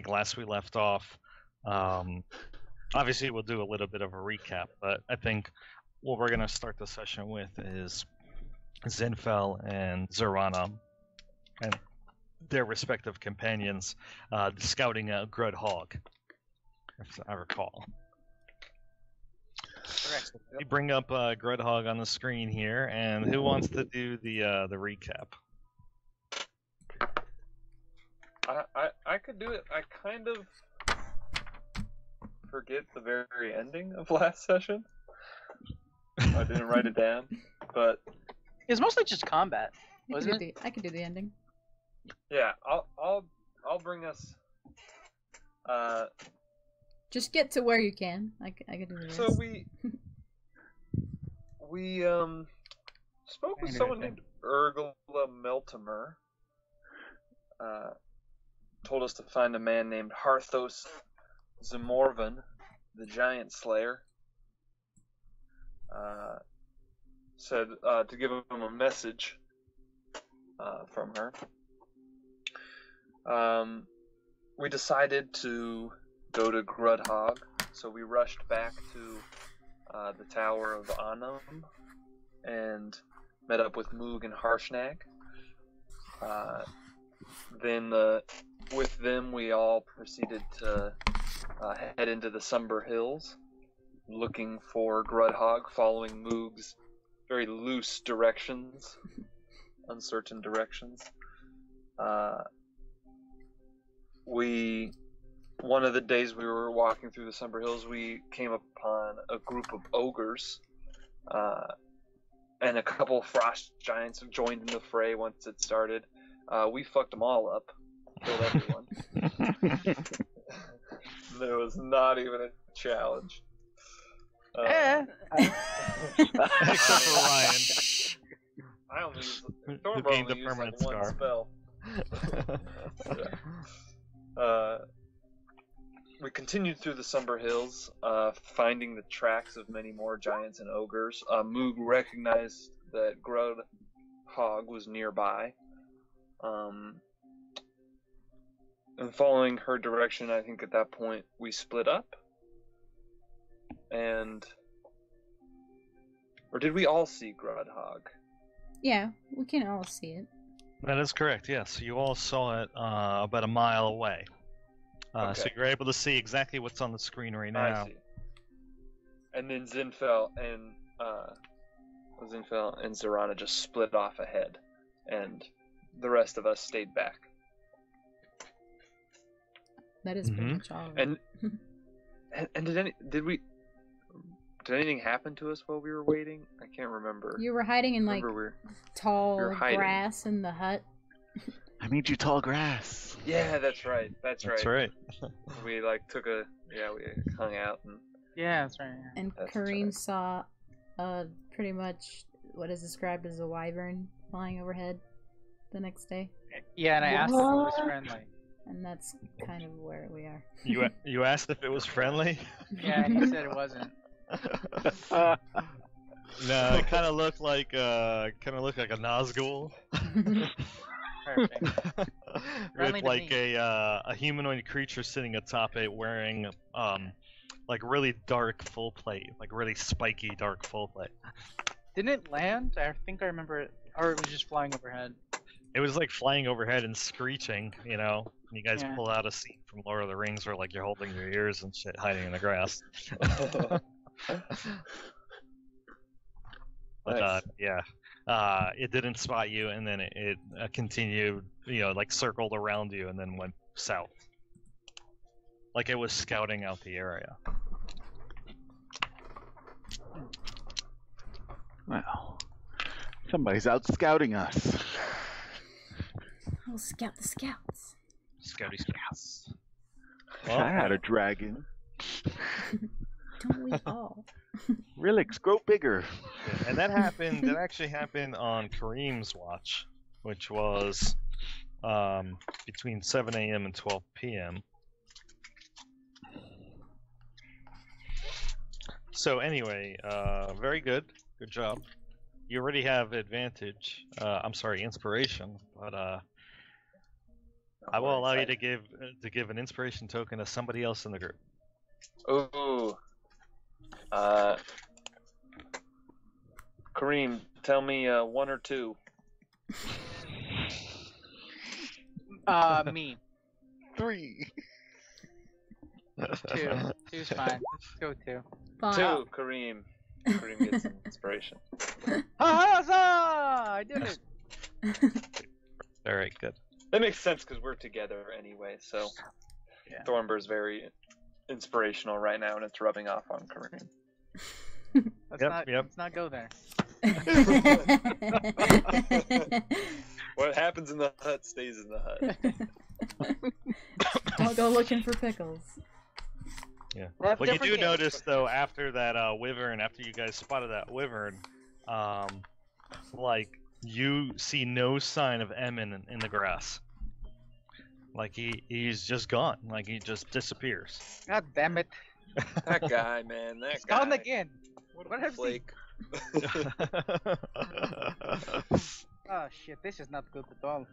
think last we left off, obviously we'll do a little bit of a recap, but I think what we're going to start the session with is Zinfel and Zorana and their respective companions scouting a Grudhog, if I recall. Correct. We bring up Grudhog on the screen here, and who wants to do the recap? I could do it. I kind of forget the very ending of last session. I didn't write it down, but It was mostly just combat, wasn't it? I can do the ending. yeah, I'll bring us. Just get to where you can. I can do the rest. So we spoke with someone named Urgla Meltimer. Told us to find a man named Harthos Zamorvan, the Giant Slayer. Said to give him a message from her. We decided to go to Grudhog, so we rushed back to the Tower of Anum and met up with Moog and Harshnag. Then with them we all proceeded to head into the Somber Hills, looking for Grudhog, following Moog's very loose directions, uncertain directions. One of the days we were walking through the Somber Hills, we came upon a group of ogres, and a couple of frost giants joined in the fray once it started. We fucked them all up, killed everyone. There was not even a challenge. Except for Ryan. I only Who gained a permanent one scar. spell. We continued through the Somber Hills, finding the tracks of many more giants and ogres. Moog recognized that Grudhog was nearby. And following her direction, I think at that point we split up. Or did we all see Grudhog? Yeah, we can all see it. That is correct, yes. You all saw it about a mile away. Okay. So you're able to see exactly what's on the screen right now. I see. And then Zinfel and Zorana just split off ahead, and the rest of us stayed back. That is pretty much all. And did anything happen to us while we were waiting? I can't remember. You were hiding in like tall grass in the hut. I need you tall grass. Yeah, that's right. That's right. right. We we hung out and. Yeah, that's right. Yeah. And Kareem saw pretty much what is described as a wyvern flying overhead the next day. Yeah, and I asked if it was friendly. And that's kind of where we are. You asked if it was friendly? Yeah, and he said it wasn't. No, it kind of looked like a Nazgul. Perfect. With like a humanoid creature sitting atop it, wearing like really dark full plate, like really spiky dark full plate. Didn't it land? I think I remember it, or it was just flying overhead. It was like flying overhead and screeching, you know. And you guys pull out a scene from Lord of the Rings where like you're holding your ears and shit, hiding in the grass. But it didn't spot you, and then it continued, like circled around you, and then went south, like it was scouting out the area. Well, somebody's out scouting us. We'll scout the scouts. Scouty scouts. Well, I had a dragon. Don't we all? Relics grow bigger. Yeah, and that actually happened on Kareem's watch, which was between 7 a.m. and 12 p.m. So anyway, very good. Good job. You already have advantage. Inspiration, but I will We're allow you excited. to give an inspiration token to somebody else in the group. Ooh. Kareem, tell me one or two. Me. 3. 2. 2's fine. Let's go 2. Fine. Two, Kareem. Kareem gets an inspiration. Huzzah! I did it. All right, good. That makes sense because we're together anyway, so Yeah. Thornbur's very inspirational right now, and it's rubbing off on Kareem. Let's not go there. What happens in the hut stays in the hut. Don't go looking for pickles. Yeah. We'll have Well, you different do games. notice though, after that wyvern, after you guys spotted that wyvern, like you see no sign of Emin in the grass. Like he's just gone. Like he just disappears. God damn it. That guy, man, that It's guy. gone again. What What a have you- flake. Oh shit, this is not good at all.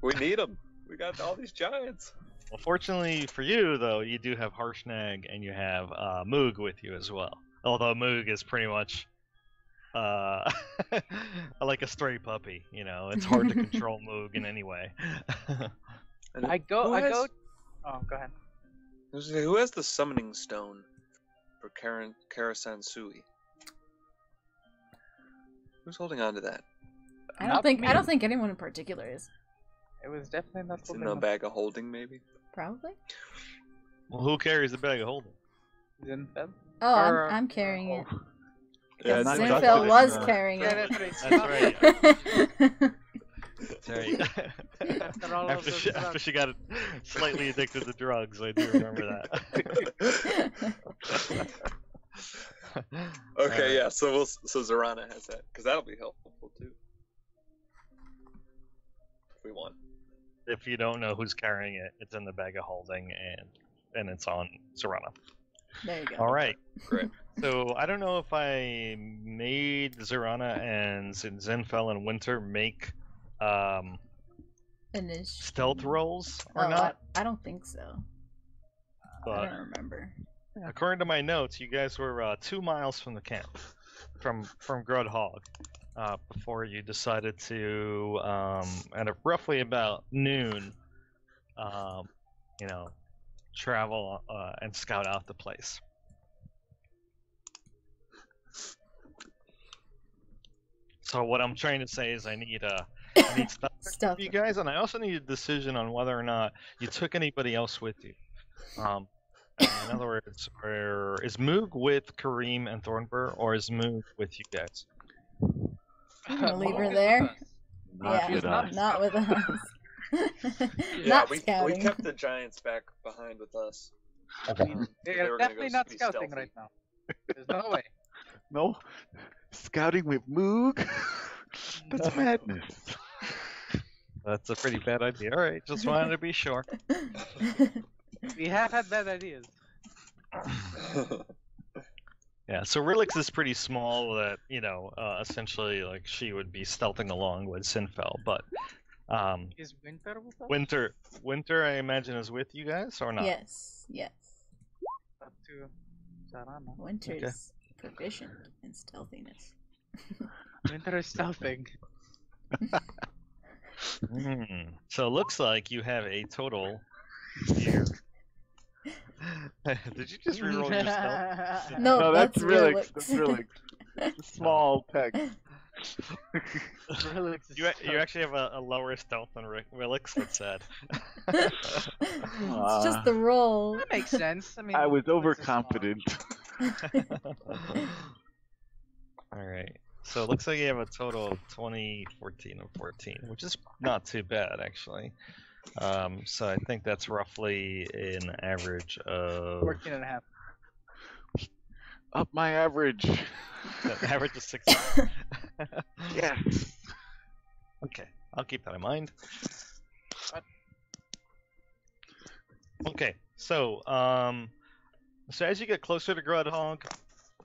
We need him. We got all these giants. Well, fortunately for you, though, you do have Harshnag and you have Moog with you as well. Although Moog is pretty much like a stray puppy. You know, it's hard to control Moog in any way. And I go. who Oh, go ahead. Who has the summoning stone for Karasan Sui? Who's holding on to that? I Not don't me. think anyone in particular is. It was definitely not It's in holding a bag of holding, maybe. Probably. Well, who carries the bag of holding? Zinfel. Oh, Or, I'm carrying it. Yeah, Because not Zinfel Dustin, was carrying Yeah, it. that's That's right. right. Sorry. After all of those After she got slightly addicted to drugs, I do remember that. Okay, yeah. So Zarana has that because that'll be helpful too. If we want. If you don't know who's carrying it, it's in the bag of holding, and it's on Serrano. There you go. All right. Great. So I don't know if I made Zorana and Zenfell and Winter make Finish. stealth rolls or Oh, not, I don't think so. I but don't remember. according to my notes, you guys were 2 miles from the camp, from Grudhog, before you decided to, at roughly about noon, travel and scout out the place. So what I'm trying to say is I need stuff Stuff. for you guys, and I also need a decision on whether or not you took anybody else with you. In other words, is Moog with Kareem and Thornbur, or is Moog with you guys? I'm gonna leave her there. Not Yeah, with us. not with us. Yeah, Not we scouting. kept the giants back behind with us. They're definitely not scouting right now. There's no way. No, scouting with Moog? That's madness. That's a pretty bad idea. All right, just wanted to be sure. We have had bad ideas. Yeah, so Rilix is pretty small. That essentially, like she would be stealthing along with Sinfel, but Is Winter with us? Winter, I imagine, is with you guys or not? Yes, yes. Up to Zarana. Winter's proficient in stealthiness. Winter is stealthing. So it looks like you have a total here. Did you just reroll your stealth? No, No, that's Relix. Relix. That's Relix. It's a small text. Relix is You actually have a lower stealth than Rilix. That's sad. It's just the roll. That makes sense. I mean, I was Relix is small. overconfident. All right. So it looks like you have a total of 20, 14, and 14, which is not too bad actually. So I think that's roughly an average of 14 and a half. Up my average. an average of 6. Yes. Okay, I'll keep that in mind. What? Okay, so as you get closer to Grudhog,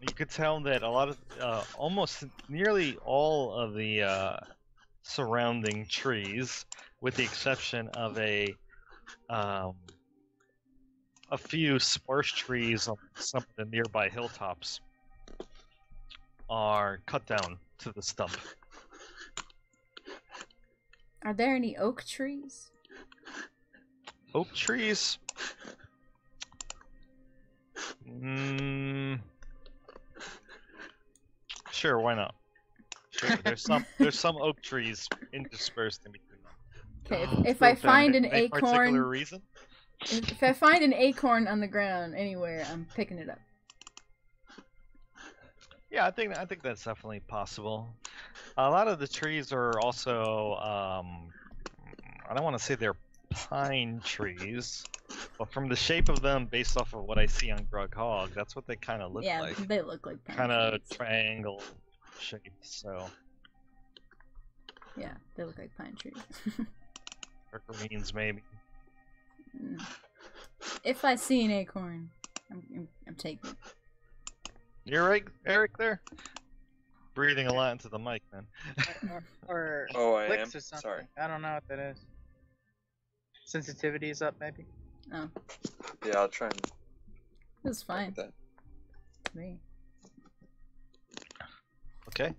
you could tell that a lot of almost nearly all of the surrounding trees, with the exception of a few sparse trees on some of the nearby hilltops are cut down to the stump. Are there any oak trees? Oak trees? Sure, why not? Sure, there's some oak trees interspersed in between them. Okay, if I find an Any particular acorn, reason? if I find an acorn on the ground anywhere, I'm picking it up. Yeah, I think that's definitely possible. A lot of the trees are also I don't want to say they're pine trees, but from the shape of them, based off of what I see on Grughog, that's what they kind of look Yeah, like. they look like pine Kind of trees. triangle shaped. So Yeah, they look like pine trees. or greens maybe. Mm. If I see an acorn, I'm taking it. You're right, Eric. There, breathing a lot into the mic, man. Or Oh, I clicks am? or something. Sorry. I don't know what that is. Sensitivity is up, maybe. Oh, Yeah, I'll try and that's fine. with that. To me. Okay.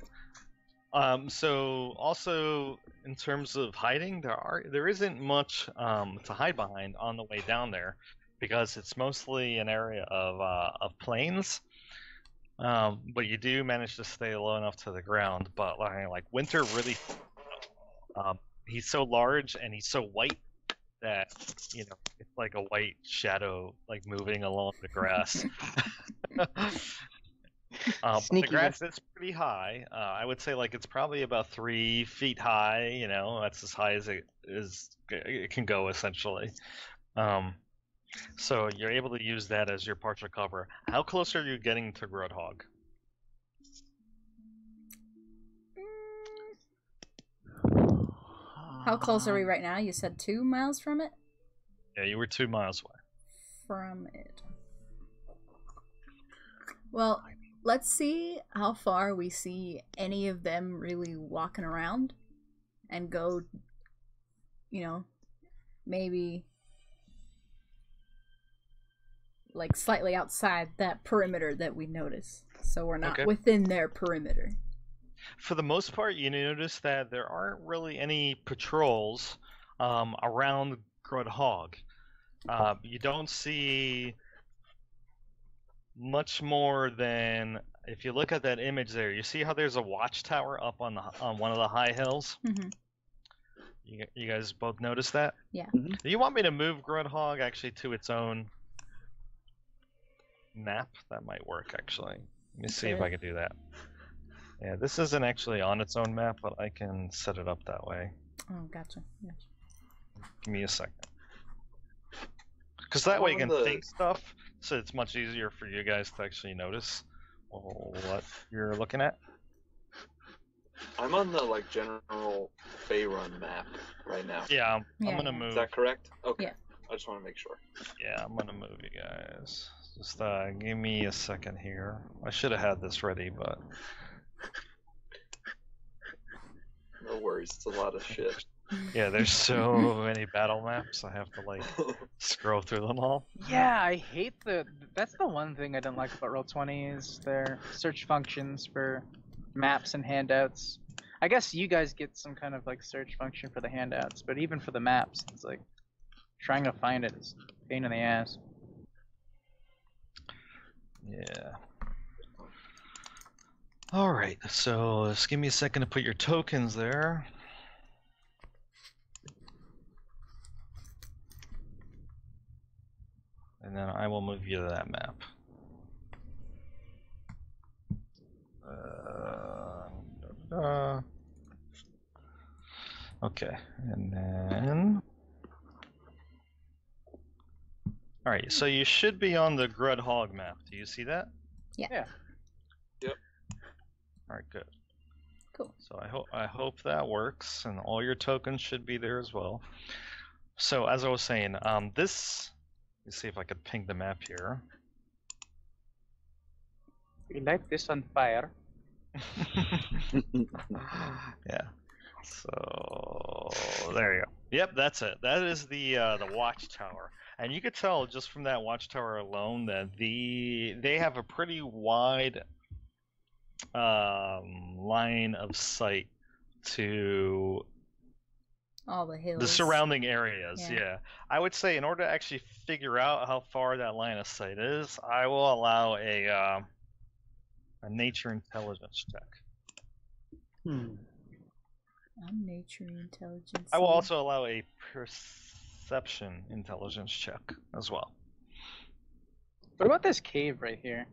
So also in terms of hiding, there isn't much to hide behind on the way down there, because it's mostly an area of plains. But you do manage to stay low enough to the ground. But like Winter really, he's so large and he's so white that it's like a white shadow like moving along the grass. The Sneaky grass is pretty high. I would say like it's probably about 3 feet high. That's as high as it can go essentially. So you're able to use that as your partial cover. How close are you getting to Grughog? How close are we right now? You said 2 miles from it? Yeah, you were 2 miles away. From it. Well, let's see how far we see any of them really walking around and go, maybe like slightly outside that perimeter that we notice. So we're not Okay. within their perimeter. For the most part, you notice that there aren't really any patrols around Grughog. You don't see much more than, if you look at that image there, you see how there's a watchtower up on one of the high hills? Mm-hmm. You guys both notice that? Yeah. Mhm. Do you want me to move Grughog actually to its own map? That might work actually. Let me see if Okay. I can do that. Yeah, this isn't actually on its own map, but I can set it up that way. Oh, gotcha. Give me a second. Because that way you On can the- think stuff, so it's much easier for you guys to actually notice what you're looking at. I'm on the general Faerun map right now. Yeah, I'm Yeah, gonna yeah. move. Is that correct? Okay. Yeah. I just want to make sure. Yeah, I'm gonna move you guys. Just give me a second here. I should have had this ready, but No worries. It's a lot of shit. yeah, there's so many battle maps. I have to scroll through them all. Yeah, I hate that's the one thing I don't like about Roll20 is their search functions for maps and handouts. I guess you guys get some kind of search function for the handouts, but even for the maps, it's trying to find it is a pain in the ass. Yeah. All right. So just give me a second to put your tokens there. And then I will move you to that map. Okay, and then... Alright, so you should be on the Grughog map. Do you see that? Yeah. Yep. Alright, good. Cool. So I hope that works, and all your tokens should be there as well. So as I was saying, let's see if I could ping the map here. We light this on fire. Yeah. So there you go. Yep, that's it. That is the watchtower, and you could tell just from that watchtower alone that they have a pretty wide line of sight to All the hills. the surrounding areas. Yeah. Yeah, I would say in order to actually figure out how far that line of sight is, I will allow a nature intelligence check. I'm nature intelligence. I will also allow a perception intelligence check as well. What about this cave right here?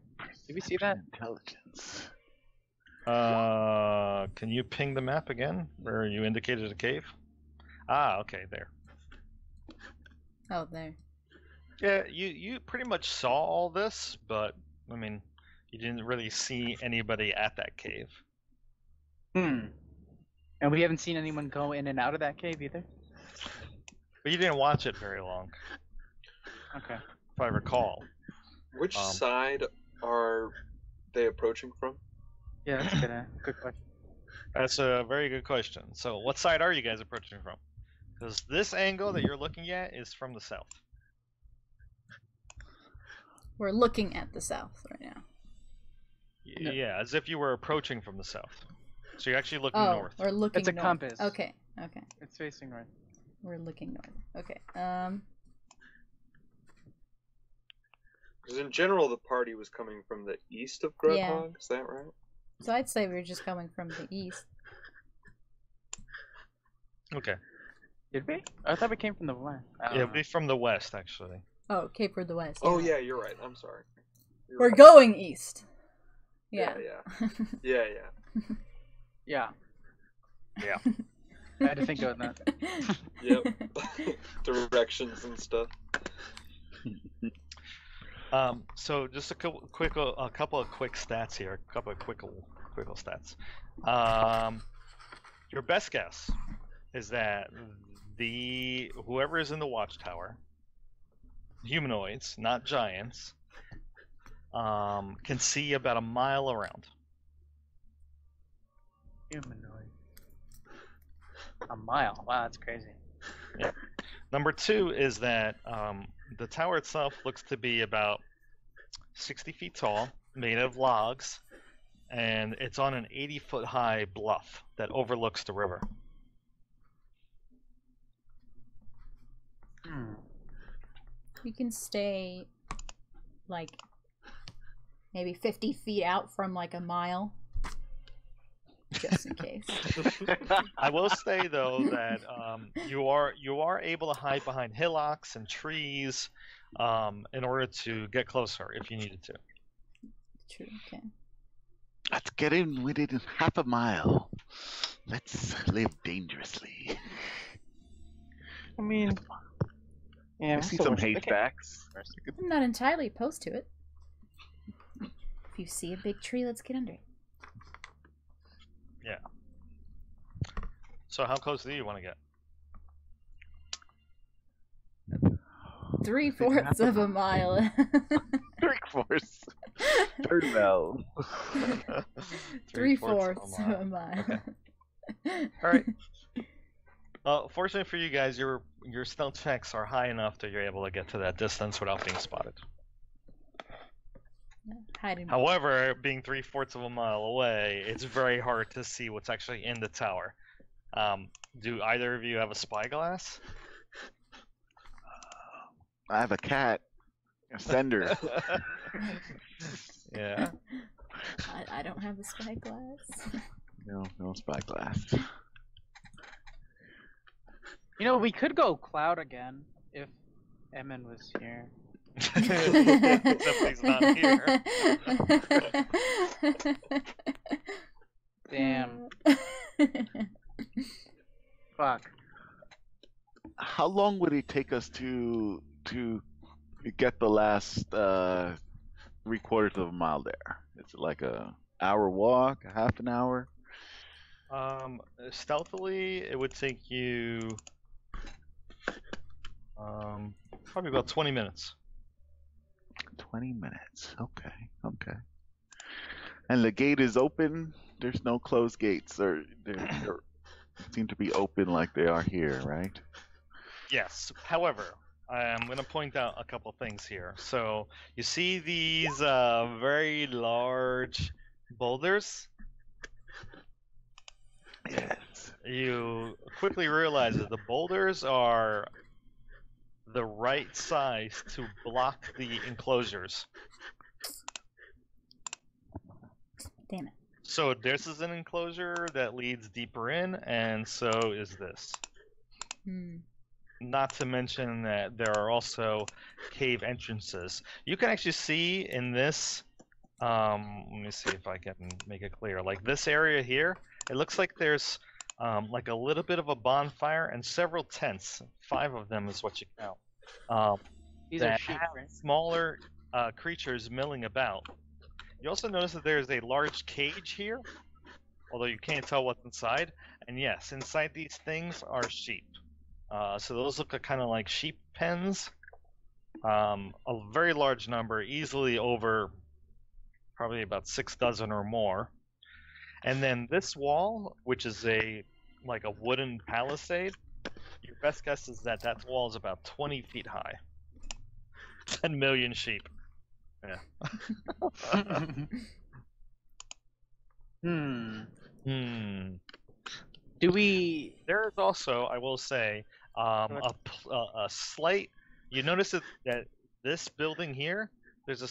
Did we see that? Intelligence. Can you ping the map again where you indicated a cave? Ah, okay, there. Oh, there. Yeah, you pretty much saw all this, but I mean, you didn't really see anybody at that cave. And we haven't seen anyone go in and out of that cave either? But you didn't watch it very long, Okay. if I recall. Which side are they approaching from? Yeah, that's good question. That's a very good question. So, what side are you guys approaching from? Because this angle that you're looking at is from the south. We're looking at the south right now. Yeah, as if you were approaching from the south. So you're actually looking Oh, north. we're looking It's a north. compass. Okay. It's facing north. We're looking north. Okay. Because in general, the party was coming from the east of Grudhog. Is that right? So I'd say we're just coming from the east. Okay. Did we? I thought we came from the west. Yeah, it'd be from the west, actually. Oh, Cape Word the West. Oh yeah, you're right. I'm sorry. You're We're right. going east. Yeah. Yeah. Yeah. Yeah. I had to think about that. Yep. Directions and stuff. So just a couple of quick stats here. A couple of quick stats. Your best guess is that whoever is in the watchtower, humanoids, not giants, can see about a mile around. Humanoid. A mile. Wow, that's crazy. Yeah. Number two is that the tower itself looks to be about 60 feet tall, made of logs, and it's on an 80-foot high bluff that overlooks the river. You can stay, like, maybe 50 feet out from, like, a mile. Just in case. I will say though that you are able to hide behind hillocks and trees in order to get closer if you needed to. True, okay. Let's get in within half a mile. Let's live dangerously. I mean, yeah, I see some haystacks. I'm not entirely opposed to it. If you see a big tree, let's get under it. Yeah. So how close do you want to get? 3/4 of a mile. 3/4. Third bell. 3/4 of a mile. Okay. All right. Fortunately for you guys, your stealth checks are high enough that you're able to get to that distance without being spotted. Hiding. However, being 3/4 of a mile away, it's very hard to see what's actually in the tower. Do either of you have a spyglass? I have a cat. A sender. Yeah. I don't have a spyglass. No spyglass. You know, we could go Cloud again if Emin was here. Except he's not here. Damn. Fuck. How long would it take us to get the last 3/4 of a mile there? Is it like a hour walk, a half an hour? Stealthily, it would take you probably about 20 minutes. 20 minutes. Okay. And the gate is open. There's no closed gates, or seem to be open like they are here, right? Yes. However, I'm going to point out a couple things here. So you see these very large boulders? Yes. You quickly realize that the boulders are the right size to block the enclosures. Damn it. So this is an enclosure that leads deeper in, and so is this. Hmm. Not to mention that there are also cave entrances. You can actually see in this, let me see if I can make it clear. Like this area here, it looks like there's like a little bit of a bonfire and several tents. 5 of them is what you count. These are that sheep, have right? smaller creatures milling about. You also notice that there's a large cage here, although you can't tell what's inside. And yes, inside these things are sheep. So those look kind of like sheep pens. A very large number, easily over probably about 6 dozen or more. And then this wall, which is like a wooden palisade, your best guess is that that wall is about 20 feet high. 10 million sheep. Yeah. Hmm. Do we? There is also, I will say, a slight. You notice that this building here, there's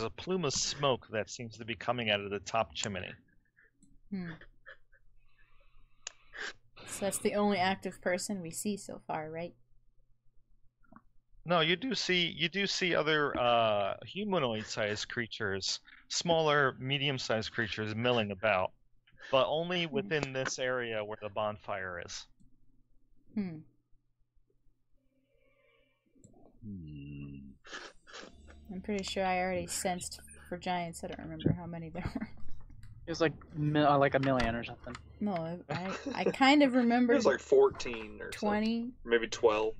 a plume of smoke that seems to be coming out of the top chimney. Hmm. So that's the only active person we see so far, right? No, you do see other humanoid-sized creatures, smaller, medium-sized creatures milling about, but only within this area where the bonfire is. Hmm. I'm pretty sure I already sensed for giants. I don't remember how many there were. It was like a million or something. No, I kind of remember It was like 14 or 20. something. Maybe 12.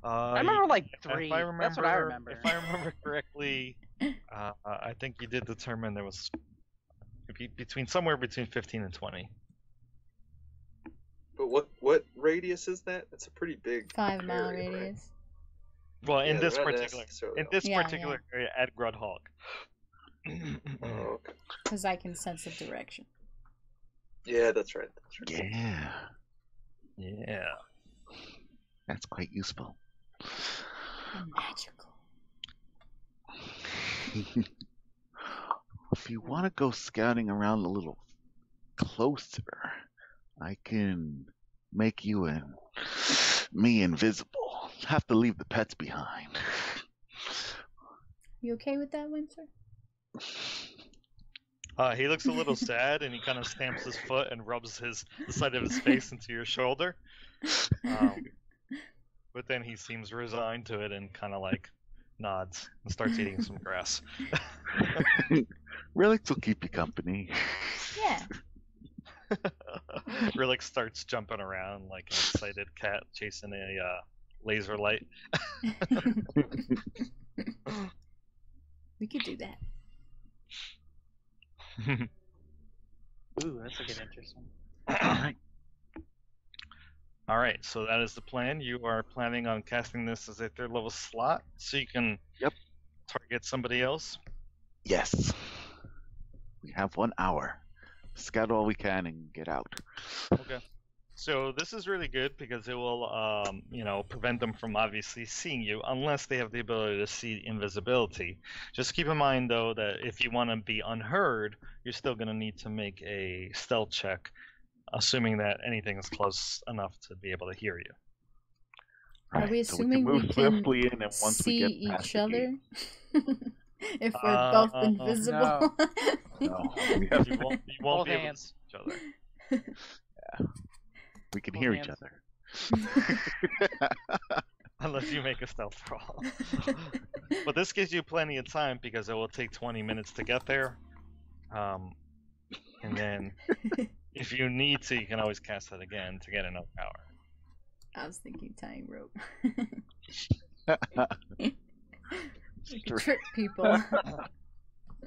I remember like 3. If I remember, That's what I remember. If I remember correctly, I think you did determine there was somewhere between 15 and 20. But what radius is that? It's a pretty big 5-mile area, right? radius. Well, Yeah, in this not particular necessarily. area at Grudhog. Oh, okay. Because I can sense the direction. Yeah, that's right. That's right. Yeah. Yeah. That's quite useful. Magical. If you want to go scouting around a little closer, I can make you and me invisible. Have to leave the pets behind. You okay with that, Winter? He looks a little sad, and he kind of stamps his foot and rubs the side of his face into your shoulder. But then he seems resigned to it and kind of like nods and starts eating some grass. Relics will keep you company. Yeah. Relic starts jumping around like an excited cat chasing a laser light. We could do that. Ooh, that's a good interesting. All right, so that is the plan. You are planning on casting this as a 3rd level slot, so you can target somebody else. Yes. We have 1 hour. Scout all we can and get out. Okay. So this is really good because it will, prevent them from obviously seeing you unless they have the ability to see invisibility. Just keep in mind, though, that if you want to be unheard, you're still going to need to make a stealth check, assuming that anything is close enough to be able to hear you. Are we so assuming we we can move can swiftly in, and once see we get past each the other? gate- If we're both invisible? No, we, have, You won't Both be able to hands. see each other. we can Both hear hands. each other. Unless you make a stealth roll. But this gives you plenty of time because it will take 20 minutes to get there. And then if you need to, you can always cast it again to get enough power. I was thinking tying rope. You could trick people. I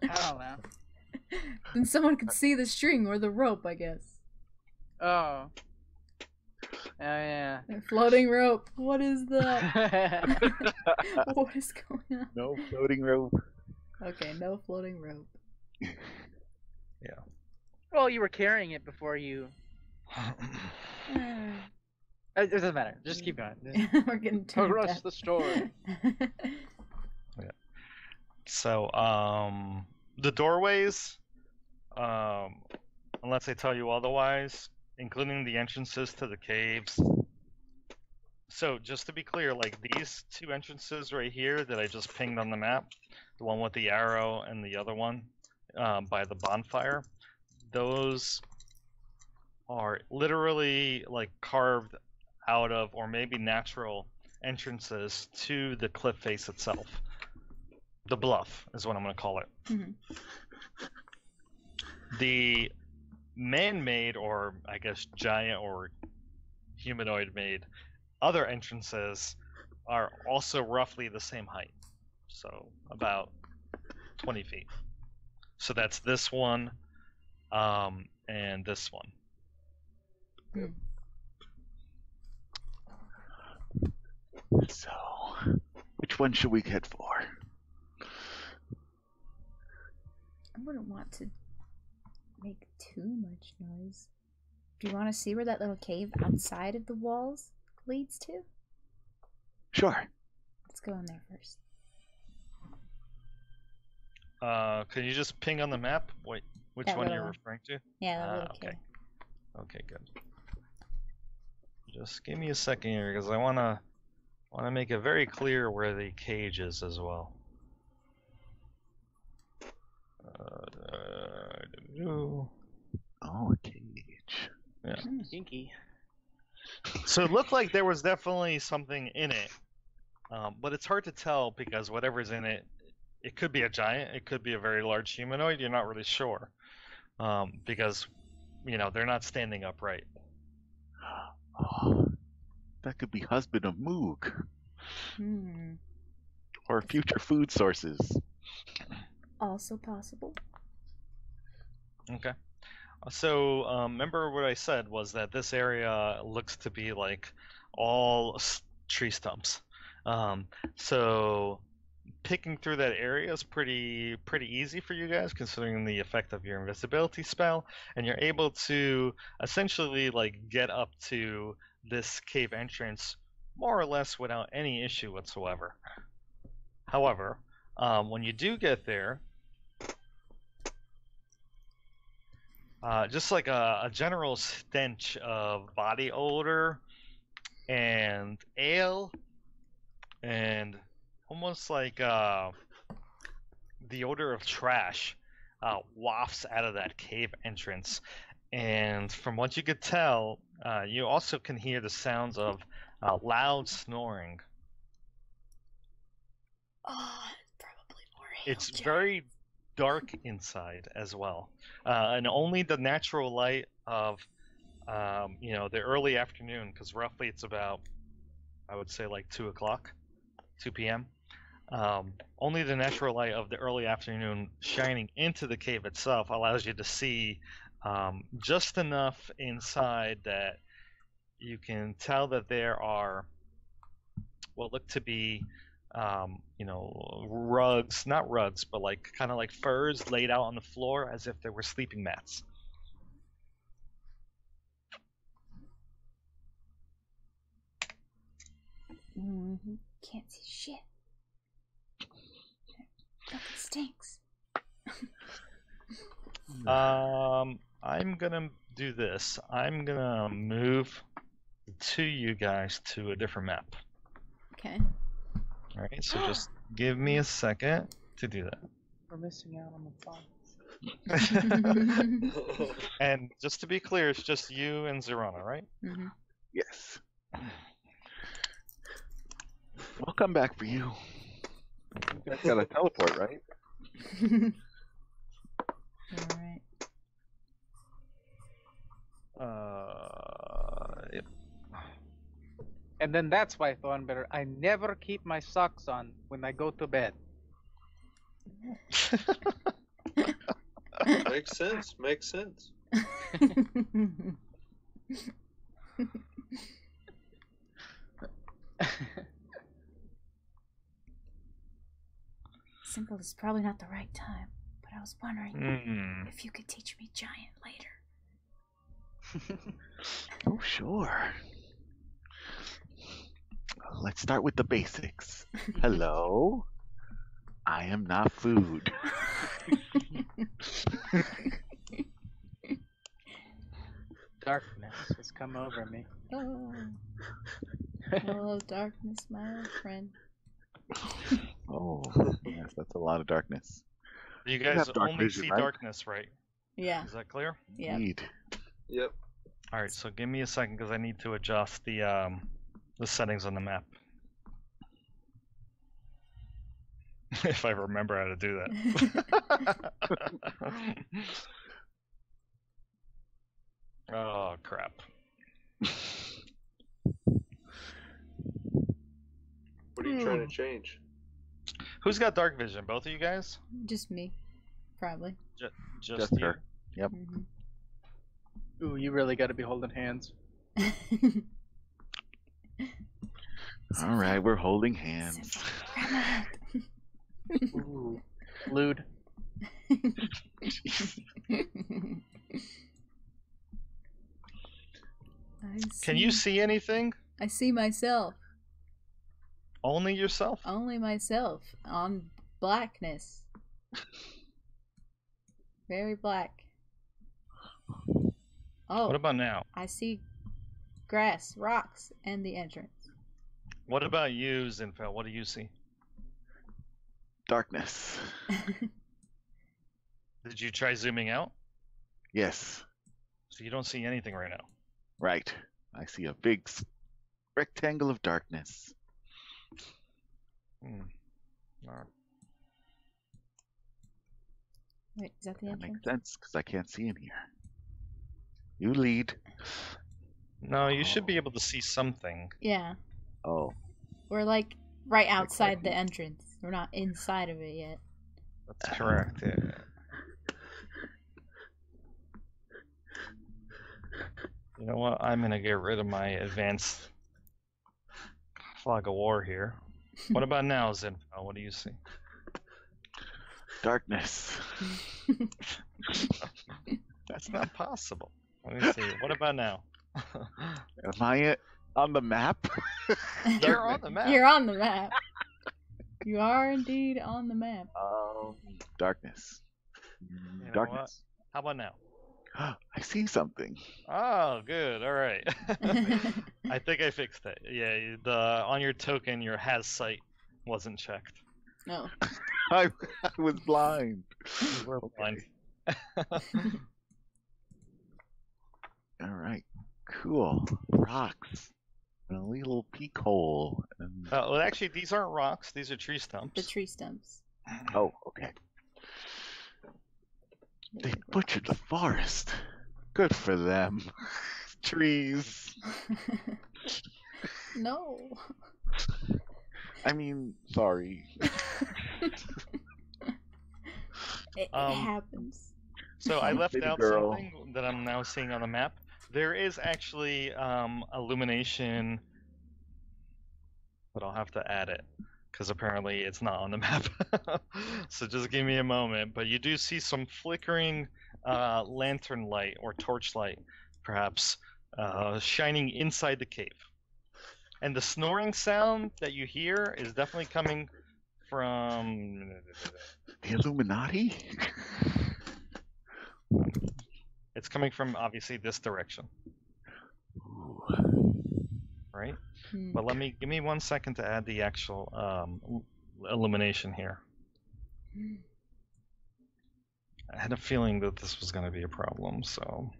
don't know. Then someone could see the string or the rope, I guess. Oh. Oh yeah. Floating rope. What is that? What is going on? No floating rope. Okay, no floating rope. Well, you were carrying it before you. It doesn't matter. Just keep going. Just We're getting too progress the story. So, the doorways, unless I tell you otherwise, including the entrances to the caves. So, just to be clear, like these two entrances right here that I just pinged on the map, the one with the arrow and the other one by the bonfire, those are literally like carved out of, or maybe natural entrances to the cliff face itself. The bluff is what I'm going to call it. Mhm. The man-made, or I guess giant or humanoid-made, other entrances are also roughly the same height. So about 20 feet. So that's this one, and this one. So, which one should we head for? I wouldn't want to make too much noise. Do you want to see where that little cave outside of the walls leads to? Sure. Let's go in there first. Can you just ping on the map which That one you're little- referring to? Yeah, that little Okay. cave. Okay, good. Just give me a second here, because I wanna make it very clear where the cage is as well. Oh, a cage. Kinky. So it looked like there was definitely something in it, but it's hard to tell because whatever's in it, it could be a giant, it could be a very large humanoid. You're not really sure, because they're not standing upright. Oh, that could be husband of Moog. Hmm. Or future food sources. Also possible. Okay. So remember what I said was that this area looks to be like all tree stumps. So picking through that area is pretty easy for you guys, considering the effect of your invisibility spell, and you're able to essentially like get up to this cave entrance more or less without any issue whatsoever. However, when you do get there, just like a general stench of body odor and ale, and almost like the odor of trash wafts out of that cave entrance. And from what you could tell, you also can hear the sounds of loud snoring. Oh, probably more It's hail very dark inside as well, and only the natural light of the early afternoon, because roughly it's about, I would say, like 2 p.m. Only the natural light of the early afternoon shining into the cave itself allows you to see just enough inside that you can tell that there are what look to be rugs, not rugs, but like kind of like furs laid out on the floor as if there were sleeping mats. Mm-hmm. Can't see shit. Fucking stinks. I'm gonna do this. I'm gonna move you guys to a different map. Okay. All right, so just give me a second to do that. We're missing out on the fun. And just to be clear, it's just you and Zerana, right? Mm-hmm. Yes. We'll come back for you. You guys gotta teleport, right? Alright. Yep. And then that's why, Thornbearer, I never keep my socks on when I go to bed. Makes sense. Makes sense. Simple is probably not the right time, but I was wondering Hmm. if you could teach me giant later. Oh, sure. Let's start with the basics. Hello. I am not food. Darkness has come over me. Oh. Hello, darkness, my old friend. Oh, yes, that's a lot of darkness. You You guys have dark only vision, see right? darkness, right? Yeah, Is that clear? yeah. Indeed. Yep. All right, so give me a second because I need to adjust the settings on the map. If I remember how to do that. Oh crap. What are you trying to change? Who's got dark vision? Both of you guys? Just me, probably. Just Just you? her. Yep. Ooh, you really got to be holding hands. All right, we're holding hands. Simple, grab my hand. Ooh, lewd. Can you see anything? I see myself. Only yourself? Only myself on blackness. Very black. Oh, What about now? I see grass, rocks, and the entrance. What about you, Zinfel? What do you see? Darkness. Did you try zooming out? Yes. So you don't see anything right now. Right. I see a big rectangle of darkness. Hmm. All right. Wait, is that the That entrance? makes sense because I can't see in here. You lead. No, you should be able to see something. Yeah, Oh, we're like right outside Exactly. the entrance. We're not inside of it yet. That's correct. Yeah. You know what? I'm gonna get rid of my advanced fog of war here. What about now, Zinfel? What do you see? darkness. That's not possible. Let me see. What about now? Am I on the map? You're on the map. You're on the map. You are indeed on the map. Darkness. You know Darkness. How about now? I see something. Oh, good. All right. I think I fixed it. Yeah, on your token, your has sight wasn't checked. No. I was blind. You were blind. All right. Cool. Rocks. And a little peak hole. And... Well, actually, these aren't rocks. These are tree stumps. The tree stumps. Oh, okay. They butchered the forest. Good for them. Trees. No. I mean, sorry. It Um, happens. So I left Baby out girl. something that I'm now seeing on the map. There is actually illumination, but I'll have to add it because apparently it's not on the map. So just give me a moment. But you do see some flickering lantern light or torch light, perhaps, shining inside the cave. And the snoring sound that you hear is definitely coming from. The Illuminati? It's coming from obviously this direction, Ooh. right? Hmm. But give me 1 second to add the actual illumination here. I had a feeling that this was going to be a problem, so.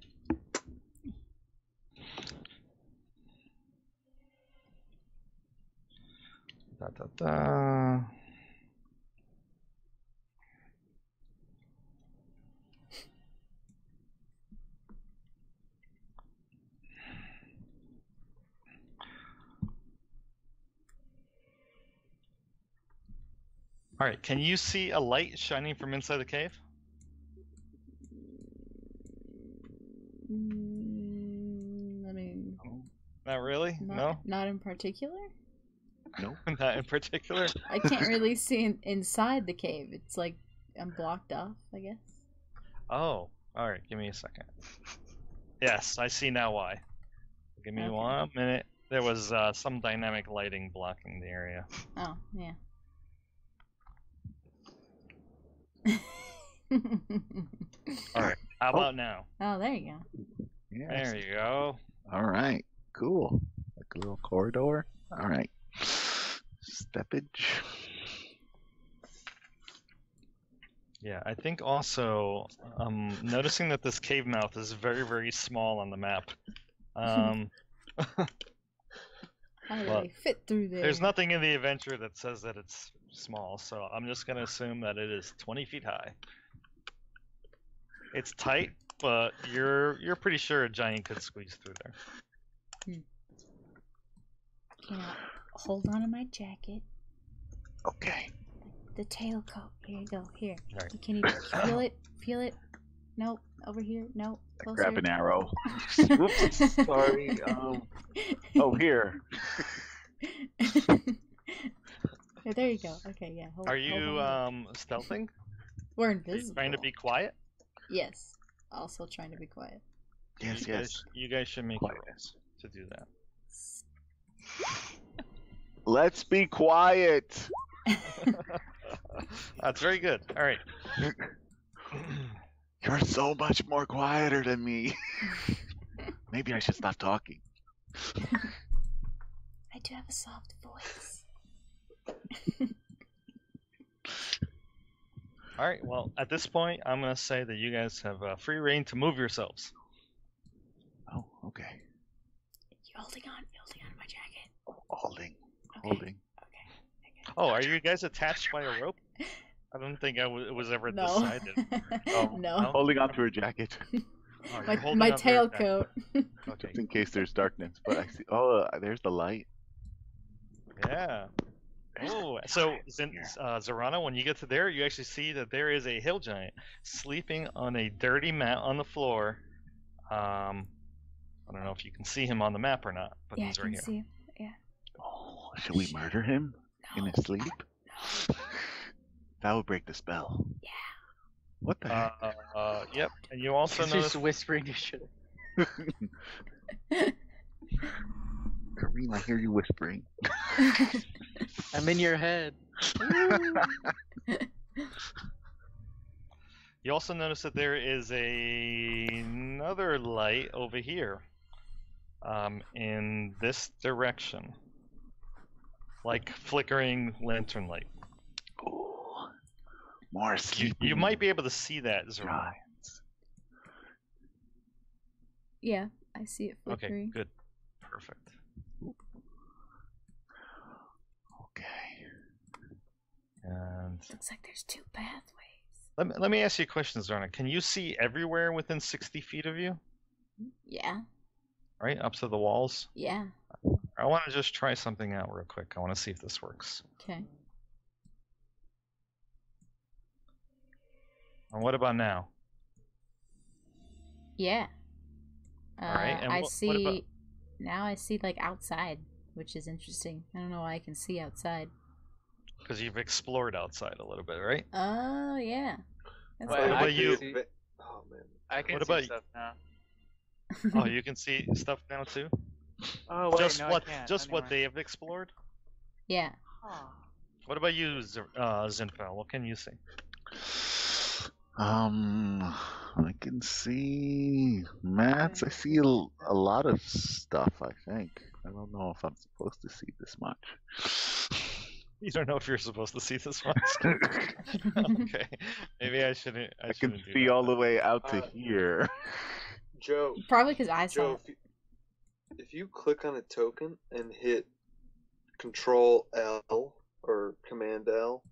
Da, da, da. All right, can you see a light shining from inside the cave? Let Not really? Not in particular. Nope. Not in particular? I can't really see inside the cave. It's like I'm blocked off, I guess. Oh, alright, give me a second. Yes, I see now why. Give me Okay. 1 minute. There was some dynamic lighting blocking the area. Oh, yeah. Alright, how about now? Oh, there you go. Yes. There you go. All right. Cool. Like a little corridor. All right. Steppage. Yeah, I think also noticing that this cave mouth is very, very small on the map. How do Well, they fit through there? There's nothing in the adventure that says that it's small, so I'm just gonna assume that it is 20 feet high. It's tight, but you're pretty sure a giant could squeeze through there. Can I hold on to my jacket? Okay. The tailcoat. Here you go. Here. Right. Can you feel it? Feel it? Nope. Over here? Nope. Closer. Grab an arrow. Oops. Sorry. Oh, here. Yeah, there you go. Okay, yeah. Hold, Are hold you on. stealthing? We're Are you invisible. trying to be quiet? Yes. Also trying to be quiet. Yes, yes. You guys should make Quiet. it to do that. Let's be quiet. That's very good. All right. You're so much more quieter than me. Maybe I should stop talking. I do have a soft voice. All right. Well, at this point, I'm gonna say that you guys have free reign to move yourselves. Oh, okay. You holding on to my jacket. Holding. Okay. Holding. Okay. Oh, are you guys attached by a rope? I don't think it was ever No. decided. Oh, No. Holding onto her jacket. Oh, you're My, holding my onto your jacket. tailcoat. Okay. Just in case there's darkness. But I see. Oh, there's the light. Yeah. There's the Oh, so giant here. Zorana, when you get to there, you actually see that there is a hill giant sleeping on a dirty mat on the floor. I don't know if you can see him on the map or not, but Yeah, I he's can right here. see him. Yeah. Oh, should we murder him in his sleep? That would break the spell. Yeah. What the heck? Yep. And you also He's notice just whispering to shit. Kareem, I hear you whispering. I'm in your head. you also notice that there is another light over here, in this direction, like flickering lantern light. Ooh, more You sleeping might be able to see that, Zorana. giants. Yeah, I see it Okay, flickering. good, perfect. Okay. And Looks like there's two pathways. let me ask you a question, Zorana. Can you see everywhere within 60 feet of you? Yeah. Right up to the walls? Yeah. I want to just try something out real quick. I want to see if this works. Okay. And what about now? Yeah. Alright, and I what see. about- Now I see like outside, which is interesting. I don't know why I can see outside. Because you've explored outside a little bit, right? Oh yeah. That's What Wait, about I you? can see- Oh man. I can What see about- stuff now. Oh, you can see stuff now too. Oh wait, Just no, what? I can't. Just what Anyway. they have explored. Yeah. Huh. What about you, Zinfel? What can you see? I can see maps. I see a lot of stuff, I think. I don't know if I'm supposed to see this much. You don't know if you're supposed to see this much. Okay, maybe I shouldn't. I can shouldn't do see that all the then. way out to Uh, here. Joe, Probably because I saw Joe, it. if you click on a token and hit Control L or Command L,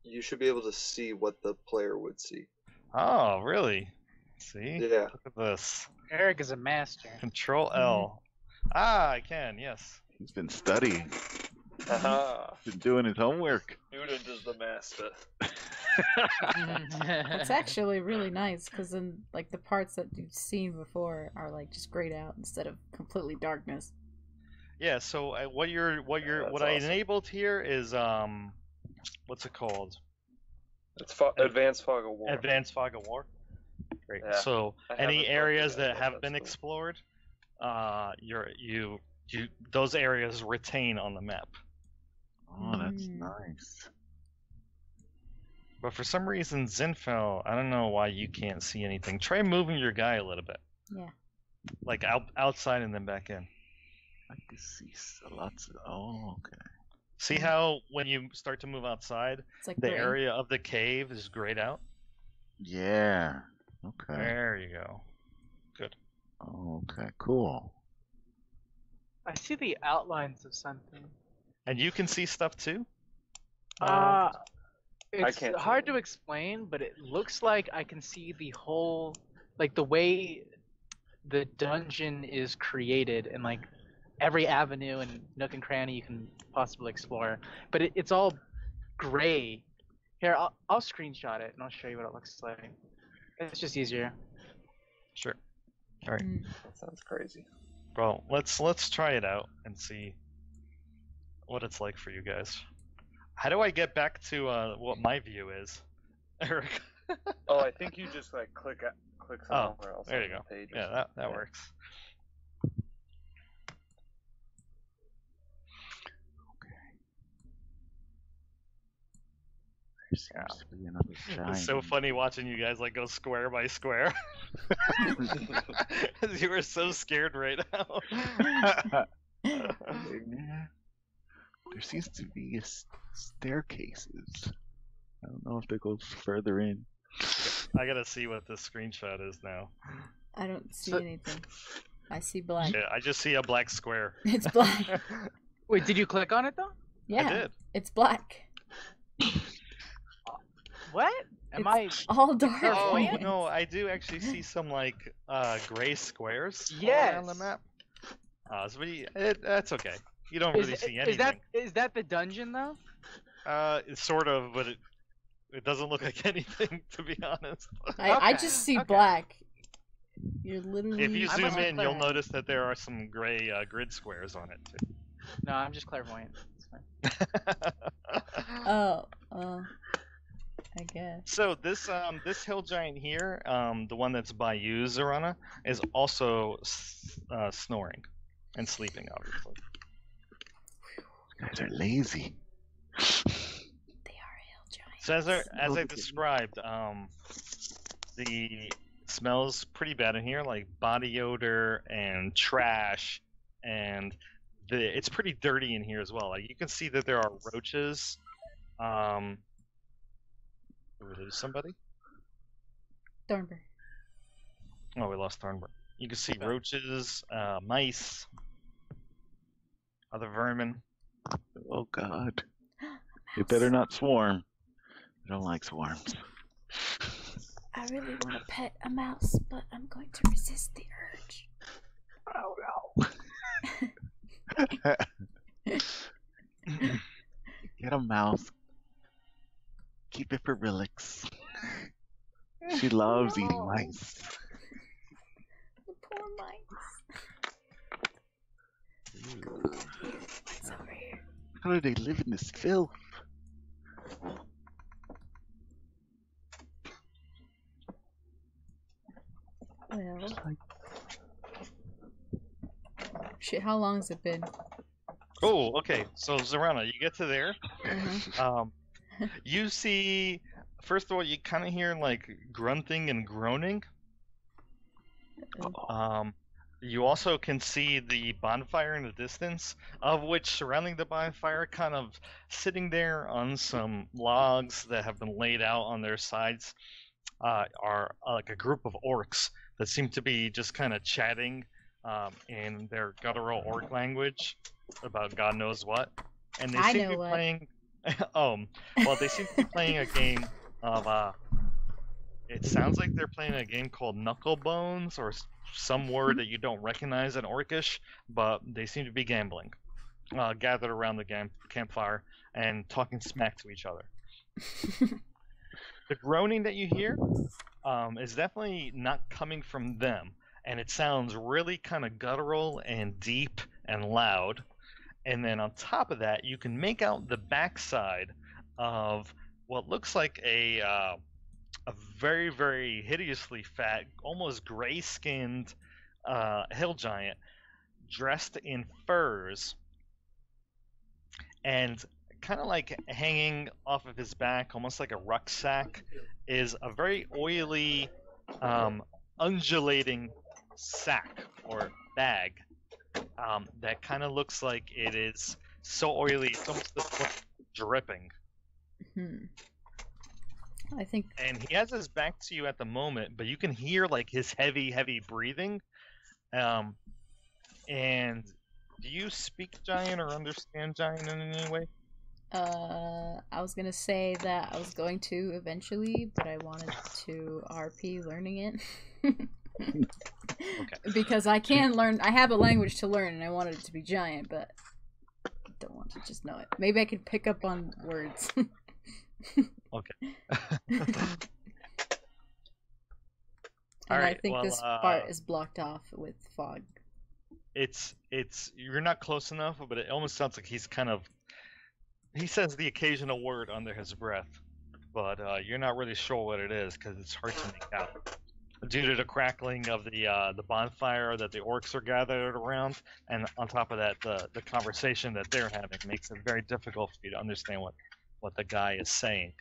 you should be able to see what the player would see. Oh, really? See? Yeah. Look at this. Eric is a master. Control L. Ah, I can. Yes. He's been studying. Haha. Been doing his homework. Student is the master. It's actually really nice because then, like, the parts that you've seen before are like just grayed out instead of completely darkness. Yeah. So what that's I awesome. enabled here is what's it called? It's Advanced Fog of War. Advanced Fog of War. Great. Yeah, So I haven't any looked areas at that that yet, have that's been cool. explored, you those areas retain on the map. Oh, that's Mm. nice. But for some reason, Zinfel, I don't know why you can't see anything. Try moving your guy a little bit, Yeah. like outside and then back in. I can see lots of. Oh, okay. See how when you start to move outside, It's like the gray. area of the cave is grayed out? Yeah. Okay. There you go. Okay. Cool. I see the outlines of something. And you can see stuff too? It's can't see hard it. to explain, but it looks like I can see the whole, like the way the dungeon is created and like every avenue and nook and cranny you can possibly explore. But it's all gray. Here, I'll screenshot it and I'll show you what it looks like. It's just easier. Sure. All right. Mm. That sounds crazy. Well, let's try it out and see what it's like for you guys. How do I get back to what my view is, Eric? Oh, I think you just like click Oh, somewhere else. there on you the go. Page or Yeah, something. that Yeah. works. There seems to be another giant. It's so funny watching you guys like go square by square. You were so scared right now. Yeah. There seems to be staircases. I don't know if that goes further in. I gotta see what this screenshot is now. I don't see So- anything. I see black. Yeah, I just see a black square. It's black. Wait, did you click on it though? Yeah. I did. It's black. What? Am It's all dark. Oh Clairvoyant? no, I do actually see some like gray squares all Yes. around the map. That's okay. You don't Is, really see is anything. is that the dungeon though? It's sort of, but it doesn't look like anything, to be honest. I Okay, just see okay. black. You're literally. If you I zoom must be in, you'll clairvoyant. notice that there are some gray grid squares on it too. No, I'm just clairvoyant. It's fine. Oh, I guess. So this hill giant here, the one that's by you, Zorana, is also snoring and sleeping, obviously. You guys are lazy. They are hill giants. So as I described, the smells pretty bad in here, like body odor and trash, and it's pretty dirty in here as well. Like you can see that there are roaches. Did we lose somebody? Thornburg. Oh, we lost Thornburg. You can see roaches, mice, other vermin. Oh God. You better not swarm. I don't like swarms. I really want to pet a mouse, but I'm going to resist the urge. Oh no. Get a mouse. Keep it for Relix. She loves eating No. mice. The poor mice. What's over here? How do they live in this filth? Well. Shit, how long has it been? Oh, okay. So Zorana, you get to there. Uh-huh. You see, first of all, you kind of hear like grunting and groaning. You also can see the bonfire in the distance, of which surrounding the bonfire, kind of sitting there on some logs that have been laid out on their sides, are like a group of orcs that seem to be just kind of chatting in their guttural orc language about God knows what. And they I seem know to be what. playing. Well, they seem to be playing a game of. It sounds like they're playing a game called Knuckle Bones or some word that you don't recognize in Orcish, but they seem to be gambling. gathered around the campfire and talking smack to each other. The groaning that you hear is definitely not coming from them, and it sounds really kind of guttural and deep and loud. And then on top of that, you can make out the backside of what looks like a very, very hideously fat, almost gray-skinned hill giant dressed in furs, and kind of like hanging off of his back, almost like a rucksack, is a very oily, undulating sack or bag that kind of looks like it is so oily, it's almost dripping. I think. And he has his back to you at the moment, but you can hear like his heavy, heavy breathing. And do you speak Giant or understand Giant in any way? I was gonna say that I was going to eventually, but I wanted to RP learning it. Okay. Because I can learn, I have a language to learn, and I wanted it to be Giant, but I don't want to just know it. Maybe I could pick up on words. Okay. And I Alright, think well, this part is blocked off with fog. It's you're not close enough, but it almost sounds like he's kind of, he says the occasional word under his breath, but you're not really sure what it is because it's hard to make out due to the crackling of the bonfire that the orcs are gathered around, and on top of that, the conversation that they're having makes it very difficult for you to understand what the guy is saying.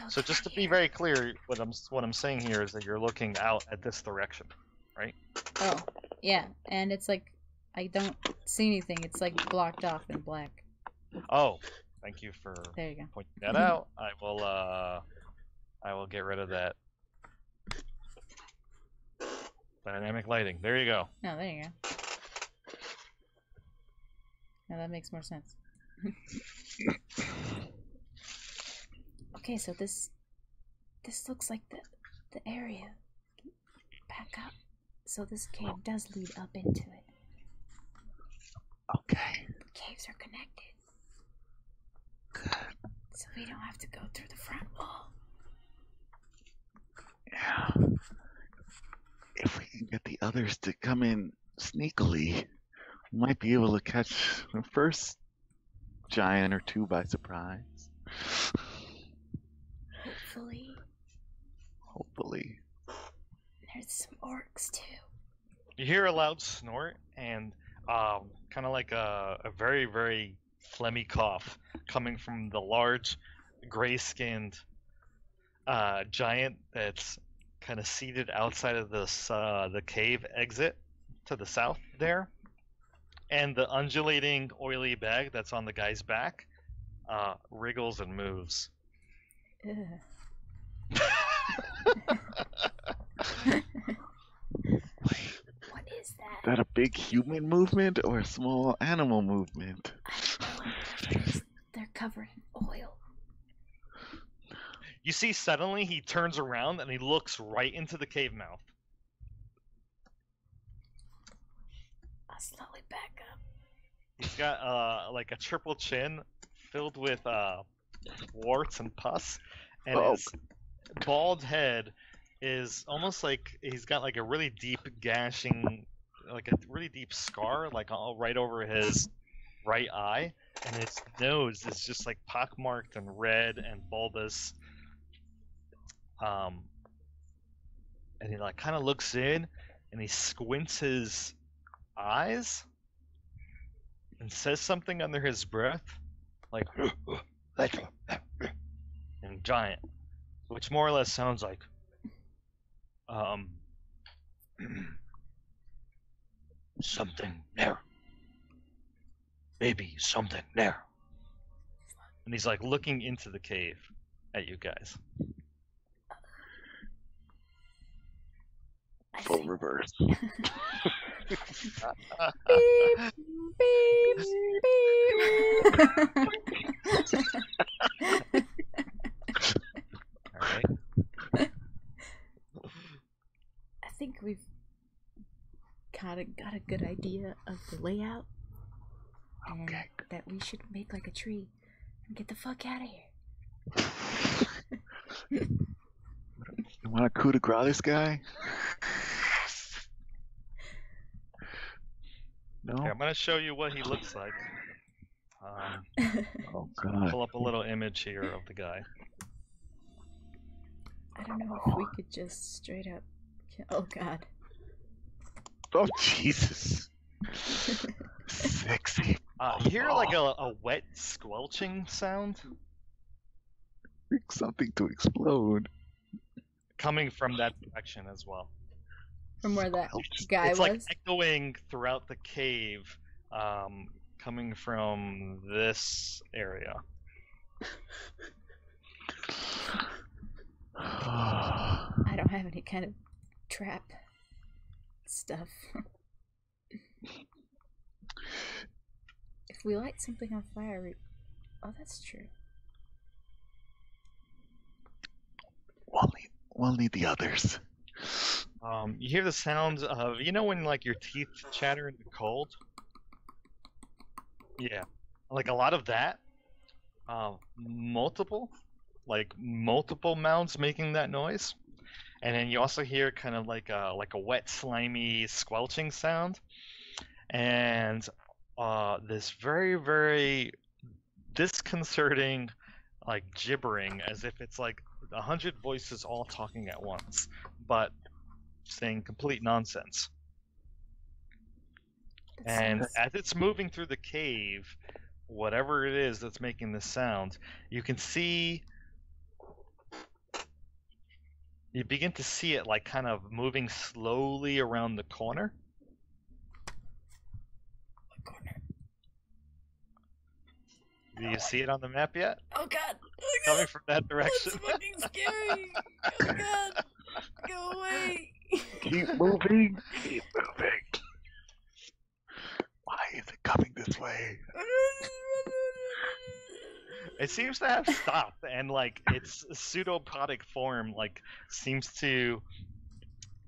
So just to be very clear, what I'm saying here is that you're looking out at this direction, right? Oh, yeah, and it's like I don't see anything. It's like blocked off in black. Oh, thank you for There you go. pointing that out. I will get rid of that. Dynamic lighting. There you go. Oh, there you go. Now that makes more sense. Okay, so this looks like the area. Back up. So this cave does lead up into it. Okay. The caves are connected. So we don't have to go through the front wall. Yeah. If we can get the others to come in sneakily, we might be able to catch the first giant or two by surprise. Hopefully. There's some orcs too. You hear a loud snort and kind of like a very, very phlegmy cough coming from the large, gray-skinned giant that's kind of seated outside of this the cave exit to the south there, and the undulating, oily bag that's on the guy's back wriggles and moves. What is that? Is that a big human movement or a small animal movement? I don't know. They're covered in oil. You see, suddenly he turns around and he looks right into the cave mouth. I'll slowly back up. He's got like a triple chin filled with warts and pus, and his bald head is almost like he's got like a really deep gashing, like a really deep scar, like all right over his right eye, and his nose is just like pockmarked and red and bulbous. And he like kind of looks in, and he squints his eyes, and says something under his breath, like in giant, which more or less sounds like something there. Maybe something there. And he's like looking into the cave at you guys. Full reverse. Beep, beep, beep. Alright. I think we've got a good idea the layout, and Okay. that we should make like a tree and get the fuck out of here. You want a coup de grace this guy? No? Okay, I'm gonna show you what he looks like. Oh, God. Pull up a little image here of the guy. I don't know if we could just straight up kill. Oh God. Oh, Jesus. Sexy. You hear like a wet squelching sound Something to explode. coming from that direction as well. From where that Squelch. guy It's was. like echoing throughout the cave, coming from this area. I don't have any kind of trap stuff. If we light something on fire, oh, that's true. We'll need the others. You hear the sounds of, you know, when like your teeth chatter in the cold? Yeah, like a lot of that. Multiple mouths making that noise, and then you also hear kind of like a wet, slimy, squelching sound, and this very, very disconcerting, like gibbering, as if it's like 100 voices all talking at once, but saying complete nonsense. That And sounds- as it's moving through the cave, whatever it is that's making this sound, you begin to see it like kind of moving slowly around the corner. Do you see it on the map yet? Oh God! Oh Coming God! from that direction. That's fucking scary! Oh God! Go away! Keep moving. Keep moving. Why is it coming this way? It seems to have stopped, and like its pseudopodic form like seems to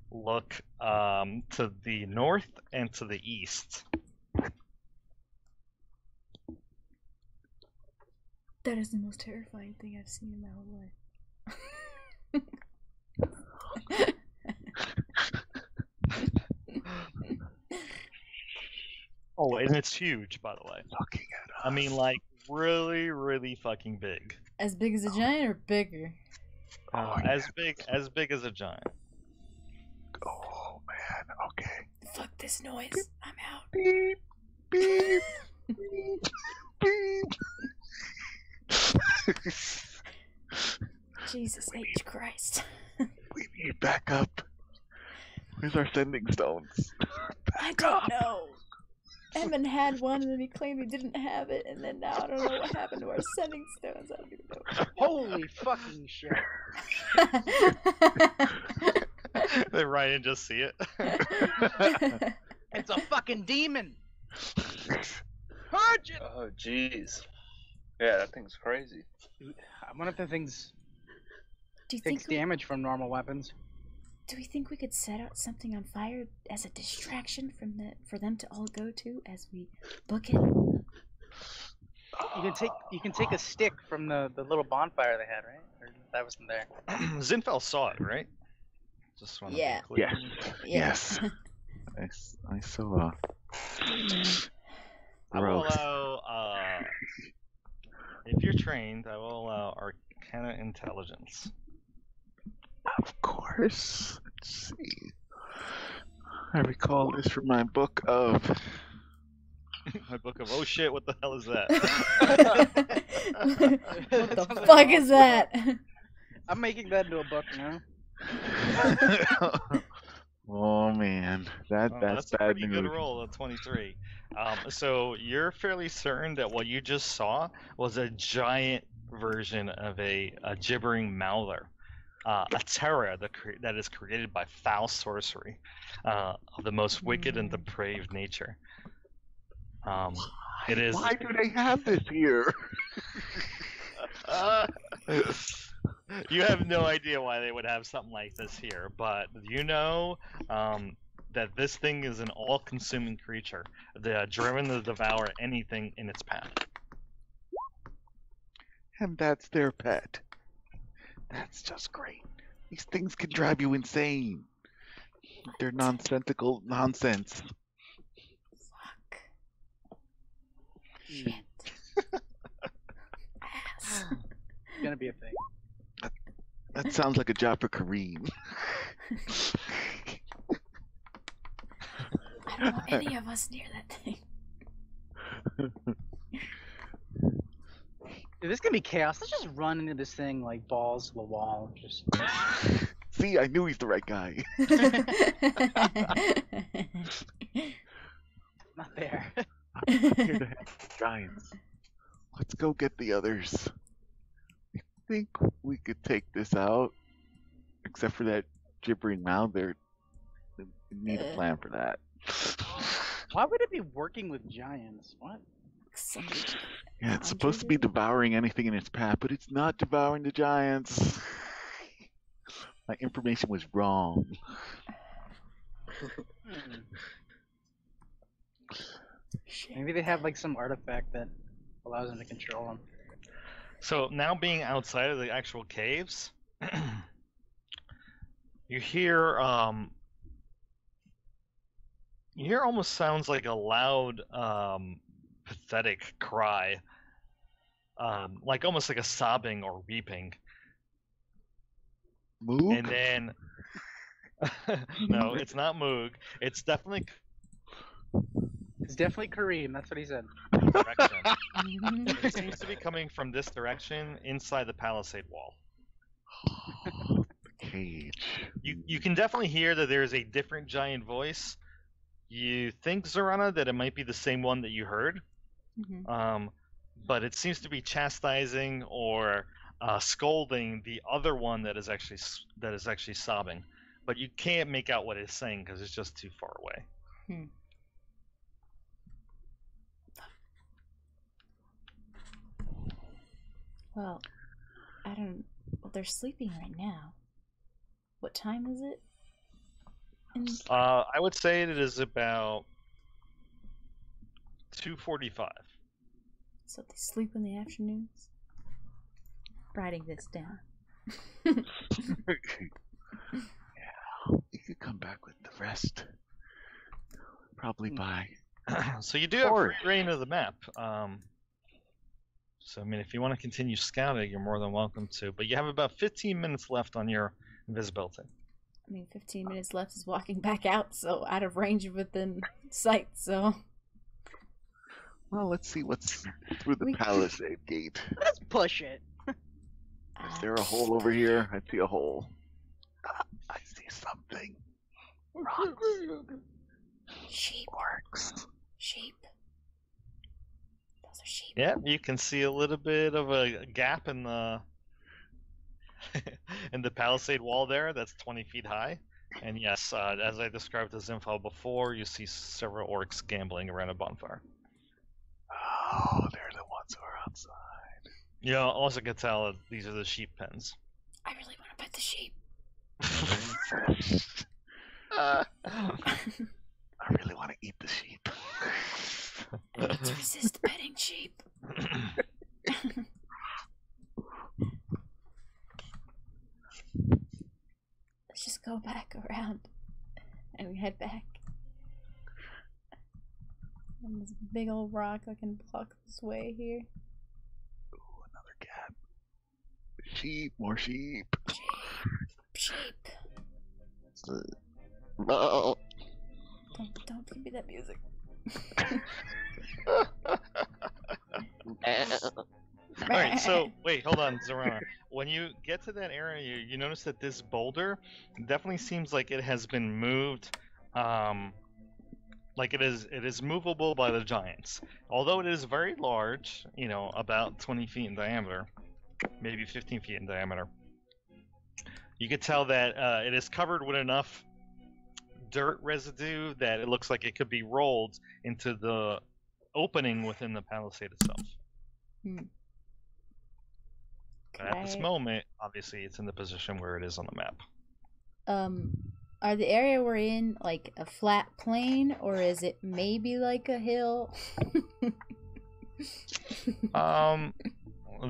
look to the north and to the east. That is the most terrifying thing I've seen in my whole life. Oh, and it's huge, by the way. Looking at us. I mean, like really, really fucking big. As big as a giant or bigger? Oh, As big as a giant. Oh man. Okay. Fuck this noise. I'm out. Beep. Beep. Beep. Beep. Jesus H. Christ. We need backup. Where's our sending stones? I don't know. Emin had one and then he claimed he didn't have it, and then now I don't know what happened to our sending stones. I don't even Holy fucking shit. know. They Ryan just see it. It's a fucking demon. Purge it. Oh, jeez. Yeah, that thing's crazy. One of the things Do you takes think we, damage from normal weapons. do we think we could set out something on fire as a distraction for them to all go to as we book it? You can take a stick from the little bonfire they had, right? Or that wasn't there. Zinfel saw it, right? Just want to Yeah. be clear. Yes. I saw. I will Gross. allow, if you're trained, I will allow Arcana Intelligence. Of course. Let's see. I recall this from my book of. My book of, oh shit, what the hell is that? What the fuck is that? I'm making that into a book now. Oh man, that's a bad pretty news. good roll, a 23. So you're fairly certain that what you just saw was a giant version of a gibbering mouther. A terror that is created by foul sorcery of the most wicked and depraved nature. It is. Why do they have this here? You have no idea why they would have something like this here, but you know, that this thing is an all-consuming creature, driven to devour anything in its path. And that's their pet. That's just great. These things can drive you insane. They're nonsensical nonsense. Fuck. Shit. Ass. It's gonna be a thing. That sounds like a job for Kareem. I don't want any of us near that thing. Dude, this is gonna be chaos. Let's just run into this thing like balls to the wall. Just See, I knew he's the right guy. not there. I'm not here to have giants. Let's go get the others. I think we could take this out. Except for that gibbering mound there. We need a plan for that. Why would it be working with giants? What? Somebody- Yeah, it's supposed to be devouring anything in its path, but it's not devouring the giants. My information was wrong. Hmm. Shit. Maybe they have like some artifact that allows them to control them. So now being outside of the actual caves, you hear almost sounds like a loud pathetic cry, like almost like a sobbing or weeping. Moog? And then no, it's not Moog. It's definitely It's definitely Kareem. That's what he said. direction. It seems to be coming from this direction inside the palisade wall. The cage. You can definitely hear that there is a different giant voice. You think, Zorana, that it might be the same one that you heard, Mhm. but it seems to be chastising or scolding the other one that is actually sobbing. But you can't make out what it's saying because it's just too far away. Well, I don't. Well, they're sleeping right now. What time is it? In... I would say it is about 2:45. So they sleep in the afternoons? Writing this down. Yeah, we could come back with the rest. Probably by. So you do have Or- free reign of the map. So I mean, if you want to continue scouting, you're more than welcome to. But you have about 15 minutes left on your invisibility. I mean, 15 minutes left is walking back out, so out of range within sight, so. Well, let's see what's through the We- palisade gate. Let's push it. Is there a hole over here? I see a hole. I see something. Rocks. Sheep. Orcs. Sheep. Those are sheep. Yeah, you can see a little bit of a gap in the in the palisade wall there. That's 20 feet high. And yes, as I described to Zinfal before, you see several orcs gambling around a bonfire. Oh, they're the ones who are outside. You also can tell that these are the sheep pens. I really want to pet the sheep. I really want to eat the sheep. I need to resist petting sheep. Let's just go back around and we head back. And this big old rock I can block this way here. Ooh, another cat. Sheep, more sheep. Sheep. Oh. Don't give me that music. Alright, so wait, hold on, Zorana. When you get to that area, you notice that this boulder definitely seems like it has been moved, like it is movable by the giants. Although it is very large, about 20 feet in diameter, maybe 15 feet in diameter. You could tell that it is covered with enough dirt residue that it looks like it could be rolled into the opening within the palisade itself. At this moment, obviously, it's in the position where it is on the map. are the area we're in like a flat plain, or is it maybe like a hill?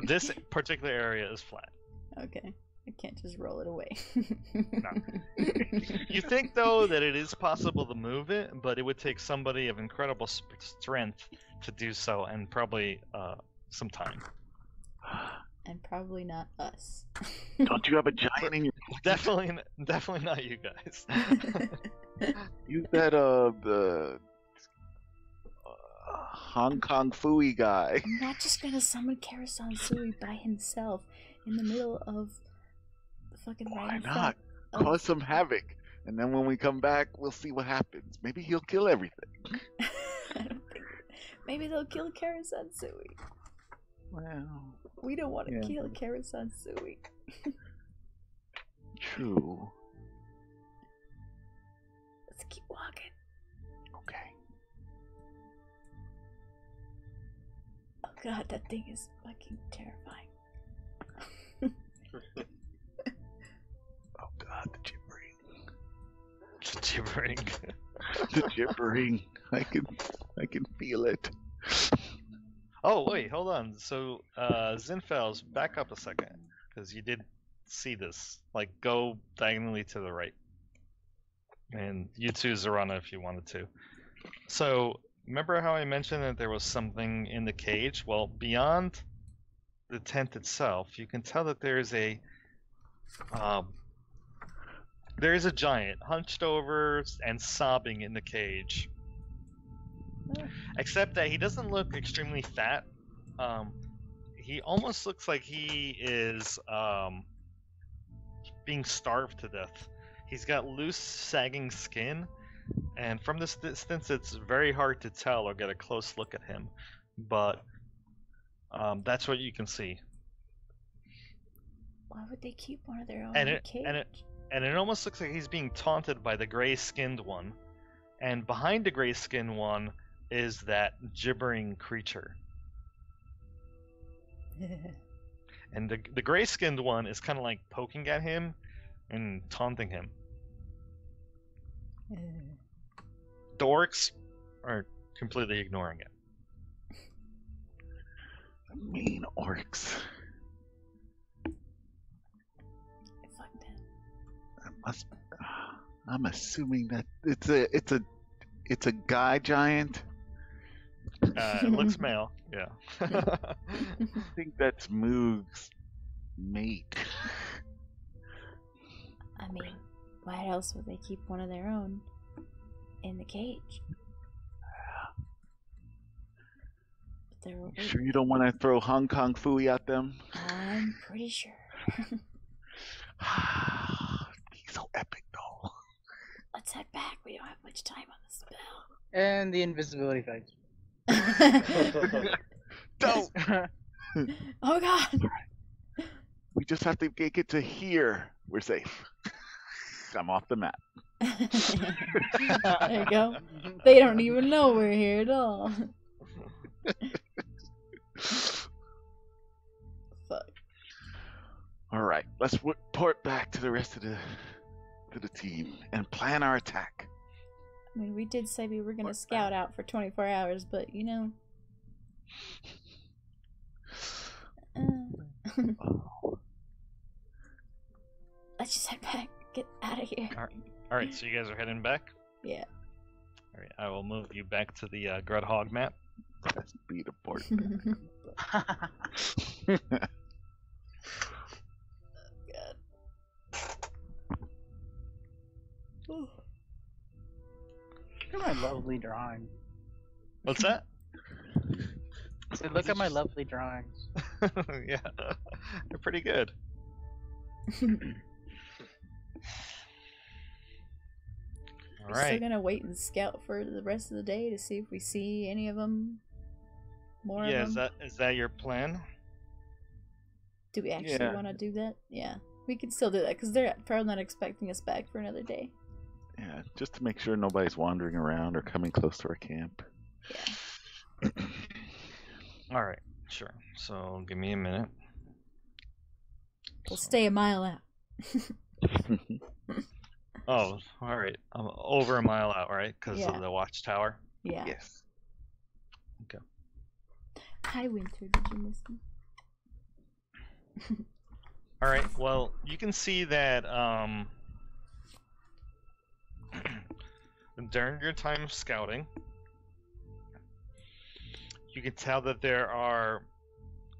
This particular area is flat. Okay. I can't just roll it away. You think though that it is possible to move it, but it would take somebody of incredible strength to do so, and probably some time. And probably not us. Don't you have a giant in your? Definitely not you guys. Use that the Hong Kong Fooey guy. I'm not just gonna summon Karasan Sui by himself in the middle of the fucking Why right in not? front of- Cause some havoc, and then when we come back, we'll see what happens. Maybe he'll kill everything. I don't think. Maybe they'll kill Karasan Sui. Well, We don't want to Yeah. kill Karasan Sui. true. Let's keep walking. Okay. Oh god, that thing is fucking terrifying. Oh God, the gibbering. Gibbering. The gibbering. I can feel it. Oh wait, hold on. So Zinfels, back up a second, because you did see this. Like, go diagonally to the right, and you too, Zarana, if you wanted to. So remember how I mentioned that there was something in the cage? Well, beyond the tent itself, you can tell that there is a giant hunched over and sobbing in the cage. Except that he doesn't look extremely fat. He almost looks like he is being starved to death. He's got loose, sagging skin, and from this distance, it's very hard to tell or get a close look at him. But that's what you can see. Why would they keep one of their own And in a it- cage? and it almost looks like he's being taunted by the gray-skinned one. And behind the gray-skinned one is that gibbering creature. And the gray-skinned one is kind of like poking at him and taunting him. The orcs are completely ignoring it. Mean orcs. Fuck that. I'm assuming that it's a guy giant. It looks male, yeah. I think that's Moog's mate. I mean, why else would they keep one of their own in the cage? But they're You sure you don't want to throw Hong Kong Fooey at them? I'm pretty sure. He's so epic though. Let's head back. We don't have much time on the spell. And the invisibility phase. Don't. Oh god! We just have to get to here. We're safe. I'm off the map. There you go. They don't even know we're here at all. Fuck. All right, let's report back to the rest of the team and plan our attack. I mean, we did say we were gonna scout out for 24 hours, but you know. Let's just head back. Get out of here. Alright, so you guys are heading back? Yeah. Alright, I will move you back to the Grudhog map. Let's be the port. Look at my lovely drawing. What's that? So look at my lovely drawings. Yeah, they're pretty good. We're still Alright. gonna wait and scout for the rest of the day to see if we see any of them. More Yeah, of them. is that your plan? Do we actually Yeah. want to do that? Yeah, we can still do that because they're probably not expecting us back for another day. Yeah, just to make sure nobody's wandering around or coming close to our camp. Yeah. Alright, sure. So give me a minute. We'll stay a mile out. Oh, all right. I'm over a mile out, right? Because Yeah. of the watchtower. Yeah. Yes. Hi, Winter. Did you miss me? All right. Well, you can see that during your time of scouting, you can tell that there are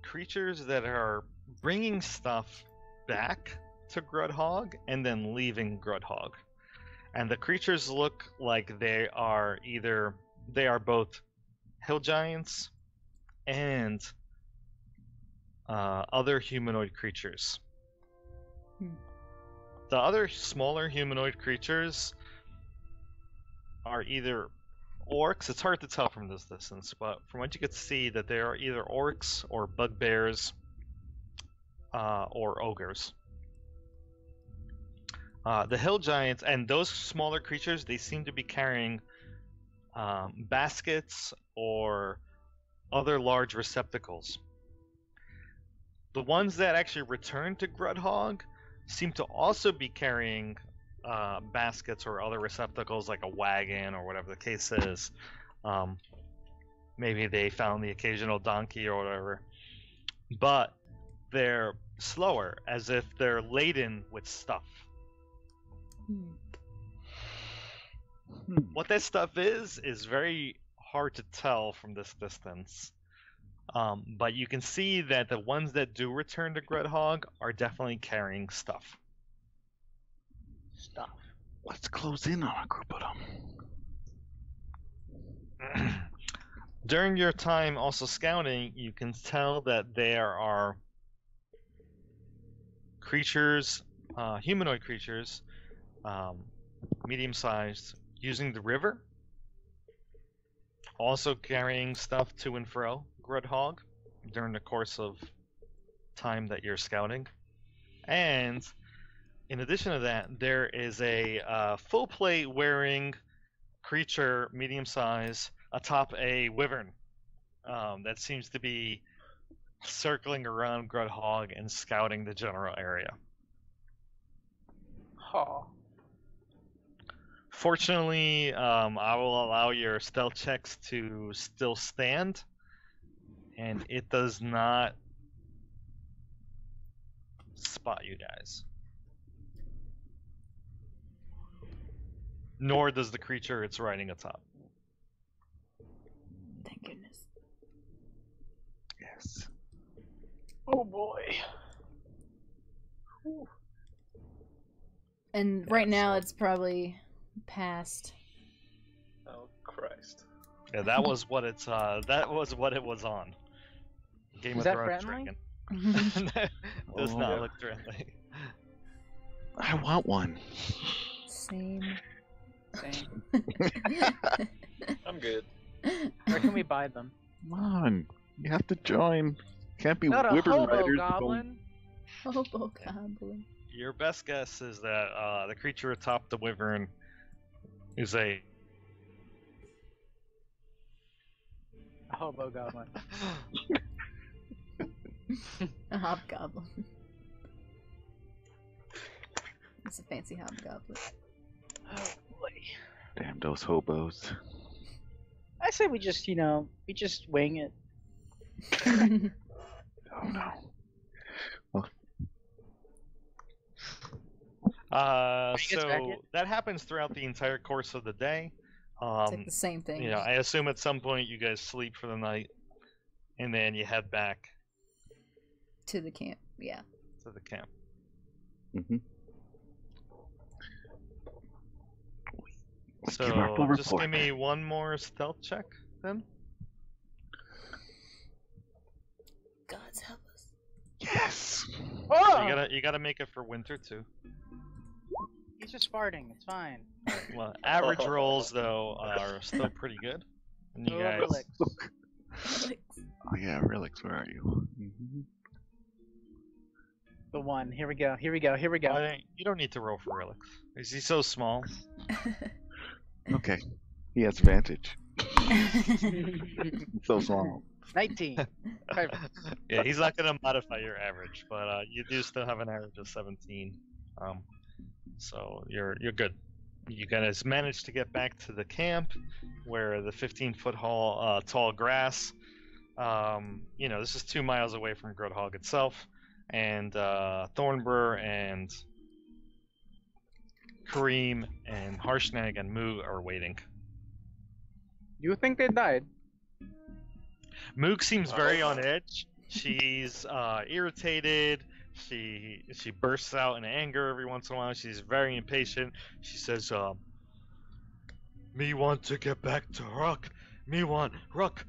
creatures that are bringing stuff back to Grudhog and then leaving Grudhog. And the creatures look like they are both hill giants and other humanoid creatures. The other smaller humanoid creatures are either orcs. It's hard to tell from this distance, but from what you could see, that they are either orcs or bugbears or ogres. The hill giants and those smaller creatures, they seem to be carrying baskets or other large receptacles. The ones that actually return to Grudhog seem to also be carrying baskets or other receptacles, like a wagon or whatever the case is. Maybe they found the occasional donkey or whatever. But they're slower, as if they're laden with stuff. What that stuff is very hard to tell from this distance. But you can see that the ones that do return to Grudhog are definitely carrying stuff. Stuff. Let's close in on a group of them. During your time also scouting, you can tell that there are creatures, humanoid creatures, medium-sized, using the river, also carrying stuff to and fro Grudhog during the course of time that you're scouting. And in addition to that, there is a full plate wearing creature, medium size, atop a wyvern that seems to be circling around Grudhog and scouting the general area. Huh. Fortunately, I will allow your stealth checks to still stand, and it does not spot you guys. Nor does the creature it's riding atop. Thank goodness. Yes. Oh boy. And right now it's probably past. Oh Christ. Yeah, that was what it's. That was what it was on. Game Is of that Thrones friendly? drinking. Does Oh, not yeah. look friendly. I want one. Same. Same. I'm good. Where can we buy them? Come on. You have to join. Can't be Not a wyvern hobo riders. goblin. Hobo goblin. Your best guess is that the creature atop the wyvern is a. A hobo goblin. A hobgoblin. It's a fancy hobgoblin. Oh boy. Damn those hobos. I say we just, we just wing it. Oh no. He gets back So yet? that happens throughout the entire course of the day. It's like the same thing. I assume at some point you guys sleep for the night, and then you head back To the camp. Yeah. to the camp. Mm-hmm. So Give our full just report. give me one more stealth check, then. God's help us. Yes. Oh! You gotta make it for winter too. He's just farting. It's fine. Well, average rolls though are still pretty good. And you Oh, guys, relics. Oh yeah, Relix, where are you? Mm-hmm. The one. Here we go. Here we go. Here we go. you don't need to roll for relics. Is he so small? Okay. He has advantage. So small. 19. Yeah, he's not gonna modify your average, but you do still have an average of 17. So you're good. You guys managed to get back to the camp, where the 15-foot tall grass. This is 2 miles away from Grudhog itself, and Thornbur and Kareem and Harshnag and Moog are waiting. You think they died? Moog seems very on edge. She's irritated. She bursts out in anger every once in a while. She's very impatient. She says, "Me want to get back to Ruck. Me want Ruck.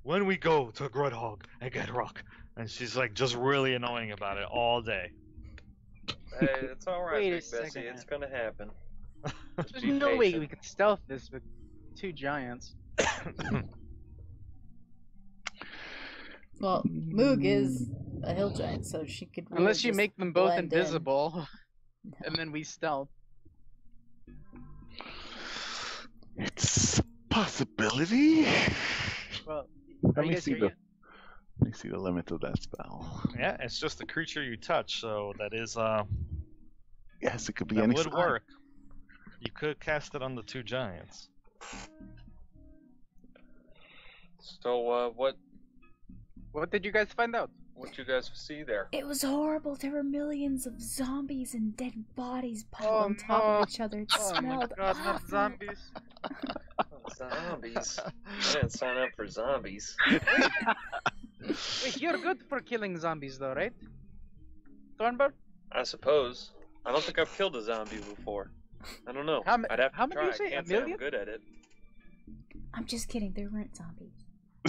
When we go to Grudhog and get Ruck." And she's like just really annoying about it all day. Hey, it's alright, Wait a Big Bessie. second. It's gonna happen. Just There's be no way patient. we could stealth this with 2 giants. Well, Moog is a hill giant, so she could. Really Unless you just make them both blend in. invisible, and then we stealth. It's a possibility. Well, Let are me you guys see here Let me see the limits of that spell. Yeah, it's just a creature you touch, so that is Yes, it could be that any would size. work. You could cast it on the 2 giants. So, What did you guys find out? what you guys see there? It was horrible. There were millions of zombies and dead bodies piled Oh, on top no. of each other. It Oh my smelled god, not awful. zombies. Zombies. I didn't sign up for zombies. Wait, you're good for killing zombies though, right? Thornbird? I suppose. I don't think I've killed a zombie before. I don't know. How I'd have to how many try. you say? I can't A say I'm million? good at it. I'm just kidding. There weren't zombies.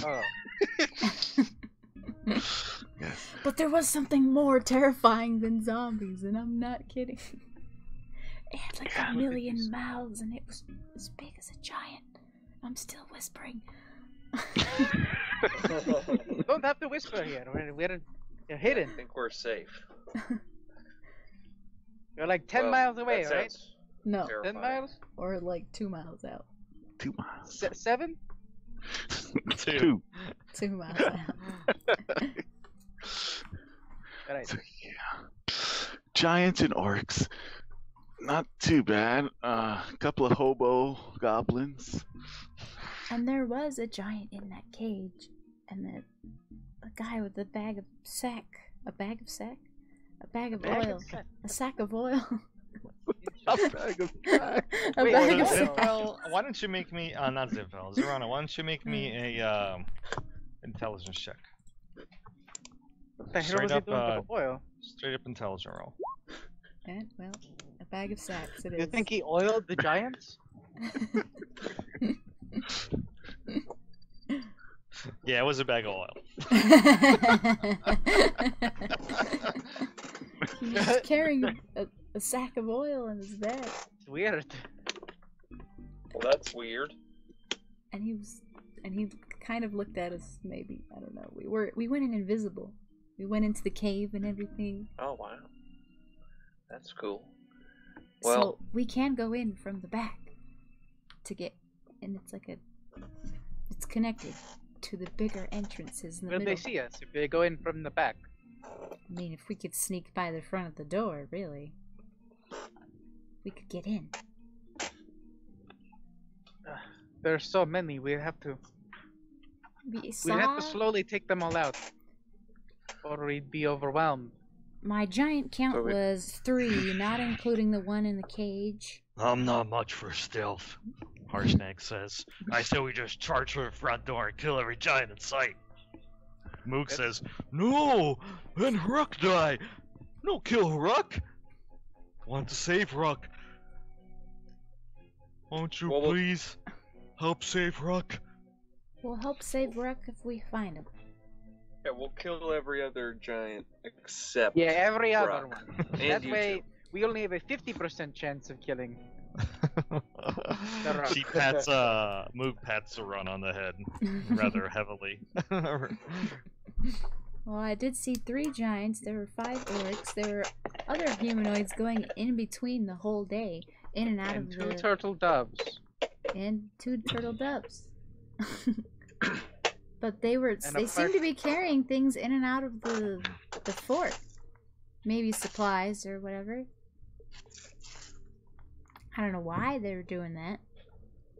Oh. Yes. But there was something more terrifying than zombies, and I'm not kidding. It had like Yeah, a look at million these. mouths, and it was as big as a giant. I'm still whispering. You don't have to whisper here. We're you're hidden. I think we're safe. You're like 10 Well, miles away, that right? sounds No, 10 terrifying. miles? or like 2 miles out. 2 miles. 7? 2. 2 miles out. Alright. So, yeah. Giants and orcs. Not too bad. A couple of hobo goblins. And there was a giant in that cage, and a guy with a bag of sack. A bag of sack? A bag of oil. A sack of oil. A bag of sack. A Wait, bag what of is sack. it? Zinfel, why don't you make me not Zinfel, Zerana, why don't you make me a intelligence check? What the hell Straight was he up, doing with the oil? Straight up intelligence roll. And, well, a bag of sacks it You is. think he oiled the giants? Yeah, it was a bag of oil. He was carrying a sack of oil in his bag, It's weird. Well, that's weird. and he kind of looked at us. Maybe, I don't know. We went in invisible. We went into the cave and everything. Oh wow, that's cool. Well, So we can go in from the back to get, and it's connected to the bigger entrances in the Will middle. they see us if they go in from the back? I mean, if we could sneak by the front of the door, really, we could get in. There's so many. We have to We saw slowly take them all out, or we'd be overwhelmed. my giant count So we- was 3, not including the one in the cage. I'm not much for stealth, Harshnag says. I say we just charge for the front door and kill every giant in sight. Moog says, "No! And Ruck die! No, kill Ruck! Want to save Ruck. Won't you Well, we'll- please help save Ruck?" We'll help save Ruck if we find him. yeah, we'll kill every other giant except. Yeah, every other Ruck. one. And That you way, two. we only have a 50% chance of killing. Ruck. She pats, Moog pats the run on the head rather heavily. Well, I did see 3 giants. There were 5 orcs. There were other humanoids going in between the whole day, in and out And of 2 the turtle doves. and 2 turtle doves. But they a seemed to be carrying things in and out of the fort. Maybe supplies or whatever. I don't know why they were doing that,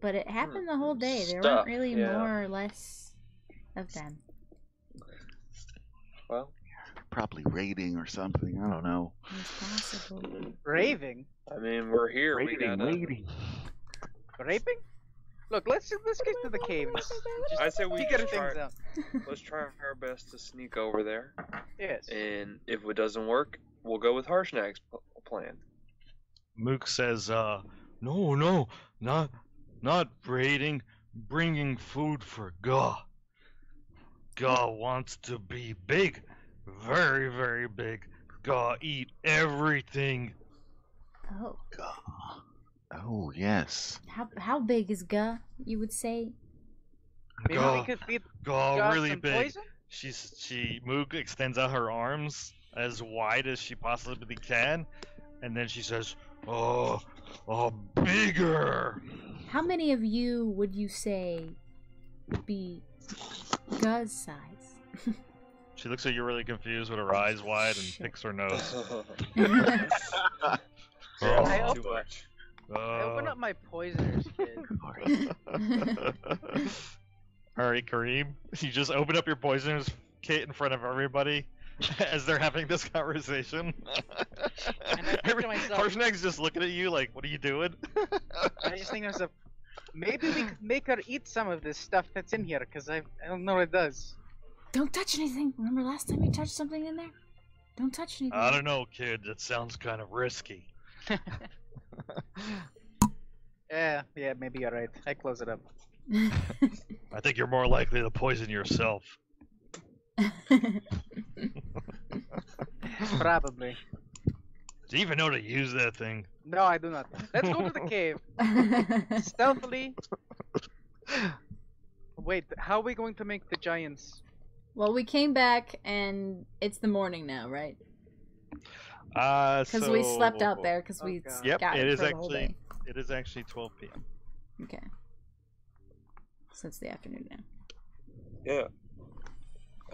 but it happened the whole day. There Stuff, weren't really yeah. more or less of them. Well, Probably raiding or something. I don't know. It's possible. Raving? I mean, we're here. We Raiding, gotta. raiding. Raping? Look, let's get to the cave. Just I say we figure just things try. out. Let's try our best to sneak over there, Yes. and if it doesn't work, we'll go with Harshnag's plan. Mook says, no, not raiding, bringing food for Ga. Ga wants to be big, very, very big. Ga eat everything. Oh, Oh, yes. how big is Guh? You would say? Maybe we Ga, could feed Ga Josh really some big. poison? Mook extends out her arms as wide as she possibly can, and then she says, oh, bigger. How many of you would you say would be Guh's size? She looks at you really confused with her eyes wide and picks her nose. I Oh, Too much. I open up my poisoners kit. Alright, Kareem, you just open up your poisoners kit in front of everybody as they're having this conversation. And I think to myself- Harshnag's just looking at you like, what are you doing? I just think to myself, maybe we could make her eat some of this stuff that's in here, because I don't know what it does. Don't touch anything. Remember last time you touched something in there? Don't touch anything. I don't know, kid, that sounds kind of risky. Yeah, maybe you're right. I close it up. I think you're more likely to poison yourself. Probably. Do you even know to use that thing? No, I do not. Let's go to the cave. Stealthily. Wait, how are we going to make the giants? Well, we came back and it's the morning now, right? Because we slept out there because we God. Yep, got it it is for the whole actually day. it is actually 12 p.m. Okay. So it's the afternoon now. Yeah.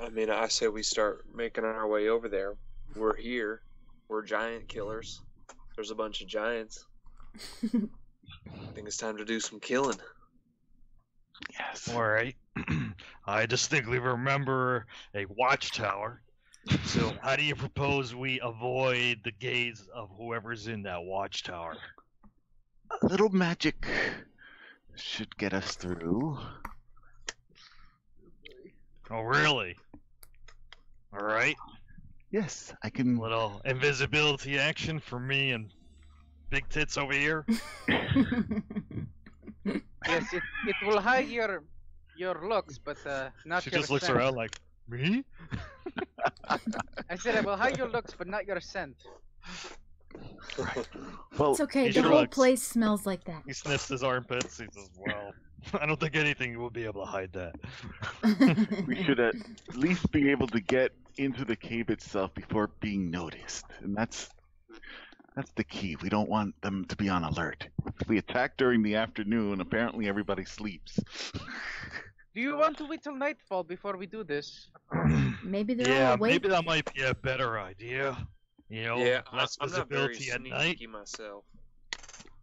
I mean, I say we start making our way over there. We're here. We're giant killers. There's a bunch of giants. I think it's time to do some killing. Yes. All right. I distinctly remember a watchtower. So, how do you propose we avoid the gaze of whoever's in that watchtower? A little magic should get us through. Oh, really? All right. Yes, I can. Little invisibility action for me and Big Tits over here. Yes, it will hide your looks, but not She your just looks scent. around like, me? I said I will hide your looks, but not your scent. Well, It's okay. he The whole shrugs. place smells like that. He sniffs his armpits. He says, well, I don't think anything will be able to hide that. we should at least be able to get into the cave itself before being noticed, and that's the key. We don't want them to be on alert. If we attack during the afternoon, apparently everybody sleeps. Do you want to wait till nightfall before we do this? Maybe they're Yeah, all awake. maybe that might be a better idea. You know, Yeah, less I'm not very visibility at sneaky night. myself.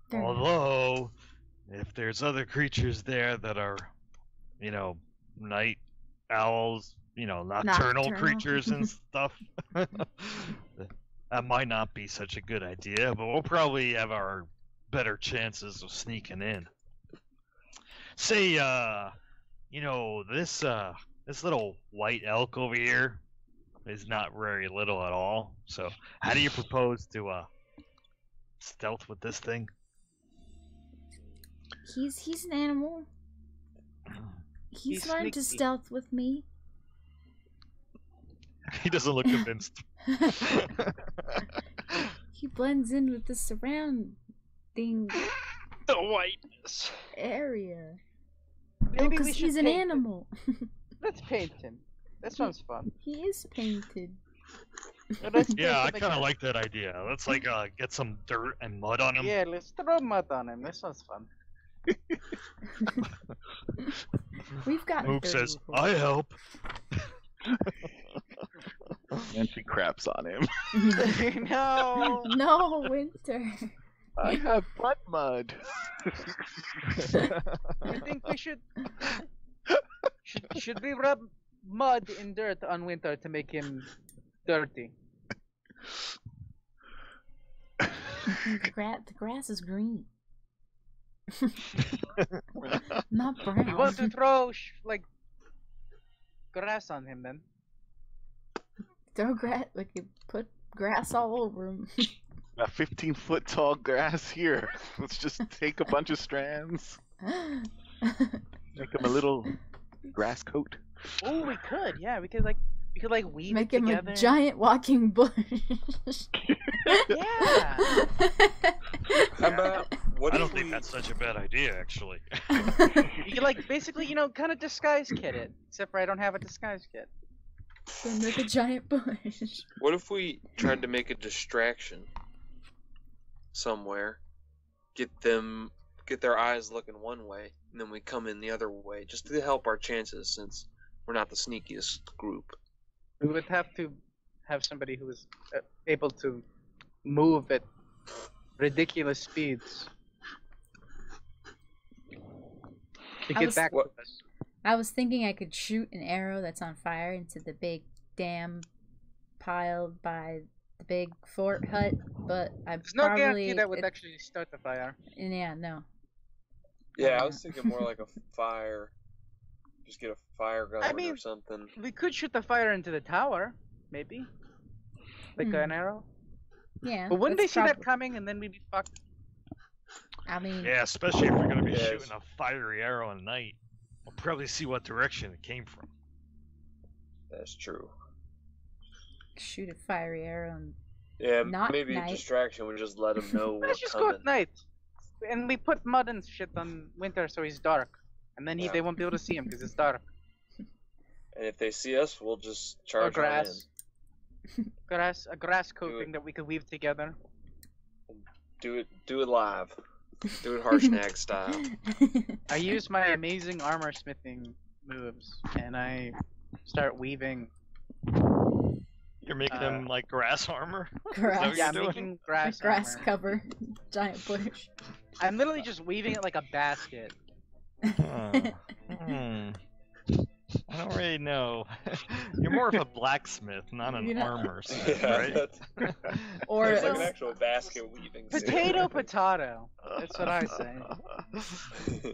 They're- Although, if there's other creatures there that are, night owls, nocturnal Nocturnal. creatures and stuff, that might not be such a good idea, but we'll probably have our better chances of sneaking in. Say, this little white elk over here is not very little at all. So, how do you propose to stealth with this thing? He's an animal. He's He's learned to sneaky. stealth with me. He doesn't look convinced. He blends in with the surrounding The whiteness. area. Maybe we Because should he's an paint him. animal. Let's paint him. That sounds fun. He is painted. Let's Yeah, I paint him kind of again. like that idea. Let's get some dirt and mud on him. Yeah, let's throw mud on him. That sounds fun. We've got Mook says, "I help." And she craps on him. No. No, Winter. I have butt mud. You think we should we rub mud and dirt on Winter to make him dirty? The grass is green. Not brown. You want to throw like grass on him then? Throw grass, like you put grass all over him. A 15-foot tall grass here. Let's just take a bunch of strands, make him a little grass coat. Oh, we could. Yeah, we could weave Make it him together. a giant walking bush. Yeah. How about what I if don't think we- that's such a bad idea, actually. You could like basically, kind of disguise kit it. Except for I don't have a disguise kit. Then make a giant bush. What if we tried to make a distraction somewhere, get their eyes looking one way, and then we come in the other way, just to help our chances since we're not the sneakiest group. We would have to have somebody who is able to move at ridiculous speeds to I get was- back What- to us. I was thinking I could shoot an arrow that's on fire into the big dam piled by the big fort hut, but I There's no probably guarantee that would actually start the fire. Yeah, no. Yeah, I was thinking more like a fire. Just get a fire going mean- or something. We could shoot the fire into the tower, maybe, like Hmm. an arrow. Yeah. But wouldn't they that's see that prob- coming and then we'd be fucked? I mean, Yeah, especially if we're going to be Yes. shooting a fiery arrow at night. We'll probably see what direction it came from. That's true. shoot a fiery arrow and Yeah, Not maybe night. a distraction would just let them know Let's what's just go coming. at night, and we put mud and shit on Winter so he's dark, and then Yeah. they won't be able to see him because it's dark. And if they see us, we'll just Or charge on in. grass, a grass Do coating it. that we could weave together. Do it live. Do it Harshnag style. I use my amazing armor smithing moves, and I start weaving. You're making them like grass armor? grass, what Yeah, you're I'm doing? making grass. grass armor. cover, giant bush. I'm literally just weaving it like a basket. I don't really know. You're more of a blacksmith, not an You know- armor smith, Yeah, right? that's, Or it's like Well, an actual basket weaving. suit. Potato. That's what I say.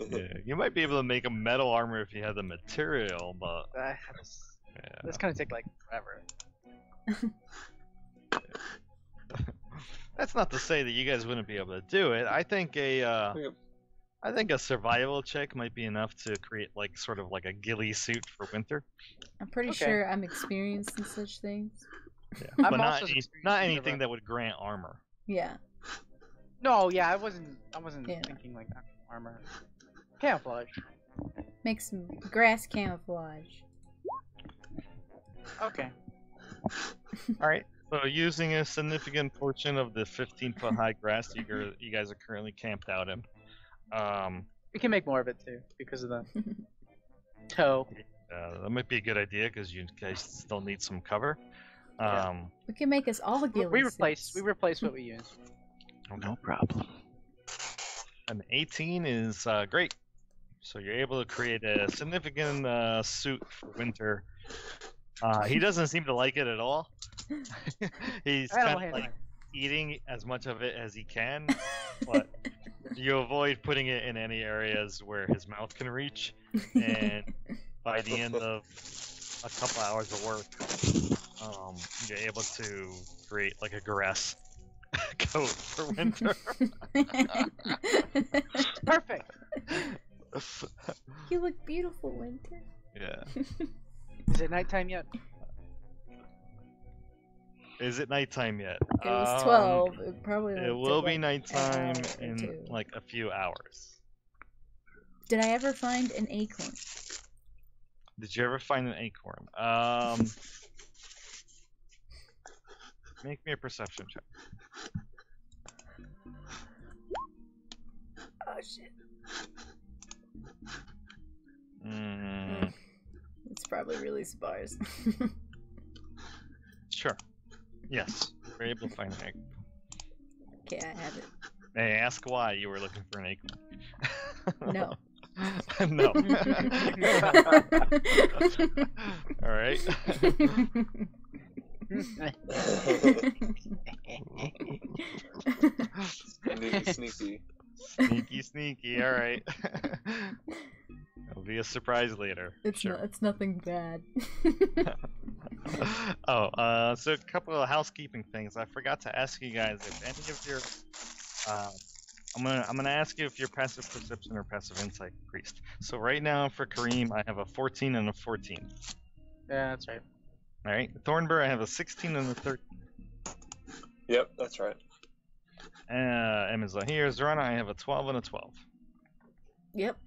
Yeah, you might be able to make a metal armor if you had the material, but That's yeah. gonna take like forever. That's not to say that you guys wouldn't be able to do it. I think a survival check might be enough to create like sort of like a ghillie suit for winter. I'm pretty Okay. sure I'm experienced in such things. Yeah. I'm But not, also experienced not in anything survival. that would grant armor. Yeah. No, yeah, I wasn't Yeah. thinking like armor. Camouflage. Make some grass camouflage. Okay. All right. So using a significant portion of the 15-foot high grass you guys are currently camped out in. We can make more of it too because of the toe. That might be a good idea because you guys still need some cover. Yeah. We can make us all ghillie We replace suits. what we use. No problem. An 18 is great. So you're able to create a significant suit for winter. He doesn't seem to like it at all. He's Animal kind of handling. like eating as much of it as he can, but you avoid putting it in any areas where his mouth can reach. And by the end of a couple hours of work, you're able to create like a grass coat for winter. Perfect. You look beautiful, Winter. Yeah. Is it nighttime yet? Is it nighttime yet? It was 12. It probably It like, will took, be like, nighttime an hour or in two. like a few hours. Did I ever find an acorn? Did you ever find an acorn? Make me a perception check. Oh shit. Mm, It's probably really sparse. sure. Yes, you're able to find an acorn. Okay, I have it. May I ask why you were looking for an acorn? No. No. All right. Sneaky. Sneaky. All right. It'll be a surprise later. Sure. It's nothing bad. So a couple of housekeeping things. I forgot to ask you guys if any of your, I'm gonna ask you if you're passive perception or passive insight increased. So right now for Kareem, I have a 14 and a 14. Yeah, that's right. All right, Thornburg, I have a 16 and a 13. Yep, that's right. Amazon here, Zorana, I have a 12 and a 12. Yep.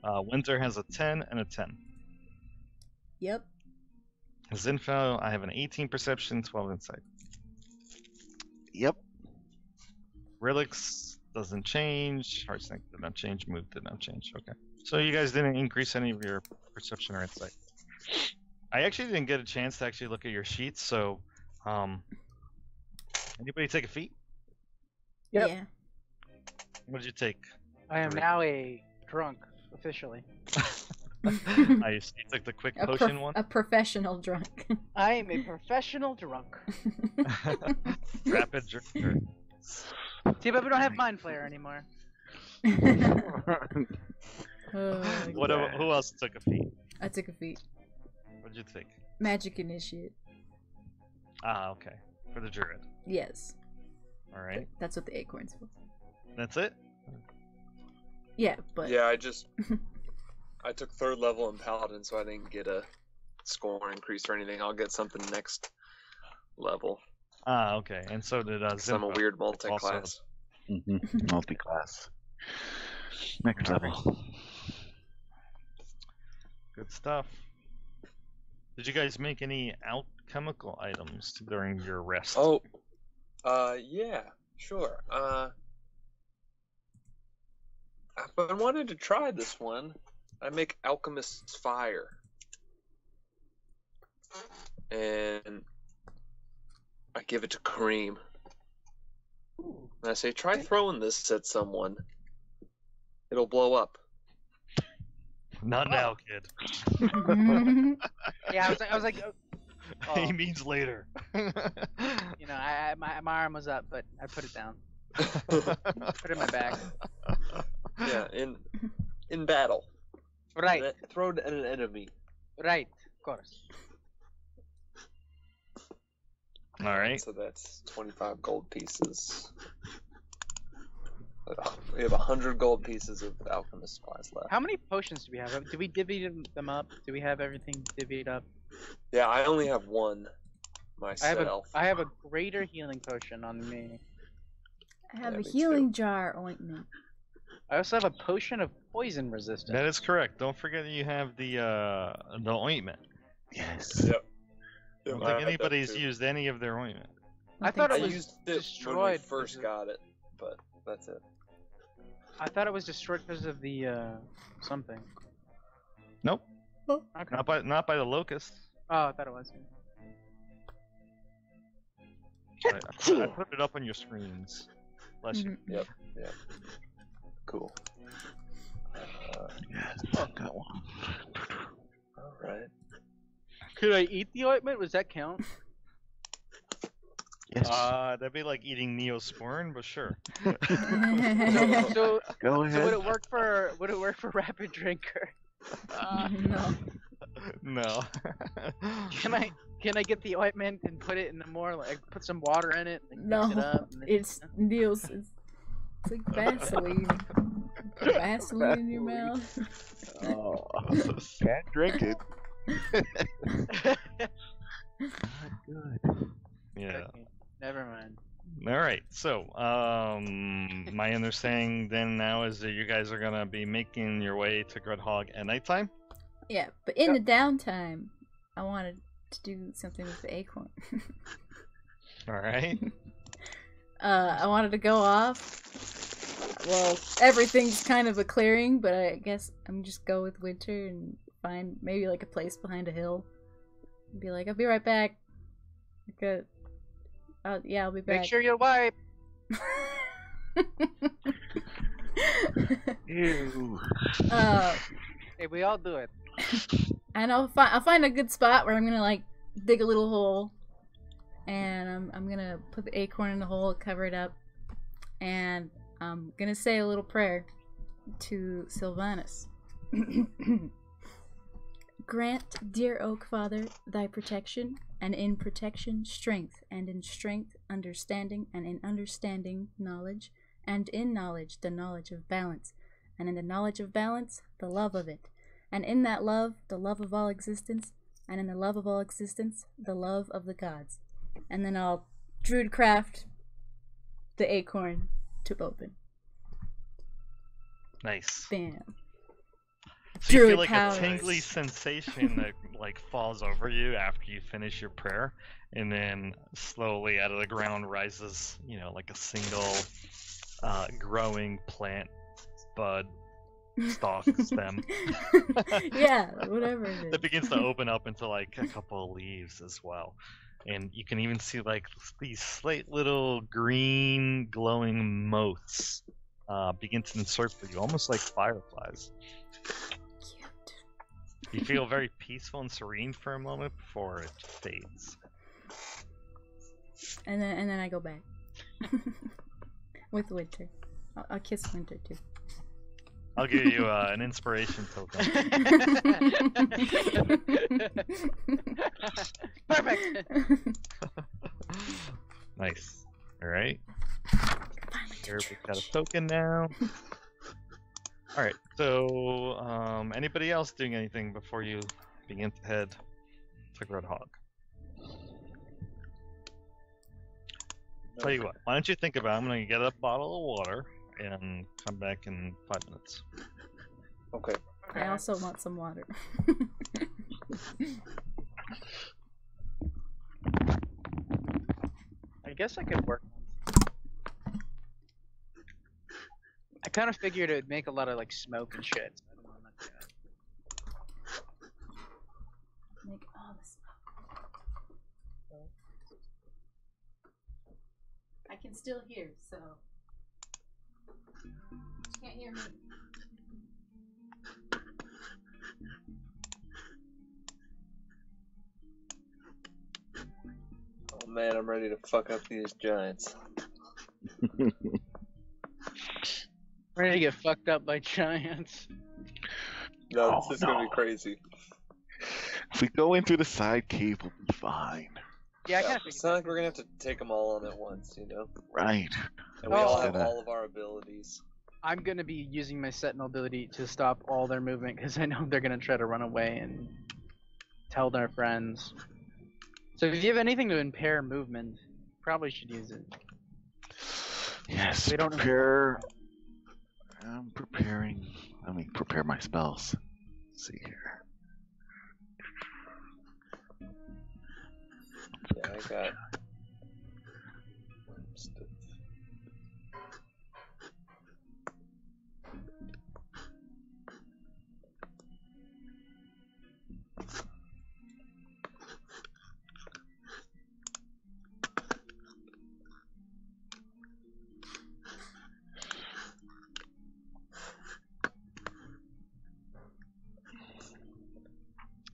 Winter has a 10 and a 10. Yep. Zinfel, I have an 18 perception, 12 insight. Yep. Relix doesn't change. Heartsnake did not change. Move did not change. Okay. So you guys didn't increase any of your perception or insight. I actually didn't get a chance to actually look at your sheets, so anybody take a feat? Yep. Yeah. What did you take? I am now a drunk, officially. I see you took the quick potion one. A professional drunk. I am a professional drunk. Rapid drinker. See, but we don't have Mind Flayer anymore. Oh, Who else took a feat? I took a feat. What did you take? Magic Initiate. Ah, okay. For the druid. Yes. All right. That's what the acorn's for. That's it. Yeah, but Yeah, I took 3rd level in Paladin, so I didn't get a score increase or anything. I'll get something next level. Ah, okay. And so did 'Cause I'm a Zinfel. weird multi-class. Multi-class. Next level. Good stuff. Did you guys make any alchemical items during your rest? Oh, yeah, sure. I've been wanting to try this one. I make Alchemist's Fire. And I give it to Kareem. And I say, try throwing this at someone. It'll blow up. Not now, kid. Yeah, I was like, oh, He means later. you know, my arm was up, but I put it down. Put it in my bag. Yeah, in battle. Right, Throw it at an enemy. right, of course. All right. So that's 25 gold pieces. We have 100 gold pieces of alchemist supplies left. How many potions do we have? Do we divvy them up? Do we have everything divvied up? Yeah, I only have one myself. I have a greater healing potion on me. I have Yeah, a me healing jar ointment. I also have a potion of poison resistance. That is correct. Don't forget that you have the ointment. Yes. Yep. I don't I think have anybody's that too. used any of their ointment. I thought I it was used it when we destroyed. first got it, but that's it. I thought it was destroyed because of the something. Nope. Okay. Not by the locusts. Oh, I thought it was. I put it up on your screens. Bless you. Mhm. Yep. Cool. Yes. Got one. All right. Could I eat the ointment? Does that count? Yes. That'd be like eating Neosporin, but sure. So, Go so ahead. would it work for Rapid Drinker? No. No. Can I get the ointment and put it in the more like put some water in it? Like, No. Mix it up. And then- It's Niels. It's like Vaseline. Put Vaseline in your mouth. Oh, can't drink it. Good. Yeah. Okay, never mind. All right. So, my understanding then now is that you guys are gonna be making your way to Grudhog at nighttime. Yeah, but in the downtime, I wanted to do something with the acorn. All right. I wanted to go off. Well, everything's kind of a clearing, but I guess I'm just go with Winter and find maybe like a place behind a hill. And be like, I'll be right back. Yeah, I'll be back. Make sure you wipe. Ew. Hey, we all do it. And I'll find a good spot where I'm gonna like dig a little hole, and I'm gonna put the acorn in the hole, cover it up, and I'm gonna say a little prayer to Sylvanus. Grant, dear Oak Father, thy protection, and in protection strength, and in strength understanding, and in understanding knowledge, and in knowledge the knowledge of balance, and in the knowledge of balance the love of it, and in that love the love of all existence, and in the love of all existence the love of the gods. And then I'll druidcraft the acorn to open. Nice. Bam. So you feel Druid like powers. a tingly sensation that like falls over you after you finish your prayer, and then slowly out of the ground rises, like a single growing plant, bud, stalk, stem. Yeah, whatever it is. That begins to open up into like a couple of leaves as well. And you can even see like these slight little green glowing motes begin to encircle you, almost like fireflies. Cute. You feel very peaceful and serene for a moment before it fades. And then I go back. With Winter. I'll kiss Winter too. I'll give you an inspiration token. Perfect. Nice. Alright. Finally to Here we've got church. a token now. Alright, so anybody else doing anything before you begin to head to Groundhog? Tell you what, why don't you think about it? I'm gonna get a bottle of water and come back in 5 minutes. Okay. I also want some water. I guess I could work. I kind of figured it would make a lot of like smoke and shit. So I don't know how much. Make all this. I can still hear, so. You can't hear me. Oh man, I'm ready to fuck up these giants. Ready to get fucked up by giants. No, Oh, this is gonna no. be crazy. If we go in through the side cave, we'll be fine. Yeah, I Yeah, kind of figured. it's not like we're gonna have to take them all on at once, you know? Right. And we all Oh. have all of our abilities. I'm gonna be using my Sentinel ability to stop all their movement because I know they're gonna try to run away and tell their friends. So if you have anything to impair movement, probably should use it. Yes. We don't- Prepare. I'm preparing. Let me prepare my spells. Let's see here. Yeah, I got stuff.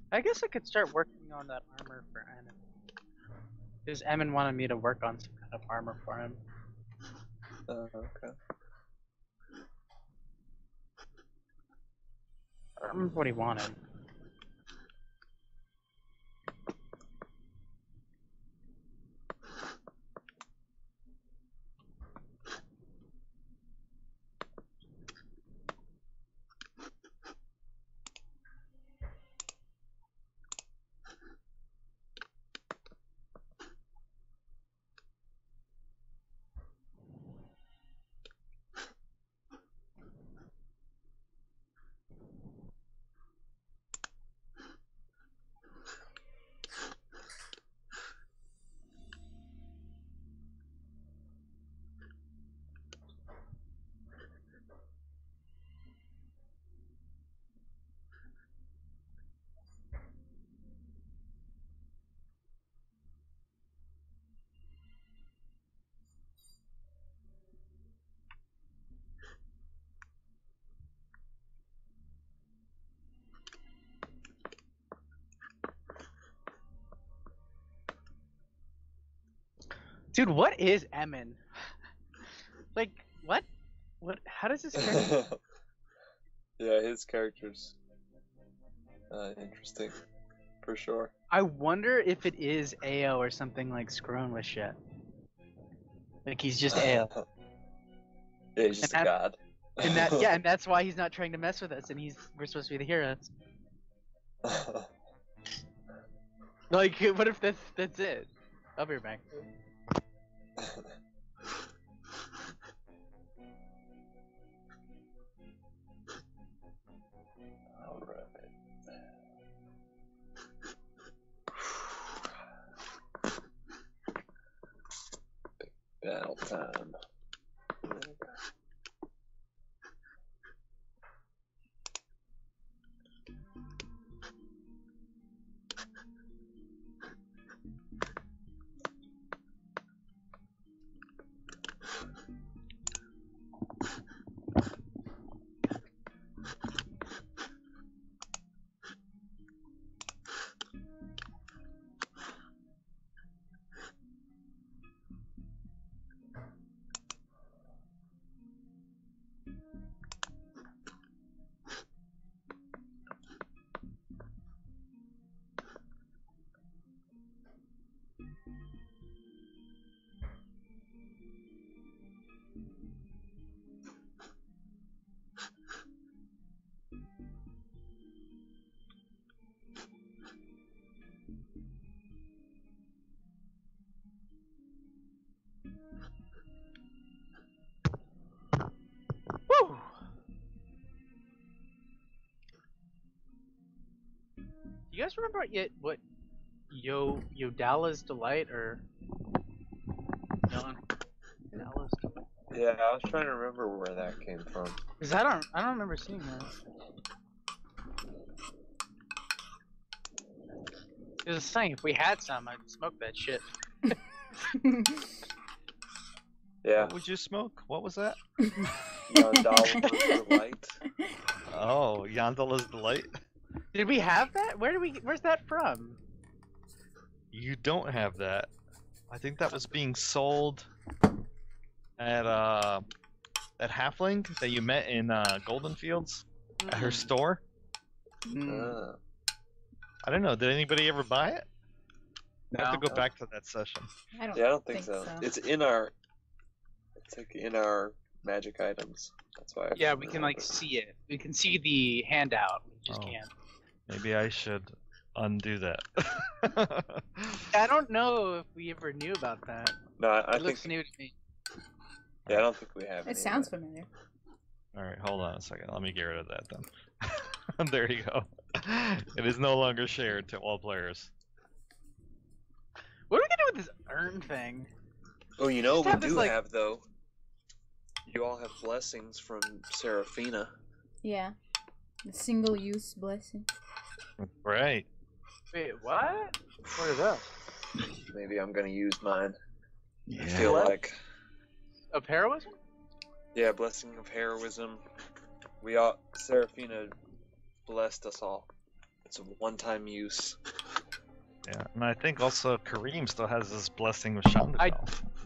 I guess I could start working on that armor for Emin. Because Emin wanted me to work on some kind of armor for him. Okay. I don't remember what he wanted. Dude, what is Emin? Like, what? What? How does this character? Yeah, his character's interesting, for sure. I wonder if it is AO or something like screwing with shit. Like he's just AO. Yeah, he's just a And god. And that yeah, and that's why he's not trying to mess with us, and we're supposed to be the heroes. Like, what if that's it? I'll be right back. Alright. Battle time. Woo! You guys remember what Yodala's Delight or Yodala's Delight? Yeah, I was trying to remember where that came from. Cause I don't remember seeing that. It was saying if we had some, I'd smoke that shit. Yeah, What would you smoke? What was that? Yandala's Delight. Oh, Yandala's Delight? Did we have that? Where's that from? You don't have that. I think that was being sold at Halfling that you met in Golden Fields at her store. Mm. Ah. I don't know. Did anybody ever buy it? I have to No. go back to that session. I don't, Yeah, I don't think so. It's like in our magic items. That's why. I Yeah, couldn't we can like remember. see it. We can see the handout. We just Oh. can't. Maybe I should undo that. I don't know if we ever knew about that. No, I It think. looks new to me. Yeah, I don't think we have. any It of sounds that. familiar. All right, hold on a second. Let me get rid of that then. There you go. It is no longer shared to all players. What are we gonna do with this urn thing? Oh, you know Just we have this, do like- have though. You all have blessings from Seraphina. Yeah. The single-use blessing. Right. Wait, what? What are those? Maybe I'm gonna use mine. I Yeah. feel like. Of heroism? Yeah, blessing of heroism. We all Seraphina blessed us all. It's a one-time use. Yeah, and I think also Kareem still has this blessing with Chandra.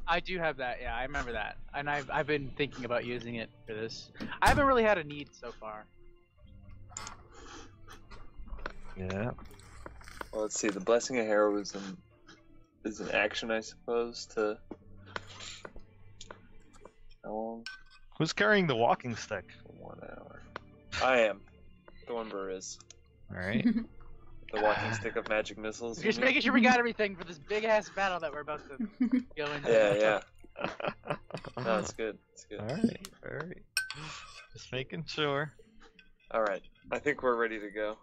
I do have that. Yeah, I remember that, and I've been thinking about using it for this. I haven't really had a need so far. Yeah. Well, let's see. The blessing of heroism is an action, I suppose. To how long? Who's carrying the walking stick? For 1 hour. I am. Thornbur is All right. the walking stick of magic missiles. you Just mean? making sure we got everything for this big ass battle that we're about to go into. Yeah, yeah. No, it's good. It's good. All right. All right. Just making sure. All right. I think we're ready to go.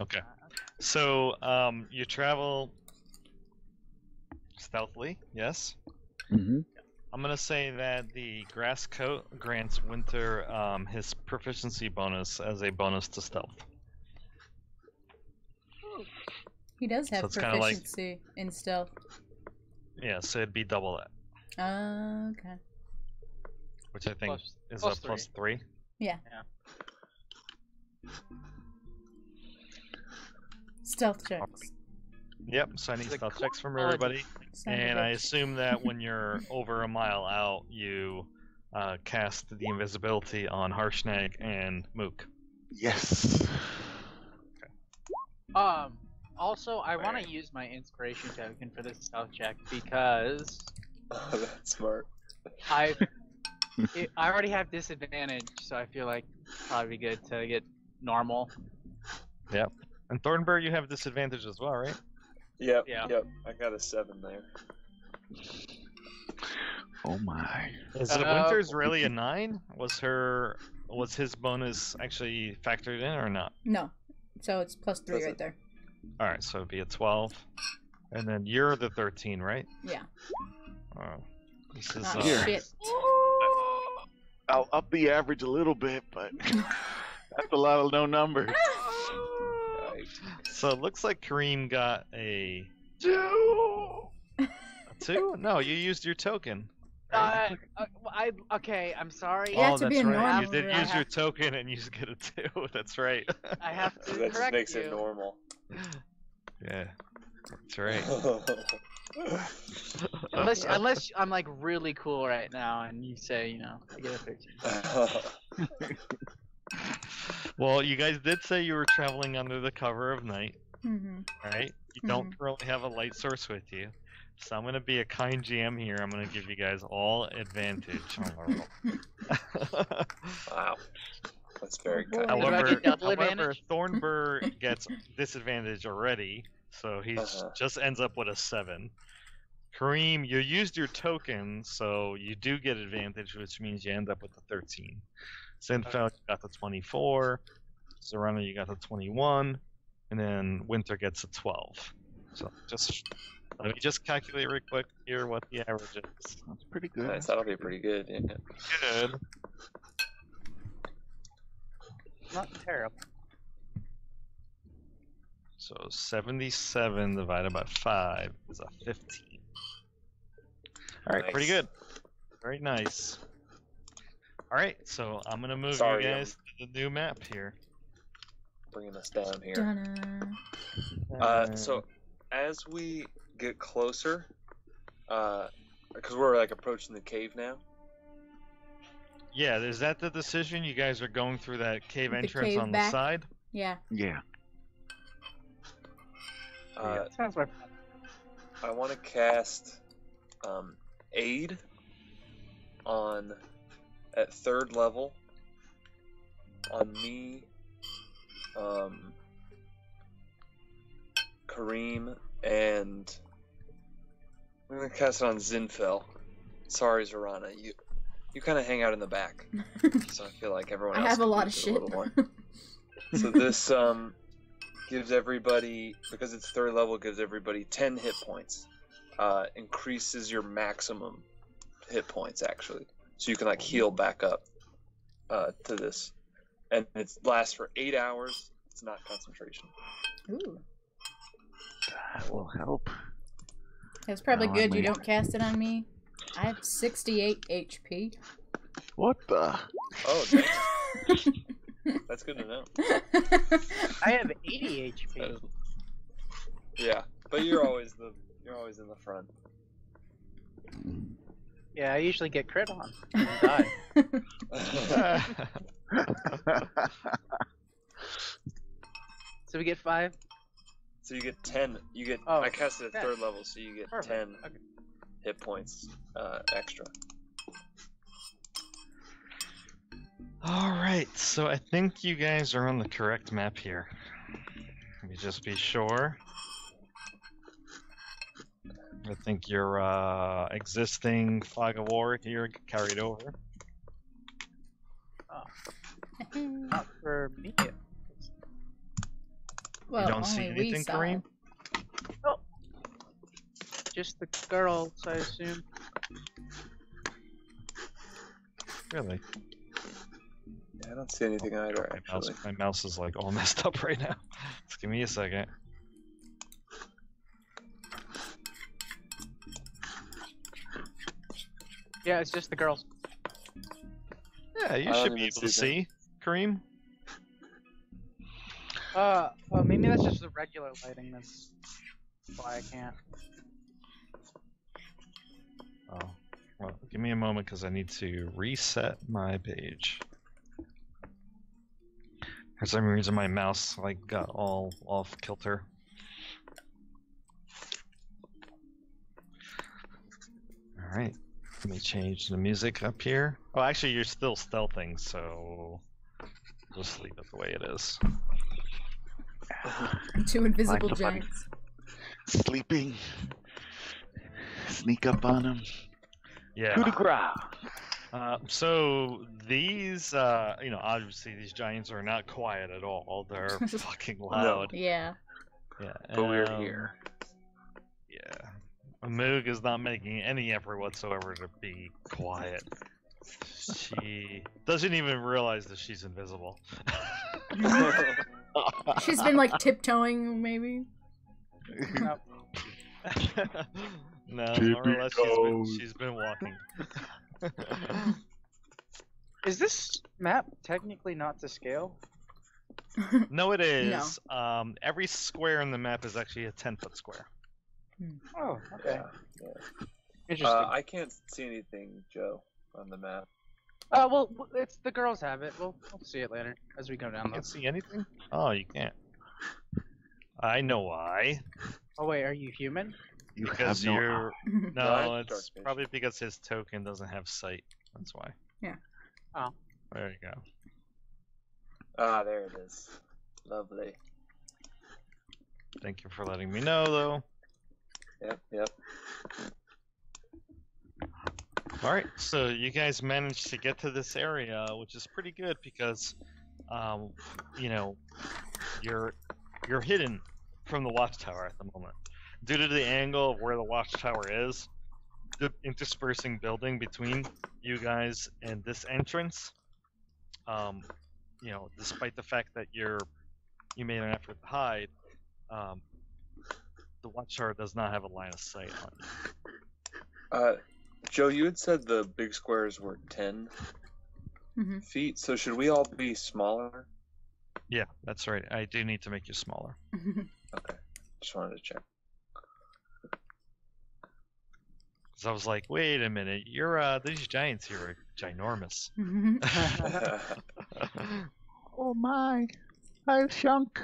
Okay. So, you travel stealthily, yes? Mm-hmm. I'm gonna say that the grass coat grants Winter his proficiency bonus as a bonus to stealth. He does have So it's kinda like- proficiency in stealth. Yeah, so it'd be double that, Okay. which I think Plus- is plus a plus 3. Stealth checks. Yep, so I need The stealth checks from quality- everybody. Son of a And I bitch. assume that when you're over a mile out, you cast the invisibility on Harshnag and Mook. Yes. Also, I want to use my inspiration token for this stealth check because Oh, that's smart. I already have disadvantage, so I feel like it'd probably be good to get normal. And Thornburg, you have disadvantage as well, right? Yep. Yeah. Yep. I got a 7 there. Oh my. Is Winter's really a 9? Was his bonus actually factored in or not? No. So it's +3 Does right it? there. All right, so it'd be a 12, and then you're the 13, right? Yeah. Oh, this is Ah, Here. shit. I'll up the average a little bit, but that's a lot of no numbers. Right. so it looks like Kareem got a 2. 2. No, you used your token. Okay, I'm sorry. You have oh, to that's be a right. You normal, did right? use your token and you get a 2. That's right. I have to So that just correct makes you. it normal. Yeah, that's right. Unless I'm like really cool right now, and you say, you know, I get a 13. Well, you guys did say you were traveling under the cover of night, Mm-hmm. right? You don't currently have a light source with you. So I'm gonna be a kind GM here. I'm gonna give you guys all advantage on the roll. Wow. That's very Oh, boy. kind. What about However, the double however, advantage? Thornburg gets disadvantage already, so he just ends up with a 7. Kareem, you used your token, so you do get advantage, which means you end up with the 13. Zinfeld, you got the 24. Zorana, you got the 21. And then Winter gets a 12. So let me just calculate real quick here what the average is. That's pretty good. Nice, that'll be pretty good. Yeah. Good. Not terrible. So 77 divided by 5 is a 15. All right, pretty Nice. good. Very nice. All right, so I'm gonna move Sorry, you guys to the new map here. Bringing us down here. Dun-na. So as we get closer, because we're like approaching the cave now. Yeah, is that the decision? You guys are going through that cave The entrance cave on back? the side? Yeah. Yeah. Sounds like I want to cast aid at 3rd level on me, Kareem, and I'm gonna cast it on Zinfel. Sorry, Zorana, you kind of hang out in the back, so I feel like everyone I else have a can lot of use it shit. little more. So this gives everybody, because it's 3rd level, gives everybody 10 hit points. Increases your maximum hit points actually, so you can like heal back up to this, and it lasts for 8 hours. It's not concentration. Ooh. That will help. It's probably No, I good you mean- don't cast it on me. I have 68 HP. What the? Oh, thanks. That's good to know. I have 80 HP. Yeah, but you're always in the front. Yeah, I usually get crit on. And die. So we get 5. So you get 10. You get. Oh, I cast it at 10. 3rd level, so you get Perfect. 10 Okay. hit points extra. All right, so I think you guys are on the correct map here. Let me just be sure. I think your existing fog of war here carried over. Not for me. Well, you don't see only we anything, saw Kareem? it. Just the girls, I assume. Really? Yeah, I don't see anything either. Actually. My mouse is like all messed up right now. Just give me a second. Yeah, it's just the girls. Yeah, you I don't should be even able to see see, Kareem. Maybe that's just the regular lighting. That's why I can't. Oh, well, give me a moment because I need to reset my page. For some reason, my mouse got all off kilter. All right, let me change the music up here. Oh, actually, you're still stealthing, so just leave it the way it is. Two invisible Like the bunny. giants. Sleeping. Sneak up on him. Yeah. Coup de grace. So these, obviously these giants are not quiet at all. They're fucking loud. Yeah. Yeah. But we're here. Yeah. Moog is not making any effort whatsoever to be quiet. She doesn't even realize that she's invisible. She's been like tiptoeing, maybe. Nope. No, Tippy more or less toes. she's been walking. Is this map technically not to scale? No, it is. Every square in the map is actually a 10-foot square. Oh, okay. Yeah. Interesting. I can't see anything, Joe, on the map. Well, it's the girls have it. We'll see it later as we go down. You can't see anything? Oh, you can't. I know why. Oh wait, are you human? You Because have no you're. I No, have dark it's vision. probably because his token doesn't have sight. That's why. Yeah. Oh. There you go. Ah, there it is. Lovely. Thank you for letting me know, though. Yep. Alright, so you guys managed to get to this area, which is pretty good because, you're hidden from the watchtower at the moment. Due to the angle of where the watchtower is, the interspersing building between you guys and this entrance, despite the fact that you made an effort to hide, the watchtower does not have a line of sight on you. Joe, you had said the big squares were 10 Mhm. feet, so should we all be smaller? Yeah, that's right. I do need to make you smaller. Okay, just wanted to check. Because I was like, wait a minute, these giants here are ginormous. Oh my, I've shrunk.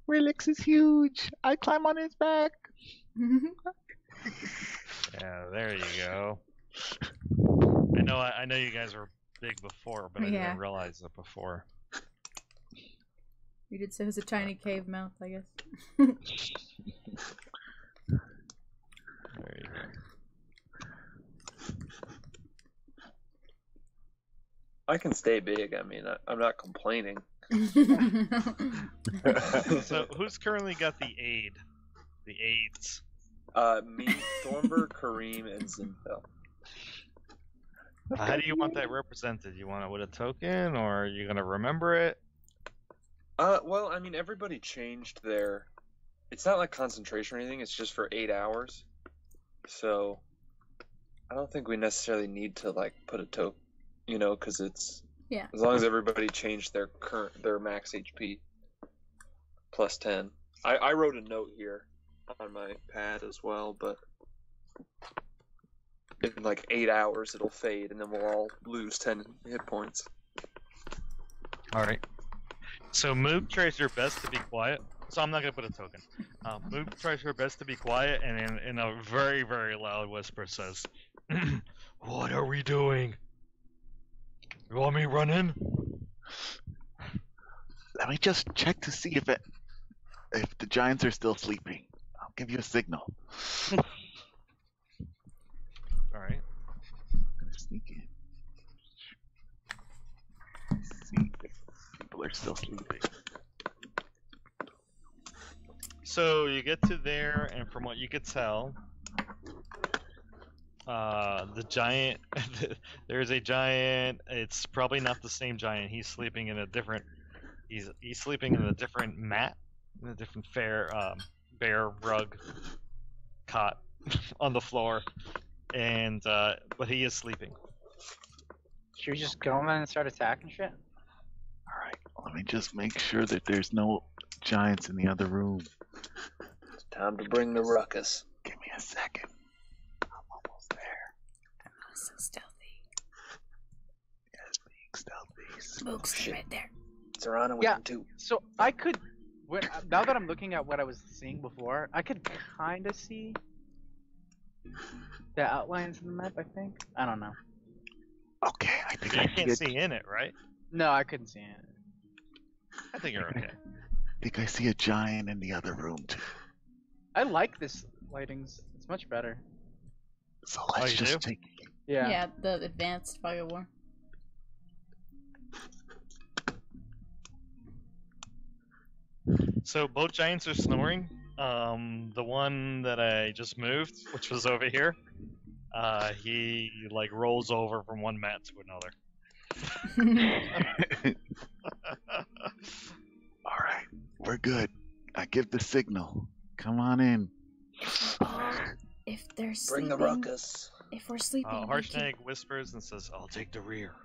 Relix is huge. I climb on his back. Yeah, there you go. I know you guys were big before, but I Yeah. didn't realize it before. You did say it was a tiny cave mouth, I guess. There you go. I can stay big. I mean, I'm not complaining. So who's currently got the aid? The aids. Me, Thornburg, Kareem, and Zinfel. How do you want that represented? You want it with a token, or are you gonna remember it? Well, I mean, everybody changed their. It's not like concentration or anything. It's just for 8 hours. So, I don't think we necessarily need to put a token, because it's. Yeah. As long as everybody changed their max HP plus 10. I wrote a note here on my pad as well, but in 8 hours it'll fade, and then we'll all lose 10 hit points. All right. So Moog tries her best to be quiet. So I'm not gonna put a token. Moog tries her best to be quiet, and in a very, very loud whisper says, "What are we doing? You want me running?" Let me just check to see if the giants are still sleeping. I'll give you a signal. All right. I'm gonna sneak in. See if people are still sleeping. So you get to there, and from what you could tell, the giant. There's a giant. It's probably not the same giant. He's sleeping in a different. He's sleeping in a different mat, in a different bear rug cot on the floor, and but he is sleeping. Should we just go in and start attacking shit? All right, Let me just make sure that there's no giants in the other room. It's time to bring the ruckus. Give me a second. I'm almost there. So stealthy. Yes, being stealthy. Smoke's shit. right there. Serrano with Yeah. him too. So I could, now that I'm looking at what I was seeing before, I could kind of see the outlines in the map. I think. I don't know. Okay, I think You I can't see see in it, right? No, I couldn't see it. I think you're okay. I think I see a giant in the other room too. I like this lightings. It's much better. So let's you just do? take. Yeah. the advanced fog of war. So both giants are snoring. The one that I just moved, which was over here, he like rolls over from one mat to another. All right, we're good. I give the signal. Come on in. If they're Bring sleeping, the ruckus. if we're sleeping, we can- Harshnag whispers and says, "I'll take the rear."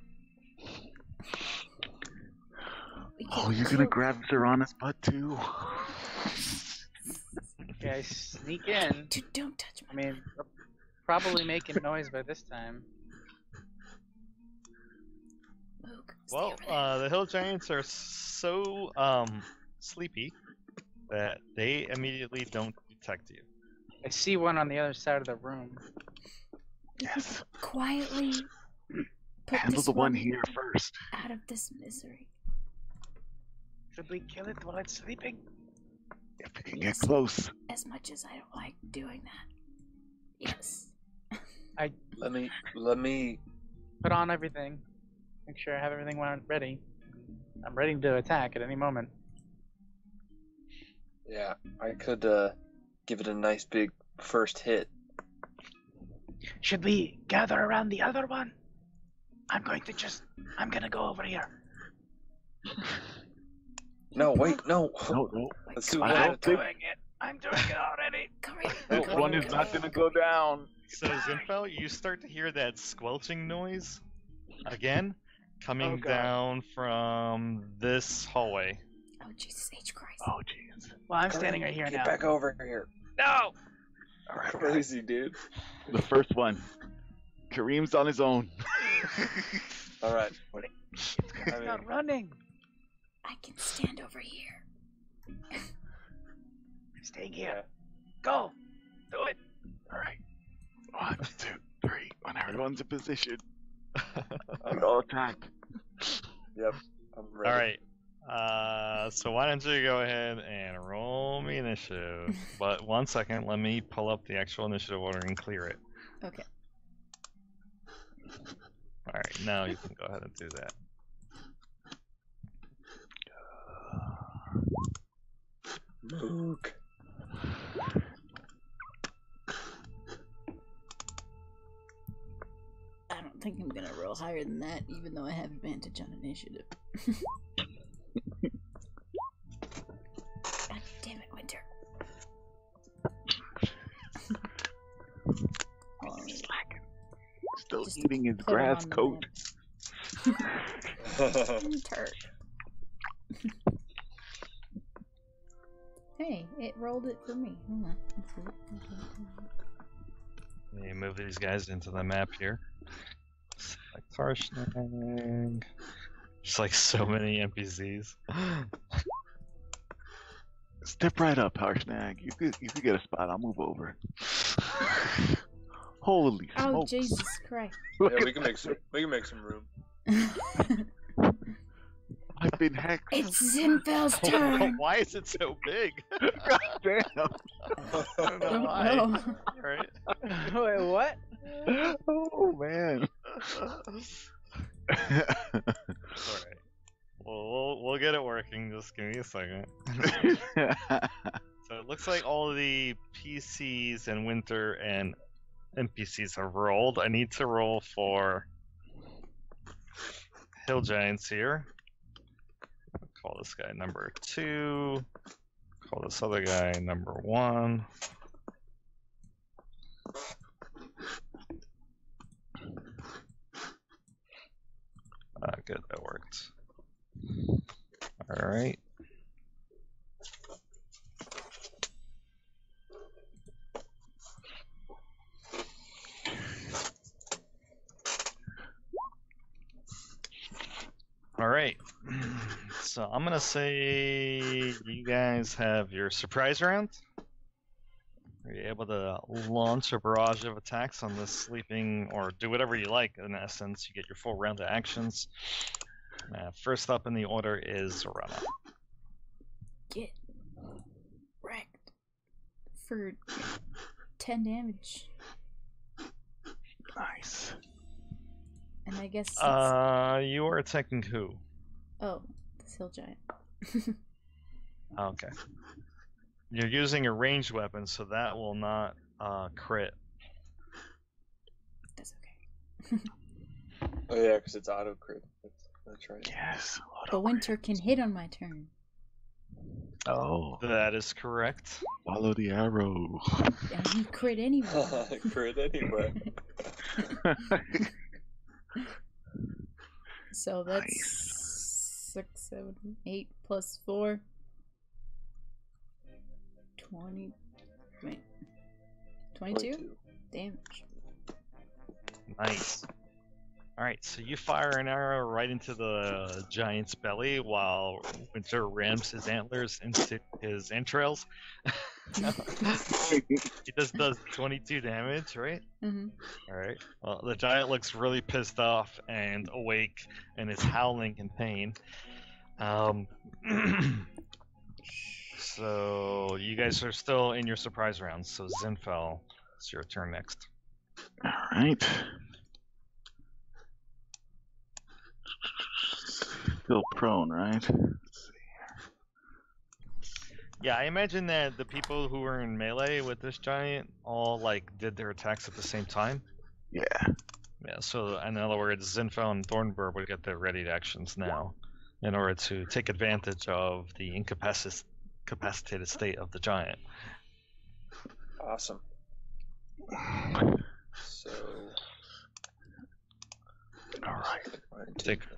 we Oh, can you're gonna kill- grab Serrana's butt too? Okay, I sneak in. Dude, don't touch I me. mean, we're probably making noise by this time. Moog, stay Well, over there. the hill giants are so sleepy that they immediately don't detect you. I see one on the other side of the room. Yes. Quietly put Handle this the one here first. out of this misery. Should we kill it while it's sleeping? If we can get close. As much as I don't like doing that. Yes. Let me Put on everything. Make sure I have everything ready. I'm ready to attack at any moment. Yeah, I could give it a nice big first hit. Should we gather around the other one? I'm gonna go over here. No, wait, no. No. Let's do I one don't at a time. think- I'm doing it already. Come here. That Come one here, is come not here. gonna go down. So Zinfel, you start to hear that squelching noise again, coming Oh, God. down from this hallway. Oh, Jesus H. Christ. Oh, jeez. Well, I'm standing right here Get now. back over here. No! All right, Crazy, dude. the first one. Kareem's on his own. All right. It's I mean, not running. I can stand over here. I'm staying here. yeah. Go. Do it. All right. 1, 2, 3. When everyone's in position, I'm, we all attack. yep. I'm ready. All right. So why don't you go ahead and roll me initiative? But 1 second, let me pull up the actual initiative order and clear it. Okay. All right, now you can go ahead and do that. Mook. I don't think I'm gonna roll higher than that, even though I have advantage on initiative. God damn it, Winter. Hold on, Still Just eating his put him grass on the coat. Winter. Hey, it rolled it for me. Hold on. Let's see. Let me move these guys into the map here. Like Tarshnag. Just like so many NPCs. Step right up, Harshnag. You could get a spot. I'll move over. Holy Oh, smokes. Jesus Christ. Look Yeah, at we can make some room. I've been hexed. It's Zinfel's turn. Why is it so big? Damn. I don't know Don't why. know. Right? Wait, what? Oh man. Alright. We'll get it working. Just give me a second. So it looks like all of the PCs and Winter and NPCs have rolled. I need to roll for Hill Giants here. I'll call this guy number 2. Call this other guy number 1. Good, that worked. All right. All right. So I'm gonna say you guys have your surprise round. Are you able to launch a barrage of attacks on this sleeping, or do whatever you like? In essence, you get your full round of actions. First up in the order is Zorana. Get wrecked for 10 damage. Nice. And I guess it's... You are attacking who? Oh, this hill giant. Okay. You're using a ranged weapon, so that will not crit. That's okay. Oh yeah, because it's auto crit. That's right. Yes. But Winter can hit on my turn. Oh, That is correct. follow the arrow. And he crit anyway. Crit anyway. So that's Nice. 6, 7, 8 plus 4. 20. Wait. 22 damage. Nice. Alright, so you fire an arrow right into the giant's belly while Winter rams his antlers into his entrails. He does 22 damage, right? Mm-hmm. Alright. Well, the giant looks really pissed off and awake and is howling in pain. So you guys are still in your surprise round, so Zinfel, it's your turn next. All right. Still prone, right? Yeah, I imagine that the people who were in melee with this giant all did their attacks at the same time. Yeah. Yeah, so in other words, Zinfel and Thornburg would get their ready actions now in order to take advantage of the incapacitated state of the giant. Awesome. So. All right.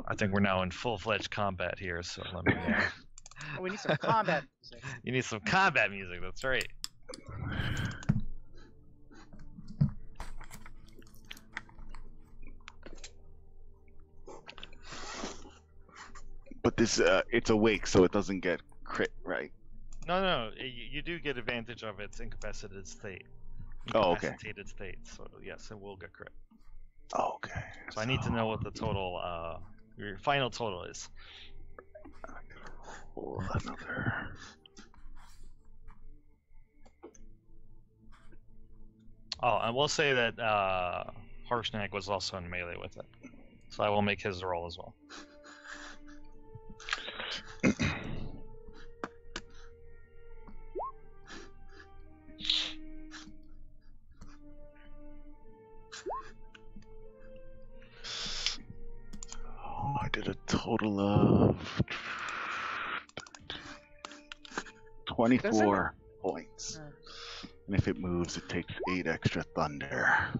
I think we're now in full-fledged combat here, so let me. We need some combat music. You need some combat music. That's right. But this, it's awake, so it doesn't get crit, right? No, you do get advantage of its incapacitated state. Oh, okay. Incapacitated state. So yes, it will get crit. Oh, okay. So I need to know what the total, your final total is. Roll another. Oh, I will say that Harshnag was also in melee with it, so I will make his roll as well. Oh, I did a total of 24 points. And if it moves, it takes 8 extra thunder.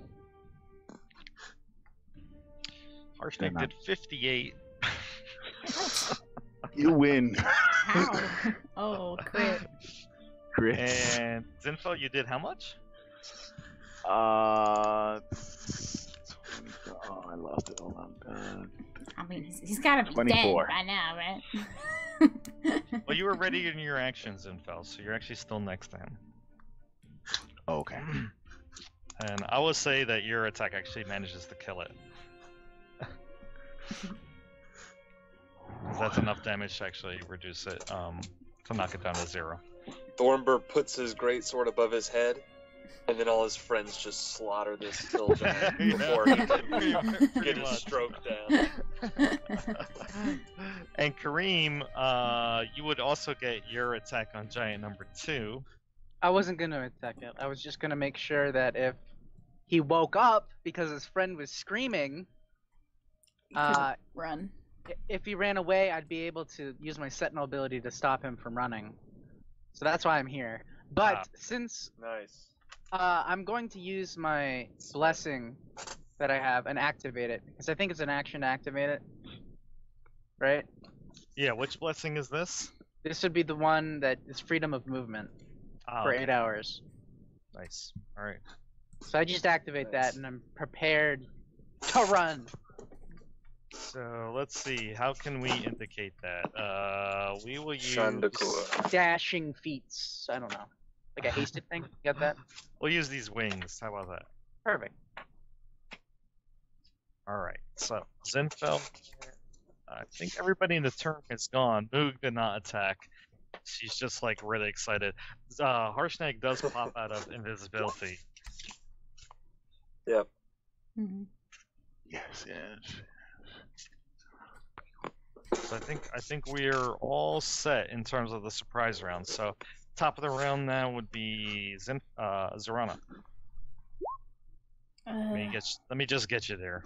Harshnag did 58. You win. How? Oh, crit. Crit. And Zinfel, you did how much? Oh, I lost it. Hold on. I mean, he's gotta be 24. dead by now, right? Well, you were ready in your actions, Zinfel, so you're actually still next to him. Okay. And I will say that your attack actually manages to kill it. 'Cause that's enough damage to actually reduce it, to knock it down to 0. Thornburg puts his greatsword above his head, and then all his friends just slaughter this hill giant before he can get his stroke down. And Kareem, you would also get your attack on giant number 2. I wasn't gonna attack it. I was just gonna make sure that if he woke up because his friend was screaming, Run. if he ran away, I'd be able to use my Sentinel ability to stop him from running. So that's why I'm here. But since Nice. I'm going to use my blessing that I have and activate it, because I think it's an action to activate it. Right? Yeah, which blessing is this? This would be the one that is freedom of movement Ah, for okay. 8 hours. Nice. All right. So I just activate Nice. that, and I'm prepared to run. So let's see. How can we indicate that? We will use. Shandakur. Dashing feats. I don't know. Like a hasted thing? You got that? We'll use these wings. How about that? Perfect. All right. So Zinfel. I think everybody in the turn is gone. Moog did not attack. She's just like really excited. Harshnag does pop out of invisibility. Yep. Mhm. Yes, yes. So I think we're all set in terms of the surprise round. So top of the round now would be Zorana. Let me just get you there.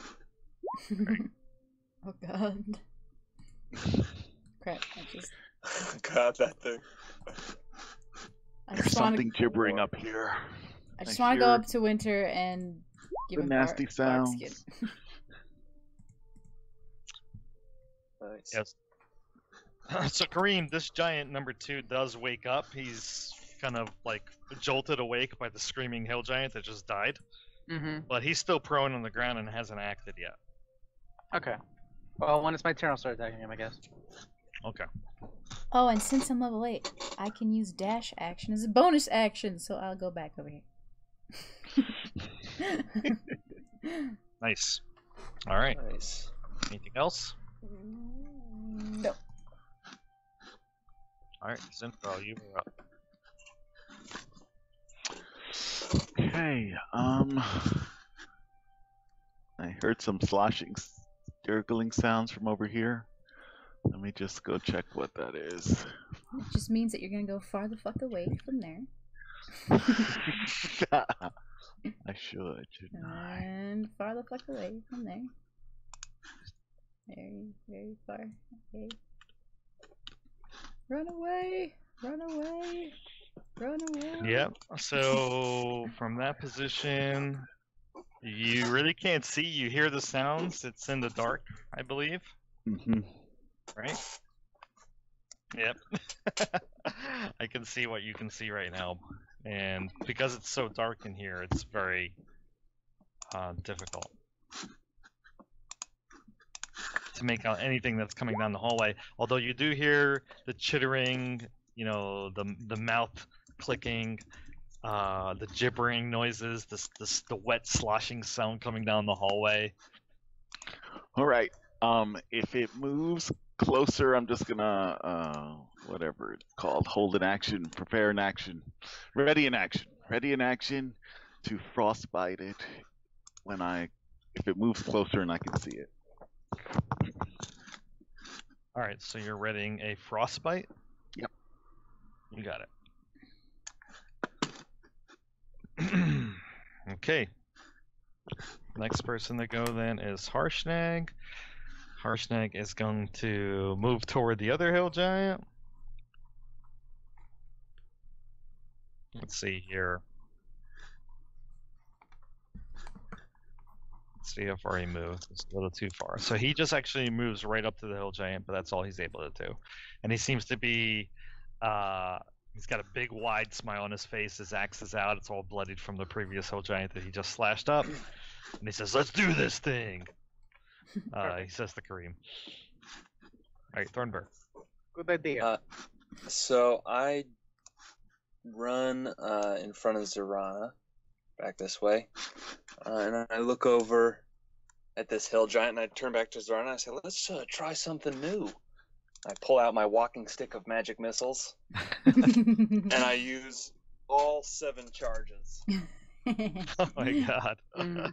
Oh god. Crap! God, that thing. I There's just want something gibbering up here. I just I want to go hear up to Winter and give the him nasty bark sounds. skin. Nice. Yes. So Kareem, this giant number 2 does wake up. He's kind of like jolted awake by the screaming hill giant that just died, Mm-hmm. but he's still prone on the ground and hasn't acted yet. Okay. Well, when it's my turn, I'll start attacking him, I guess. Okay. Oh, and since I'm level 8, I can use dash action as a bonus action, so I'll go back over here. Nice. All right. Nice. Anything else? No. All right, Zinfel, you were up. Okay, I heard some sloshing, gurgling sounds from over here. Let me just go check what that is. It just means that you're gonna go far the fuck away from there. I shouldn't I? And far the fuck away from there. Very, very far. Okay. Run away! Run away! Run away! Yep. So from that position, you really can't see. You hear the sounds. It's in the dark, I believe. Mm-hmm. Right? Yep. I can see what you can see right now. And because it's so dark in here, it's very difficult to make out anything that's coming down the hallway. Although you do hear the chittering, you know, the mouth clicking, the gibbering noises, the wet sloshing sound coming down the hallway. All right. If it moves closer, I'm just gonna whatever it's called, hold an action, prepare an action, ready in action to frostbite it if it moves closer and I can see it. All right, so you're readying a frostbite? Yep. You got it. Okay. Next person to go then is Harshnag. Harshnag is going to move toward the other hill giant. Let's see here. Let's see how far he moves. It's a little too far. So he just actually moves right up to the hill giant, but that's all he's able to do. And he seems to be he's got a big wide smile on his face. His axe is out. It's all bloodied from the previous hill giant that he just slashed up. And he says, "Let's do this thing." He says to Kareem. Alright, Thornberg. Good idea. So I run in front of Zorana, back this way, and I look over at this hill giant, and I turn back to Zorana and I say, "Let's try something new." I pull out my walking stick of magic missiles, and I use all 7 charges. Oh my god. You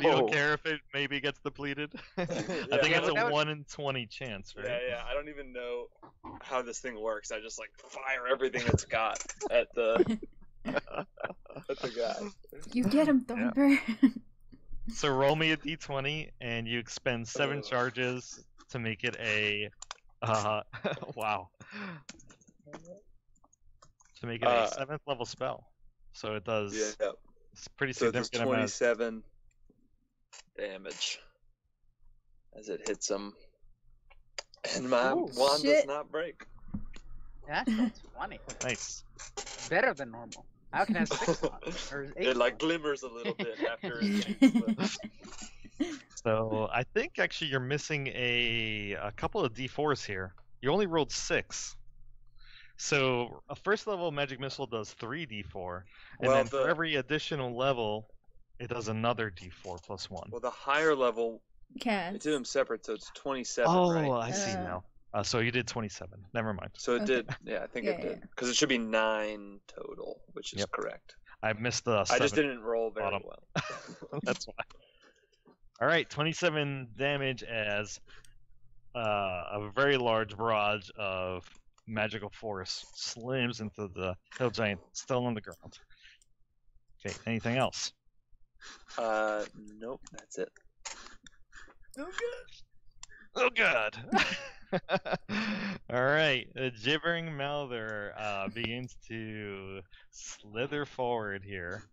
don't care if it maybe gets depleted? I think it's a 1 in 20 chance, right? Yeah. I don't even know how this thing works. I just like fire everything it's got at the guy. You get him, Thornberg. So roll me a d20, and you expend 7 charges to make it a wow. To make it a 7th level spell. So it does. Yeah. It's pretty So it does significant amount. 27 damage as it hits him. And my Ooh, wand does shit. not break. Natural 20. Nice. Better than normal. How can it have 6 wands? Or 8 It like wands? glimmers a little bit after it. So I think actually you're missing a couple of D4s here. You only rolled 6. So a first level magic missile does 3 D4, and Well, then for every additional level, it does another D4 plus 1. Well, the higher level, I Cats. do them separate, so it's 27, Oh, right? I see now. So you did 27. Never mind. So it Okay. did. Yeah, I think it Yeah, did. Because it should be 9 total, which is Yep. correct. I missed the. I just 7. didn't roll very bottom. well. That's why. All right, 27 damage as a very large barrage of magical force slams into the hill giant, still on the ground. Okay, anything else? Nope, that's it. Oh god. All right, the gibbering Mouther begins to slither forward here.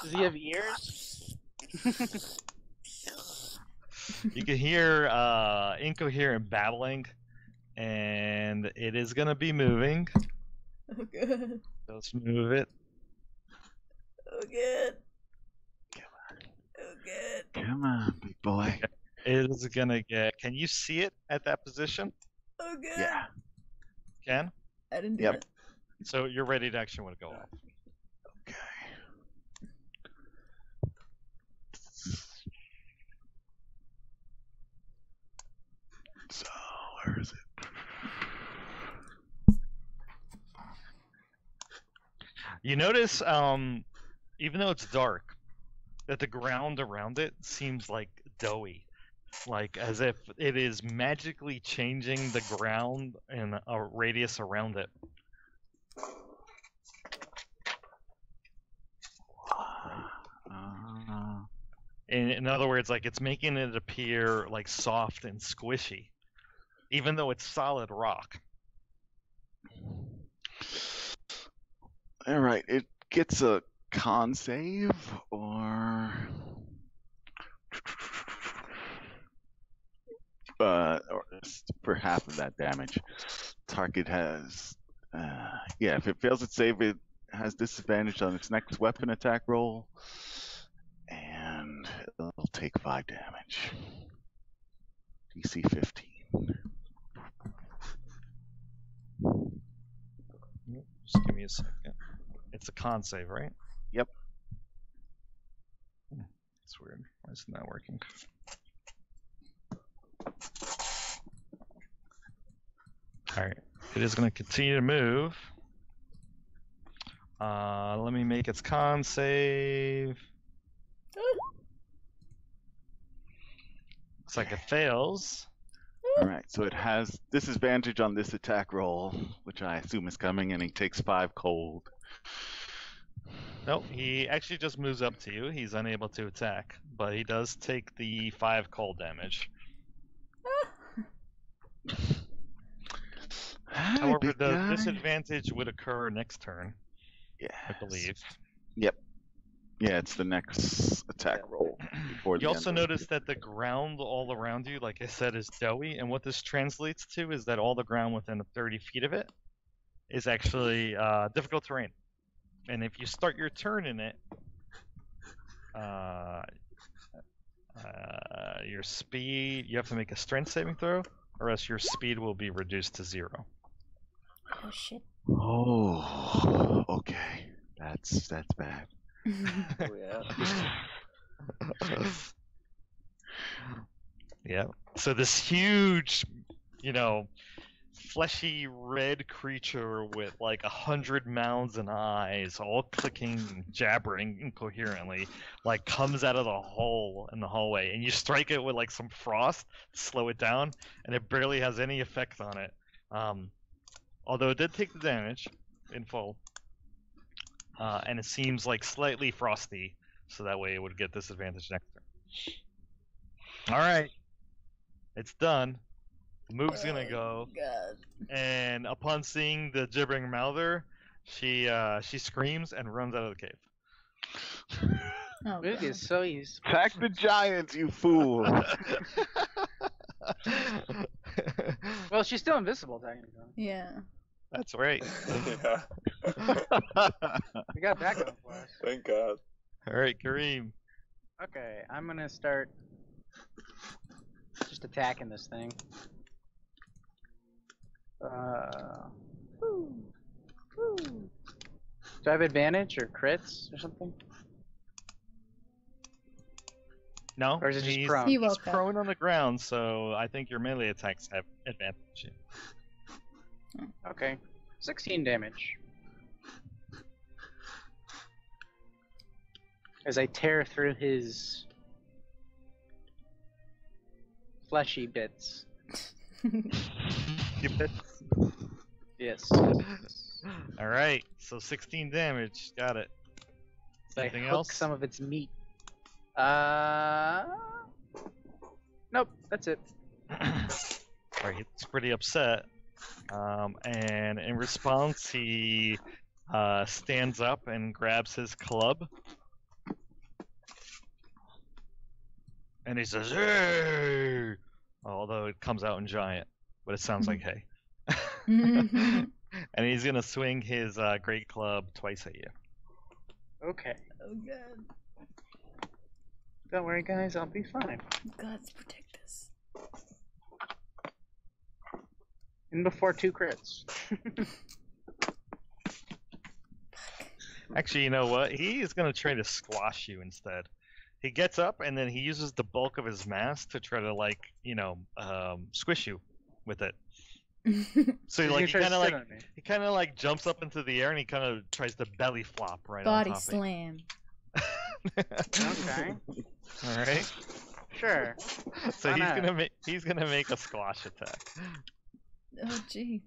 Does he have ears? You can hear incoherent babbling, and it is gonna be moving. Oh good. Let's move it. Oh good. Oh good. Come on, big boy. It is gonna get. Can you see it at that position? Oh good. Yeah. Ken? I didn't do Yep. it. So you're ready to action when it go off. Okay. So where is it? You notice, even though it's dark, that the ground around it seems like doughy, like as if it is magically changing the ground and a radius around it. In other words, like it's making it appear like soft and squishy, even though it's solid rock. All right, it gets a con save or for half of that damage. Target has yeah, if it fails its save, it has disadvantage on its next weapon attack roll, and it'll take 5 damage. DC 15. Just give me a second. It's a con save, right? Yep. That's weird. Why isn't that working? Alright. It is going to continue to move. Let me make its con save. Looks like it fails. All right, so it has disadvantage on this attack roll, which I assume is coming, and he takes 5 cold. Nope, he actually just moves up to you. He's unable to attack, but he does take the 5 cold damage. Hi, However, big the guy. disadvantage would occur next turn, Yes. I believe. Yeah, it's the next attack roll. Before the You also end of notice that the ground all around you, like I said, is doughy, and what this translates to is that all the ground within 30 feet of it is actually difficult terrain. And if you start your turn in it, your speed, you have to make a strength saving throw, or else your speed will be reduced to 0. Oh shit. Oh, okay. That's bad. Oh, yeah. Yeah. So this huge, fleshy red creature with like 100 mouths and eyes, all clicking and jabbering incoherently, like comes out of the hole in the hallway, and you strike it with like some frost to slow it down, and it barely has any effect on it. Although it did take the damage in full, and it seems like slightly frosty, so that way it would get disadvantage next turn. All right, it's done. Moog's gonna go, God. and upon seeing the gibbering Mouther, she screams and runs out of the cave. Oh, Moog God. is so easy. Attack the giants, you fool! Well, she's still invisible technically. Yeah. That's right. Yeah. We got that going for us. Thank God. All right, Kareem. Okay, I'm gonna start just attacking this thing. Do I have advantage or crits or something? No, Or is it just he's, prone? He he's woke up. prone on the ground, so I think your melee attacks have advantage. Okay, 16 damage. As I tear through his fleshy bits. You bet. Yes. All right, so 16 damage. Got it. I Anything hook else? some of its meat. Nope, that's it. Alright, he's pretty upset. And in response, he stands up and grabs his club. And he says, "Hey!" Although it comes out in giant, but it sounds like hey. And he's gonna swing his great club twice at you. Okay. Oh, God. Don't worry, guys, I'll be fine. Gods protect us. And before 2 crits. Actually, you know what? He is gonna try to squash you instead. He gets up and then he uses the bulk of his mass to try to squish you with it. So He's like gonna try to sit on me. he kind of like jumps up into the air and he kind of tries to belly flop right Body on top slam. of Okay. you. All right. Sure. So Why not? he's gonna make a squash attack. Oh, jeez.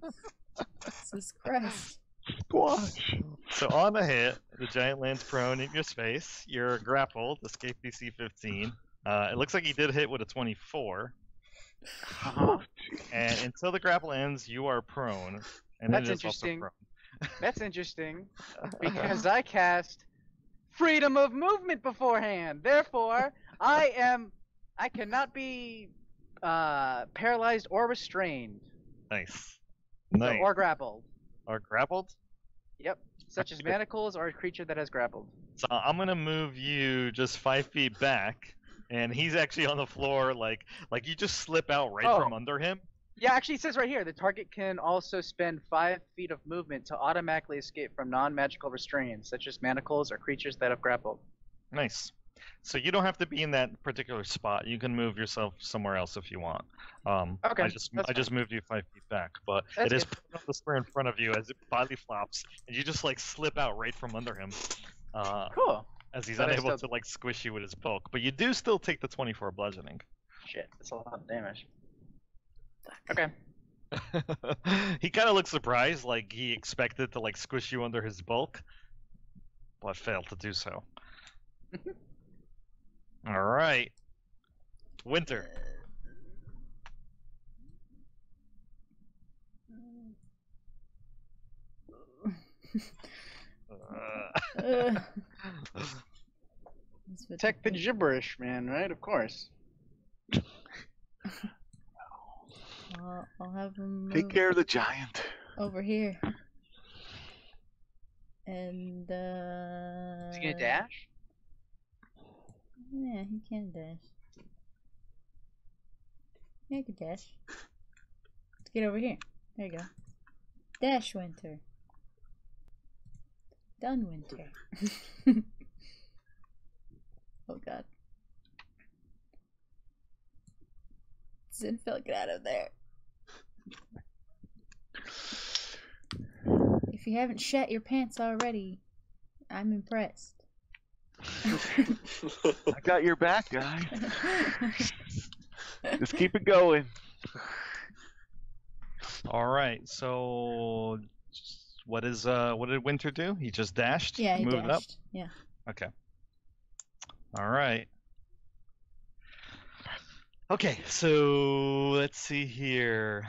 Jesus Christ. Squash. So on a hit, the giant lands prone in your space. You're grappled. Escape DC 15. It looks like he did hit with a 24. Uh-huh. And until the grapple ends, you are prone. And That's it is also interesting. prone. That's interesting. Because I cast freedom of movement beforehand. Therefore, I cannot be paralyzed or restrained. Nice. Nice. Or grappled. Or grappled? Yep. Such as manacles or a creature that has grappled. So I'm gonna move you just 5 feet back, and he's actually on the floor, like you just slip out right Oh. from under him. Yeah, actually it says right here, the target can also spend 5 feet of movement to automatically escape from non-magical restraints, such as manacles or creatures that have grappled. Nice. So you don't have to be in that particular spot. You can move yourself somewhere else if you want. Okay, I just that's moved you 5 feet back, but That's it is good. put on the square in front of you as it body flops, and you just like slip out right from under him. Cool. As he's But I unable still- to like squish you with his bulk, but you do still take the 24 bludgeoning. Shit, that's a lot of damage. Okay. He kind of looks surprised, like he expected to like squish you under his bulk, but failed to do so. All right, Winter. Ugh. This would Protect the be- gibberish, man, right? Of course. I'll have him Take move care of the giant. over here. And Is he gonna dash? Yeah, he can dash. Yeah, he can dash. Let's get over here. There you go. Dash, Winter. Done, Winter. Oh god. Zinfel, get out of there. If you haven't shat your pants already, I'm impressed. I got your back, guy. Just keep it going. All right, so what did Winter do? He just dashed. Yeah, he moved up. dashed. Yeah. Okay. All right. Okay, so let's see here.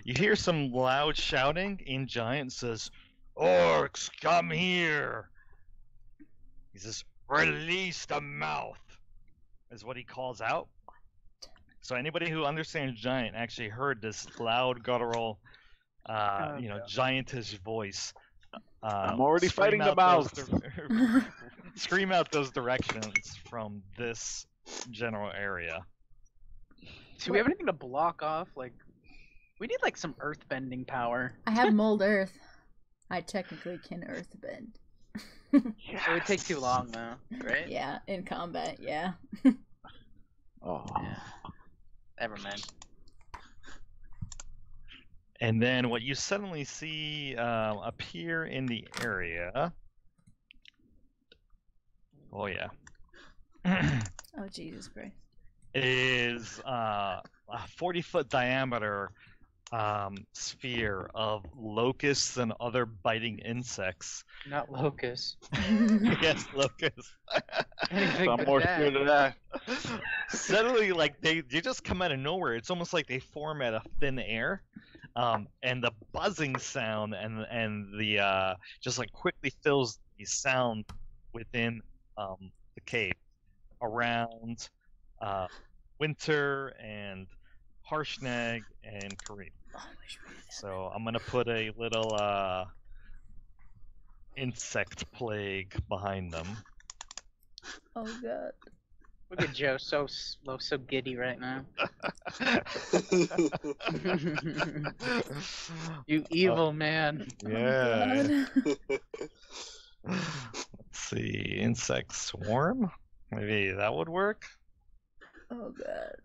You hear some loud shouting in giant. Says, "Orcs, come here!" He says, "Release the mouth," is what he calls out. So anybody who understands giant actually heard this loud guttural, giantish voice. I'm already scream fighting the out those mouse. scream out those directions from this general area. Do we have anything to block off? Like, we need like some earthbending power. I have mold earth. I technically can earthbend. It would take too long though, right? Yeah, in combat, yeah. Oh. Yeah. Never mind. And then what you suddenly see appear in the area. Oh yeah. Oh Jesus Christ. Is a 40-foot diameter sphere of locusts and other biting insects. Not locusts. Yes, locusts. Anything I'm but more that. scared of that. Suddenly, like they just come out of nowhere. It's almost like they form out of thin air, and the buzzing sound and the just like quickly fills the sound within the cave around Winter and Harshnag and Kareem. So I'm gonna put a little insect plague behind them. Oh god. Look at Joe, so slow, so giddy right now. You evil man. Yeah. God. Let's see, insect swarm. Maybe that would work. Oh god.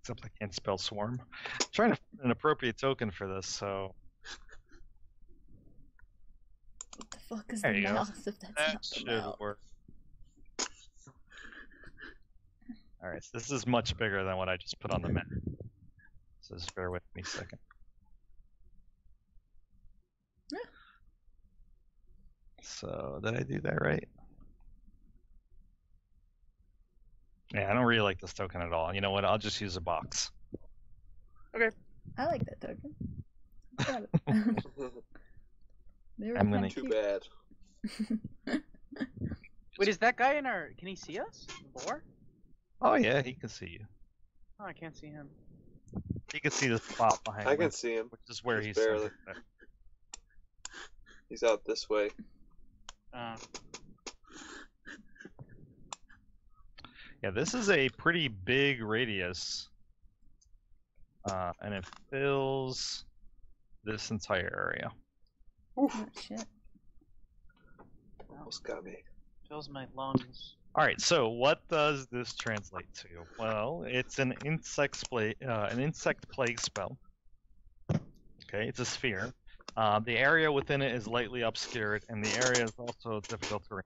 Except I can't spell swarm. I'm trying to find an appropriate token for this, so What the fuck is There the you go. mouth if that's that not the should mouth? work. Alright, so this is much bigger than what I just put on the map. So just bear with me a second. Yeah. So, did I do that right? Yeah, I don't really like this token at all. You know what? I'll just use a box. I like that token. Got it. They were I'm kinda gonna- Too cute. bad. Wait, is that guy in our? Can he see us? Vor? Oh yeah, he can see you. Oh, I can't see him. He can see the spot behind I him, can see him. which is where Just he's barely. He's out this way. Yeah, this is a pretty big radius. And it fills this entire area. Oh shit. Almost got me. Fills my lungs. Alright, so what does this translate to? Well, it's an insect plague spell. Okay, it's a sphere. The area within it is lightly obscured, and the area is also difficult to read.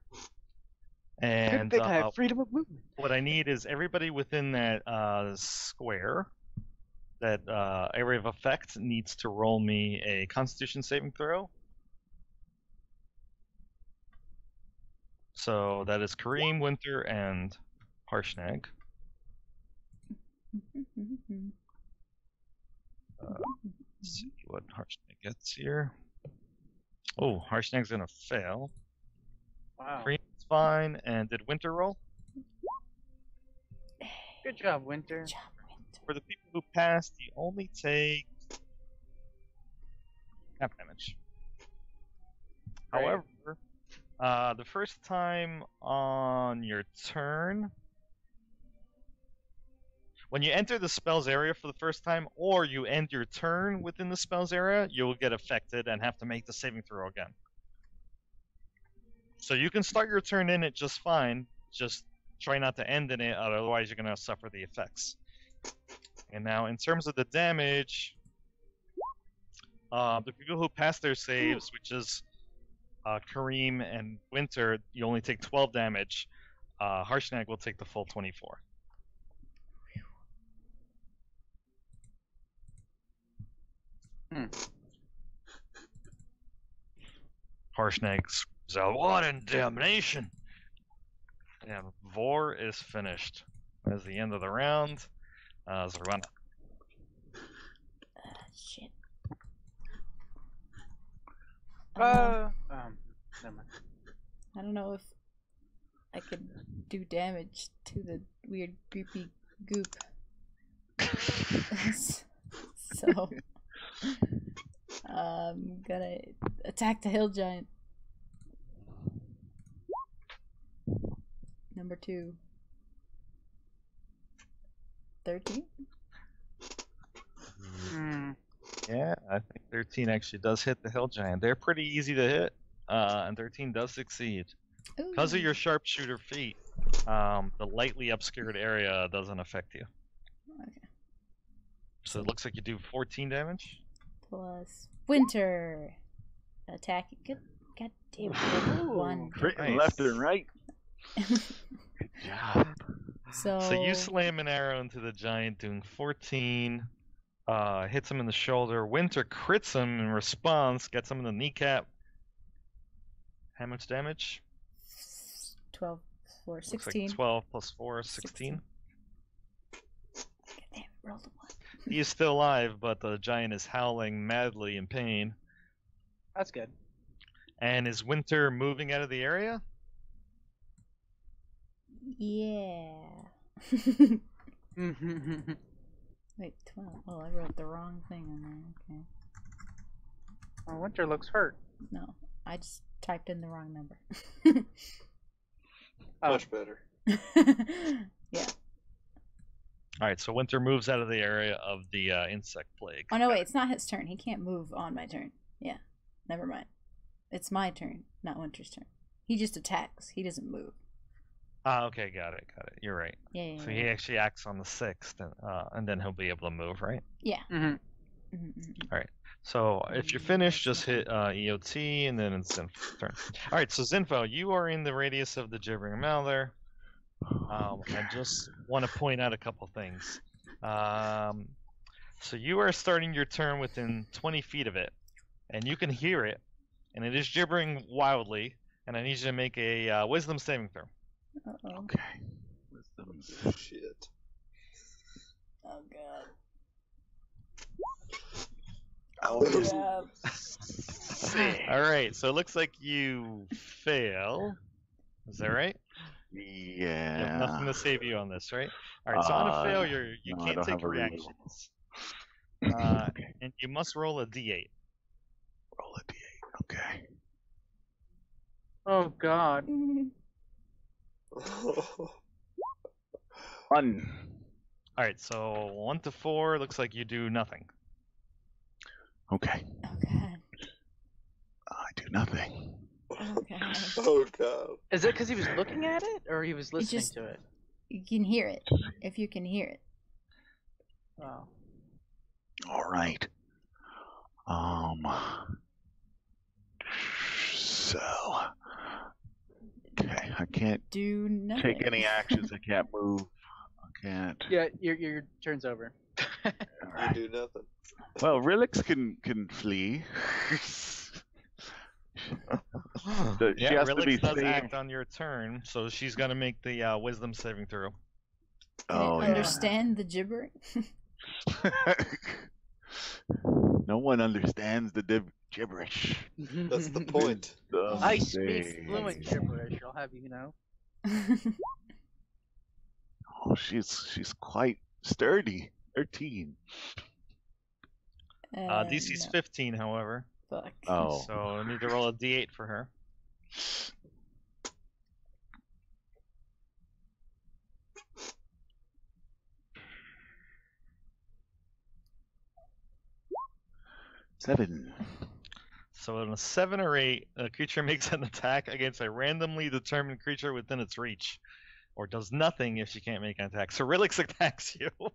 And I have freedom of movement. what I need is everybody within that square, that area of effect, needs to roll me a Constitution saving throw. So that is Kareem, Winter, and Harshnag. Let's see what Harshnag gets here. Oh, Harshnag's gonna fail. Wow. Kareem's fine, and did Winter roll? Good job, Winter. Good job, Winter. For the people who passed, you only take half damage. Right. However, the first time on your turn, when you enter the spell's area for the first time, or you end your turn within the spell's area, you'll get affected and have to make the saving throw again. So you can start your turn in it just fine, just try not to end in it, otherwise you're going to suffer the effects. And now, in terms of the damage, the people who pass their saves, which is Kareem and Winter, you only take 12 damage. Harshnag will take the full 24. Harshnag screams out, "What in damnation!" And Vor is finished. That's the end of the round. Zarvana. Shit. Never never mind. I don't know if I could do damage to the weird creepy goop. So I'm gonna attack the hill giant. Number 2. 13? Yeah, I think 13 actually does hit the hill giant. They're pretty easy to hit, and 13 does succeed. Because of your sharpshooter feat, the lightly obscured area doesn't affect you. Okay. So it looks like you do 14 damage. Plus Winter. Attack. Good. God damn it. 1. Critting Nice. left and right. Good job. So you slam an arrow into the giant, doing 14. Hits him in the shoulder. Winter crits him in response, gets him in the kneecap. How much damage? 12 for Looks 16. like 12 plus 4, 16. God damn it, rolled a 1. He is still alive, but the giant is howling madly in pain. That's good. And is Winter moving out of the area? Yeah. Wait, 12. Oh, I wrote the wrong thing on there. Okay. Oh, Winter looks hurt. No, I just typed in the wrong number. Much better. Yeah. Alright, so Winter moves out of the area of the insect plague. Oh, no, wait, it's not his turn. He can't move on my turn. Yeah. Never mind. It's my turn, not Winter's turn. He just attacks. He doesn't move. Ah, okay, got it. You're right. Yeah. So he actually acts on the 6th, and then he'll be able to move, right? Yeah. Mm-hmm. Alright, so if you're finished, just hit EOT, and then it's Zinfel's turn. Alright, so Zinfel, you are in the radius of the Gibbering Mouth. I just want to point out a couple things. So you are starting your turn within 20 feet of it, and you can hear it, and it is gibbering wildly, and I need you to make a wisdom saving throw. Uh-oh. Okay. Wisdom's. Shit. Oh, God. Oh, God. Alright, so it looks like you fail. Is that right? You have nothing Yeah. to save you on this, right? Alright, so on a failure, you no, I can't don't take have a reroll. reactions. Okay. And you must roll a d8. Roll a d8. Okay. Oh God. 1. Alright, so 1 to 4 looks like you do nothing. Okay. Oh, God. I do nothing. Oh, God. Oh god. Is it because he was looking at it, or he was listening just- to it? You can hear it. If you can hear it. Oh. All right. So. Okay, I can't Do nothing. take any actions. I can't move. I can't. Yeah, your turn's over. All You right. do nothing. Well, Relix can flee. So she Yeah, has to be Relix does safe. act on your turn, so she's gonna make the wisdom saving throw. Can Oh, it yeah. understand the gibbering? No one understands the gibberish. That's the point. I speak fluent gibberish. I'll have you know. Oh, she's quite sturdy. 13. DC's no. 15, however. Fuck. Oh. So I need to roll a d8 for her. Seven. So on a 7 or 8, a creature makes an attack against a randomly determined creature within its reach, or does nothing if she can't make an attack. So Relix attacks you What?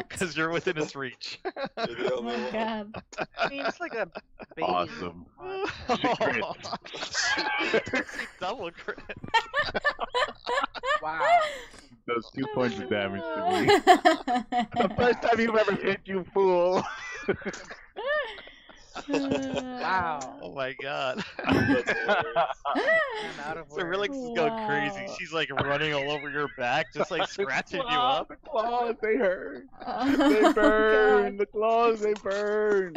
because you're within its reach. You're the Oh only my one. God. I mean, it's like a baby. Awesome. She double crit. Wow. Does 2 points of damage to me. The first time you've ever hit, you fool. Wow. Oh my god. That's hilarious. I'm out of So words. Relix is going crazy. Wow. She's like running all over your back, just like scratching you up. The claws, they hurt. Oh, They burn. God. The claws, they burn.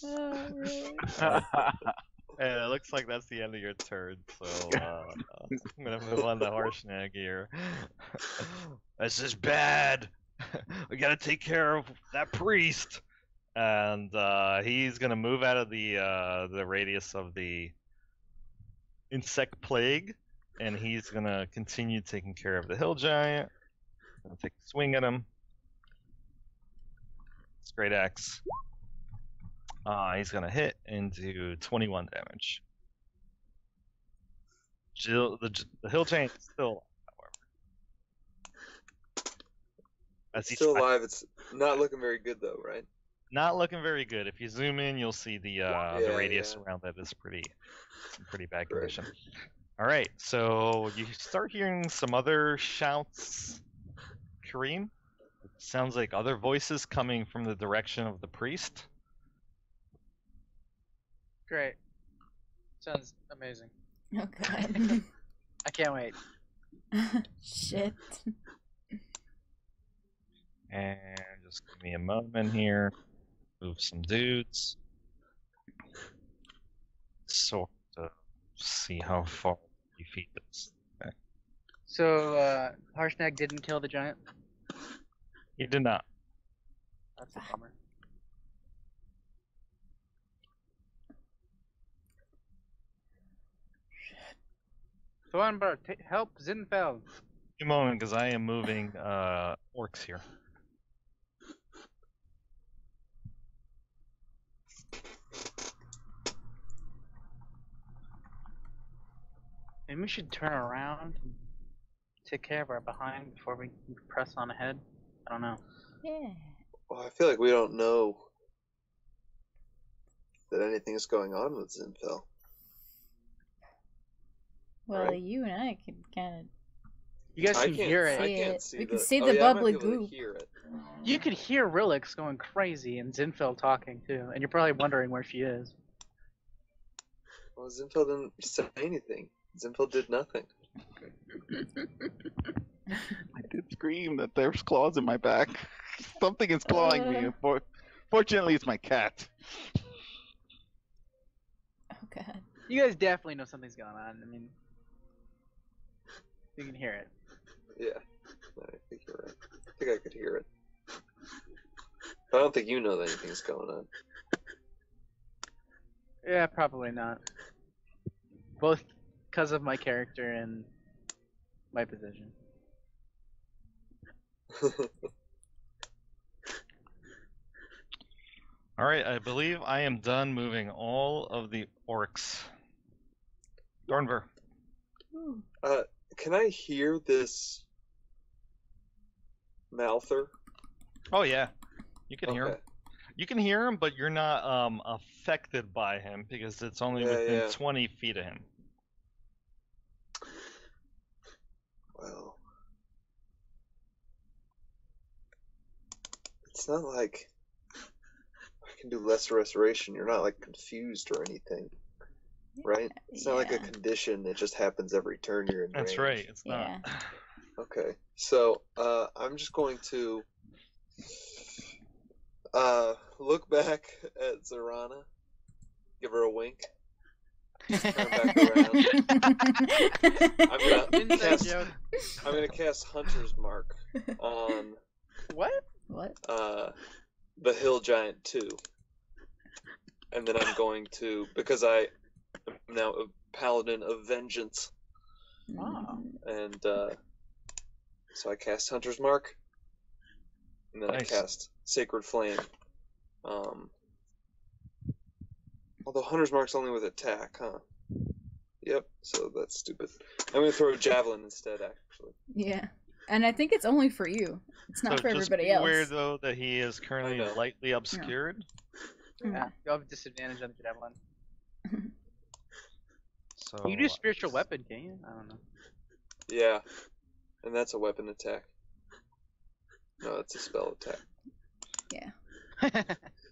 Oh, really? And it looks like that's the end of your turn, so I'm gonna move on to Harshnag here. This is bad. We gotta take care of that priest. And he's gonna move out of the radius of the insect plague, and he's gonna continue taking care of the hill giant. Gonna take a swing at him. Great axe. He's gonna hit and do 21 damage. The hill giant is still, however. It's still alive. It's not looking very good though, right? Not looking very good. If you zoom in, you'll see the radius around that is pretty bad condition. All right, so you start hearing some other shouts. Kareem, it sounds like other voices coming from the direction of the priest. Great. Sounds amazing. Oh god. I can't wait. Shit. And just give me a moment here. Move some dudes. Sort of see how far you feed this. Okay. So, Harshnag didn't kill the giant? He did not. That's a bummer. So I'm about to help Zinfeld. A moment, because I am moving orcs here. Maybe we should turn around and take care of our behind before we press on ahead. I don't know. Yeah. Well, I feel like we don't know that anything is going on with Zinfell. Well, Right. you and I can kind of. You guys can hear it. I See can't it. see We the, can see oh, the yeah, I might bubbly be able to goop. hear it. You could hear Rilix going crazy and Zinfeld talking too, and you're probably wondering where she is. Well, Zinfell didn't say anything. Zinfell did nothing. I did scream that there's claws in my back. Something is clawing me. Fortunately, it's my cat. Oh god. You guys definitely know something's going on. I mean, you can hear it. Yeah, I think you're right. I think I could hear it. But I don't think you know that anything's going on. Yeah, probably not. Both because of my character and my position. All right, I believe I am done moving all of the orcs. Dornver. Ooh. Can I hear this Malther? Oh yeah, you can hear him. Okay. You can hear him, but you're not affected by him because it's only Yeah, within yeah. 20 feet of him. Well, it's not like I can do lesser restoration. You're not like confused or anything, right? It's not like a Yeah. condition that just happens every turn you're in That's range. right. It's Yeah. not. Okay, so I'm just going to look back at Zarana, give her a wink, turn back around. Inside joke. I'm gonna cast Hunter's Mark on What? What? the Hill Giant 2, and then I'm going to, because I am now a Paladin of Vengeance, Wow. and so I cast Hunter's Mark, and then Nice. I cast Sacred Flame. Although Hunter's Mark's only with attack, huh? Yep, so that's stupid. I'm gonna throw a Javelin instead, actually. Yeah. And I think it's only for you. It's not So for just everybody be else. aware though that he is currently I know. lightly obscured. Yeah, you'll have disadvantage on the javelin. So You can do spiritual weapon, can you? I don't know. Yeah, and that's a weapon attack. No, it's a spell attack.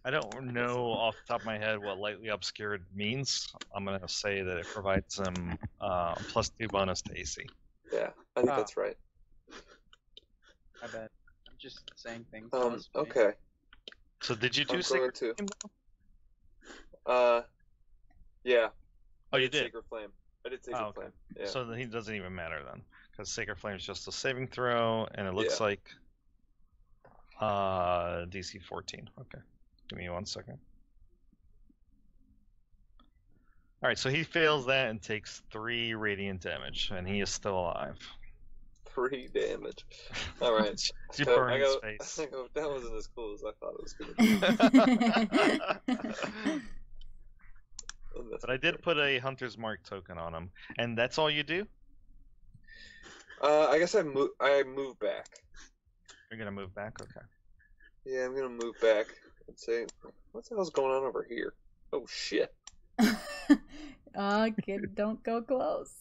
I don't know off the top of my head what lightly obscured means. I'm gonna say that it provides some +2 bonus to AC. Yeah, I think Oh. that's right. I bet. I'm just saying things. Okay. So did you do I'm going Sacred to. Flame, though? Yeah. Oh, I you did. Sacred Flame. I did Sacred Oh, okay. Flame. Yeah. So then he doesn't even matter then, because Sacred Flame is just a saving throw, and it looks Yeah. like DC 14. Okay, give me 1 second. All right, so he fails that and takes 3 radiant damage, and he is still alive. 3 damage. All right. You So burn I his go, face. I go, that wasn't as cool as I thought it was gonna be. And that's But I did put a Hunter's Mark token on him, and that's all you do? I guess I move back. You're gonna move back? Okay. Yeah, I'm gonna move back and say, what the hell's going on over here? Oh shit! Kid, don't go close.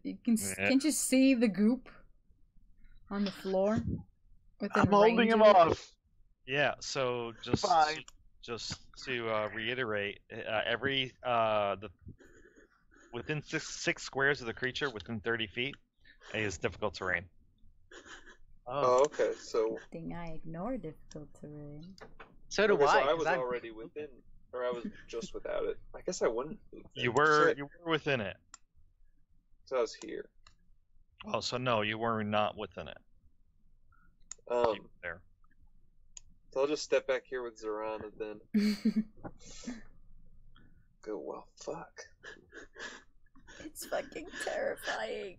You can Yeah. can't you see the goop on the floor? Within I'm holding range him of it? off. Yeah, so just Fine. to reiterate, every within six squares of the creature within 30 feet is difficult terrain. Oh, okay. So, Thing I ignore difficult terrain. So do okay, so I. I 'cause was I'm- already within, or I was just without it. I guess I wouldn't. move then. You were Shit. within it. So I was here. Oh, so no, you were not within it. Um, There. so I'll just step back here with Zorana then. Go, well, fuck. It's fucking terrifying.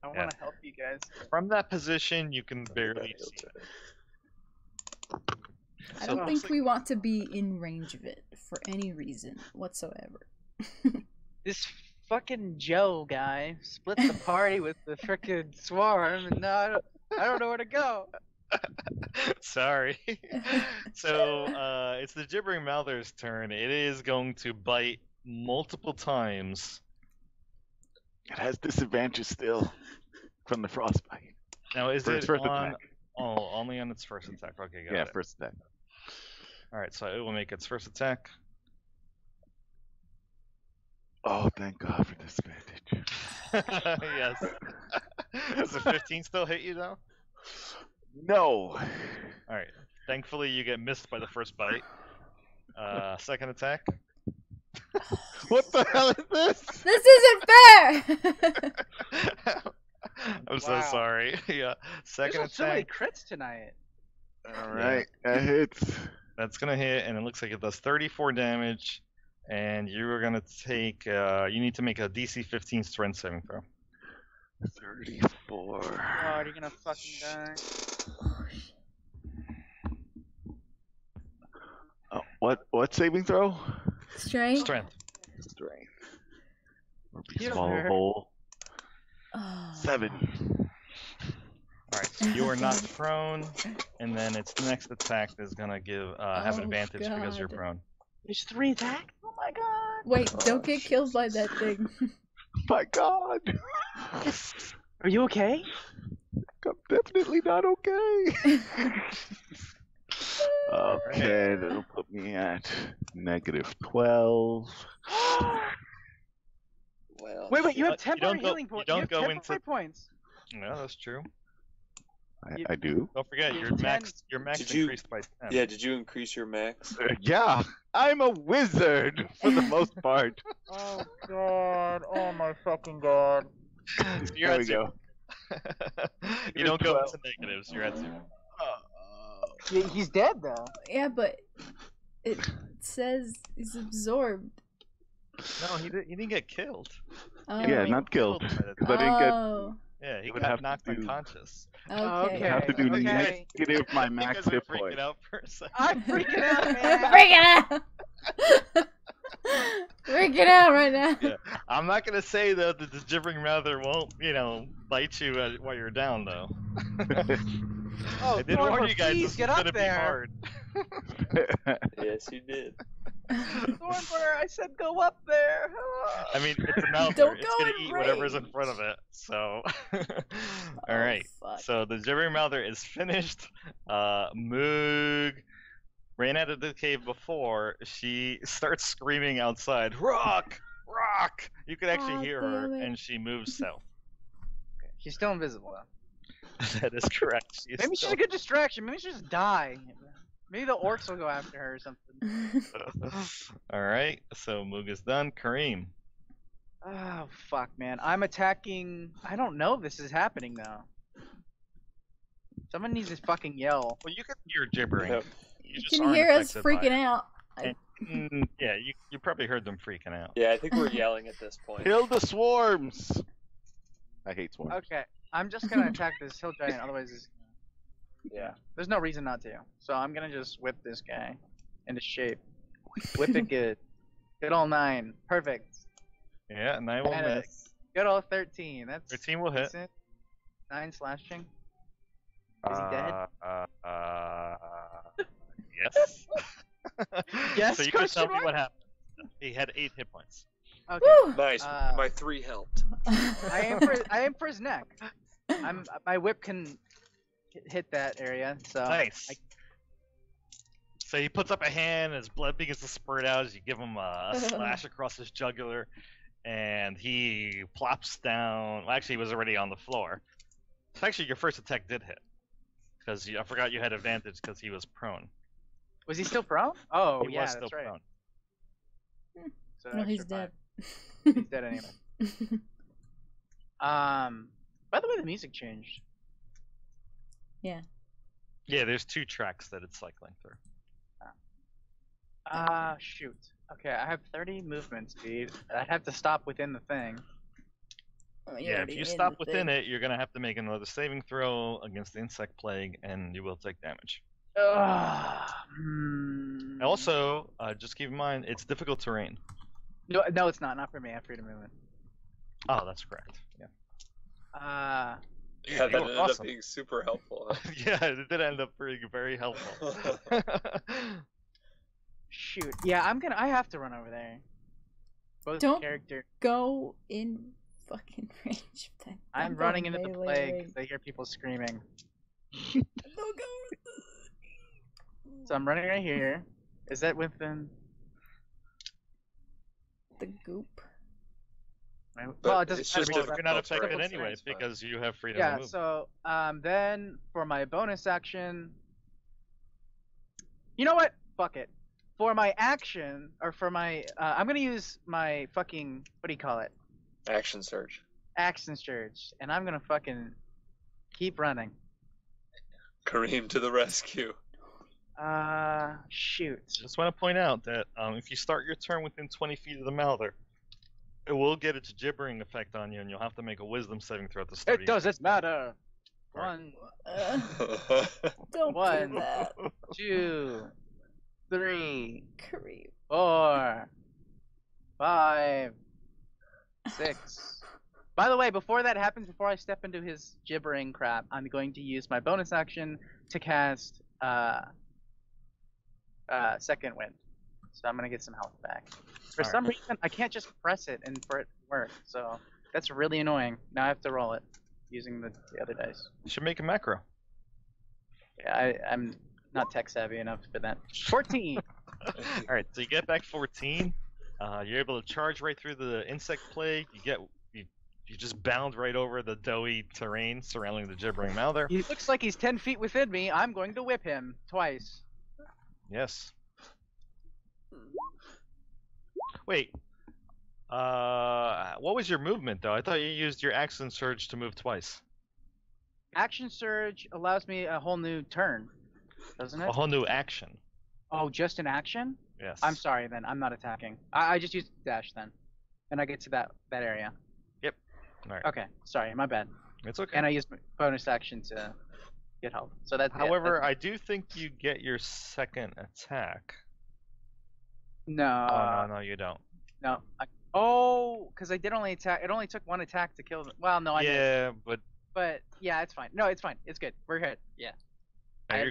I Yeah. want to help you guys. From that position, you can That barely he'll see it. turn. I So don't it think looks we want to be in range of it for any reason whatsoever. This fucking Joe guy split the party with the frickin' swarm, and now I don't know where to go. Sorry. So it's the Gibbering Mouther's turn. It is going to bite multiple times. It has disadvantage still from the frostbite. Now, is For it its first on? attack. Oh, only on its first attack. Okay, got Yeah, it. first attack. All right, so it will make its first attack. Oh, thank God for disadvantage. Yes. Does the 15 still hit you though? No. All right. Thankfully, you get missed by the first bite. Second attack. What the hell is this? This isn't fair! I'm so Wow. sorry. Yeah. There's Second been so many attack. crits tonight. All right, that hits. That's gonna hit, and it looks like it does 34 damage. And you are gonna take. You need to make a DC 15 Strength saving throw. 34. Oh, are you gonna fucking die? What saving throw? Strength? Strength. Strength. Or be Heal swallow her. whole. Oh. 7. All right. So you are knocked prone, and then its next attack is gonna give have Oh, advantage because you're God. prone. There's 3 attacks? Oh my god. Wait, don't Oh, get killed by that thing. My God. Are you okay? I'm definitely not okay. Okay, that'll put me at -12. Well, Wait, you have You temporary don't go- healing you points. don't You have go temporary into- points. Yeah, that's true. I do? Don't forget, You're your 10. max Did you- increased by 10. yeah, did you increase your max? Yeah, I'm a wizard for the most part. Oh god. Oh my fucking god. So you're There at we zero. go. You don't go into negatives. You're at 0. He's dead though. Yeah, but it says he's absorbed. No, he didn't get killed. Oh. Yeah, not killed. by the Because I didn't get. Oh, Yeah, he would got have to knocked do- unconscious. okay. Okay. I have to do Okay. negative my You max guys are hit freaking point. out for a second. I'm freaking out, man. Freaking out! Freaking out right now. Yeah. I'm not gonna say though that the Gibbering Mouther won't, bite you while you're down though. Oh, I did warn you guys please this is get up gonna be there. hard. Yes, you did. Thornbur, I said go up there. I mean, it's a Mouther. Don't It's go gonna in eat whatever's in range. front of it. So, Oh, all right. fuck. So the Gibbering Mouther is finished. Moog ran out of the cave before. She starts screaming outside, "Rock! Rock!" You can actually Aw, hear her, damn it. and she moves south. She's still invisible though. That is correct. She is Maybe she's still- a good distraction. Maybe she just die. Maybe the orcs will go after her or something. All right, so Moog is done. Kareem. Oh fuck, man! I'm attacking. I don't know if this is happening though. Someone needs to fucking yell. Well, you can hear gibbering. Nope. You You just can aren't hear us affected by freaking it. out. Yeah, you probably heard them freaking out. Yeah, I think we're yelling at this point. Kill the swarms. I hate swarms. Okay, I'm just gonna attack this hill giant. Otherwise, Yeah. there's no reason not to. So I'm gonna just whip this guy into shape. Whip it good. Good old 9. Perfect. Yeah, 9 will And miss. good old 13. That's 13 will hit. decent. 9 slashing. Is he dead? Yes. Yes, So you can question tell me mark? what happened. He had 8 hit points. Okay. Woo! Nice. Uh, My 3 helped. I aim for his neck. My whip can hit that area. So Nice. So he puts up a hand, his blood begins to spurt out as you give him a slash across his jugular, and he plops down. Well, actually, he was already on the floor. Actually, your first attack did hit, because I forgot you had advantage because he was prone. Was he still prone? Oh He yeah, was still that's right. prone. So No, he's extra dead. 5. He's dead anyway. By the way, the music changed. Yeah, there's 2 tracks that it's cycling through. Shoot. Okay, I have 30 movement speed. I'd have to stop within the thing. Oh, you're Yeah, if already you in stop the within thing. it, you're gonna have to make another saving throw against the insect plague, and you will take damage. And also, just keep in mind, it's difficult terrain. No, it's not. Not for me. I have freedom of movement. Oh, that's correct. Yeah. Uh, Yeah, that you were ended awesome. up being super helpful. Yeah, it did end up being very helpful. shoot. Yeah, I have to run over there. Both Don't- character. Go in fucking range of that. I'm Don't running go into the melee plague range. because I hear people screaming. Don't go. So I'm running right here. Is that within? The goop. Well, it doesn't it's matter just because a- You're not That's affected right. anyway That's fine. because you have freedom yeah. of movement. So then for my bonus action, you know what? Fuck it. For my action or for my, I'm gonna use my fucking what do you call it? Action surge. Action surge, and I'm gonna fucking keep running. Kareem to the rescue. Shoot. Just want to point out that if you start your turn within 20 feet of the Mouther, it will get its gibbering effect on you, and you'll have to make a wisdom saving throw at the start. It doesn't matter. Right. 1, Don't One. do that. 2, 3, Kareem. 4, 5, 6. By the way, before that happens, before I step into his gibbering crap, I'm going to use my bonus action to cast Second Wind. So I'm gonna get some health back. For some reason, I can't just press it and for it to work. So that's really annoying. Now I have to roll it using the other dice. You should make a macro. Yeah, I'm not tech savvy enough for that. 14. All right, so you get back 14. You're able to charge right through the insect plague. You just bound right over the doughy terrain surrounding the gibbering Mouther. He looks like he's 10 feet within me. I'm going to whip him twice. Yes. Wait. What was your movement though? I thought you used your action surge to move twice. Action surge allows me a whole new turn, doesn't it? A whole new action. Oh, just an action? Yes. I'm sorry then. I'm not attacking. I just used dash then, and I get to that area. All right. Okay, sorry, my bad. It's okay. And I used my bonus action to get help. So that's However, yeah, I do think you get your second attack. no, No, you don't. no. Because I did only attack. It only took one attack to kill them. Well, no, I missed. Yeah, But yeah, it's fine. No, it's fine. It's good. We're good. Yeah. I had you're-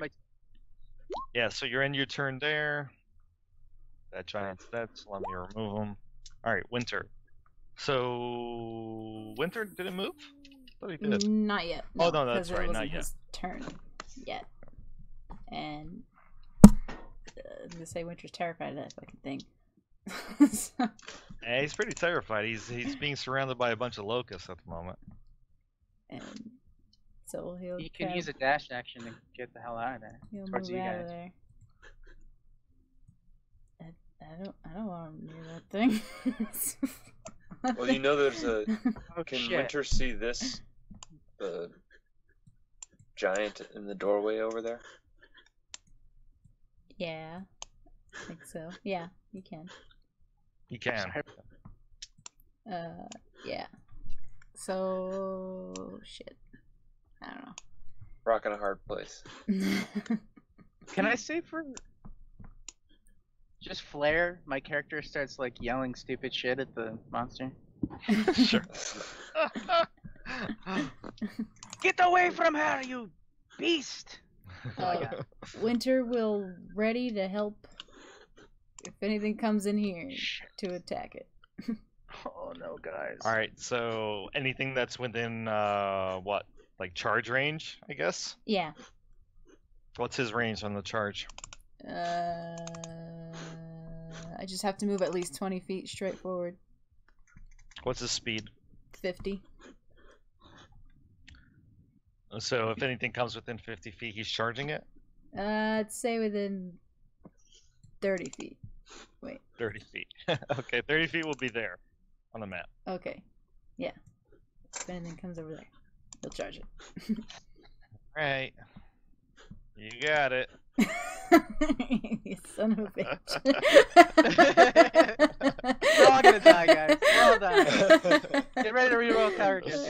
my so you're in your turn there. That giant's dead, so let me remove him. Alright, Winter. So Winter didn't move? I thought he did. Not yet. Oh, no, that's 'cause it right, not wasn't yet. his turn yet. And I'm gonna say Winter's terrified of that fucking thing. So- Yeah, he's pretty terrified. He's being surrounded by a bunch of locusts at the moment. and so he'll You can try- use a dash action to get the hell out of there. he'll towards move you out guys. of there. I don't want to near that thing. Well, you know there's a. Oh Can shit. Winter see this? The giant in the doorway over there? Yeah, I think so. Yeah, you can. You can. Yeah. So shit. I don't Rock in a hard place. know. Can I say for just flair, my character starts like yelling stupid shit at the monster? Sure. Get away from her, you beast! Winter will ready to help if anything comes in here Shit. to attack it. Oh no, guys. All right. So anything that's within what, like charge range, I guess. Yeah. What's his range on the charge? I just have to move at least 20 feet straight forward. What's his speed? 50. So if anything comes within 50 feet, he's charging it. I'd say within 30 feet. Wait. 30 feet. Okay, 30 feet will be there on the map. Okay. Yeah. If anything comes over there, he'll charge it. Right. You got it. You son of a bitch. We're all gonna die, guys. We're all dying. Get ready to reroll characters.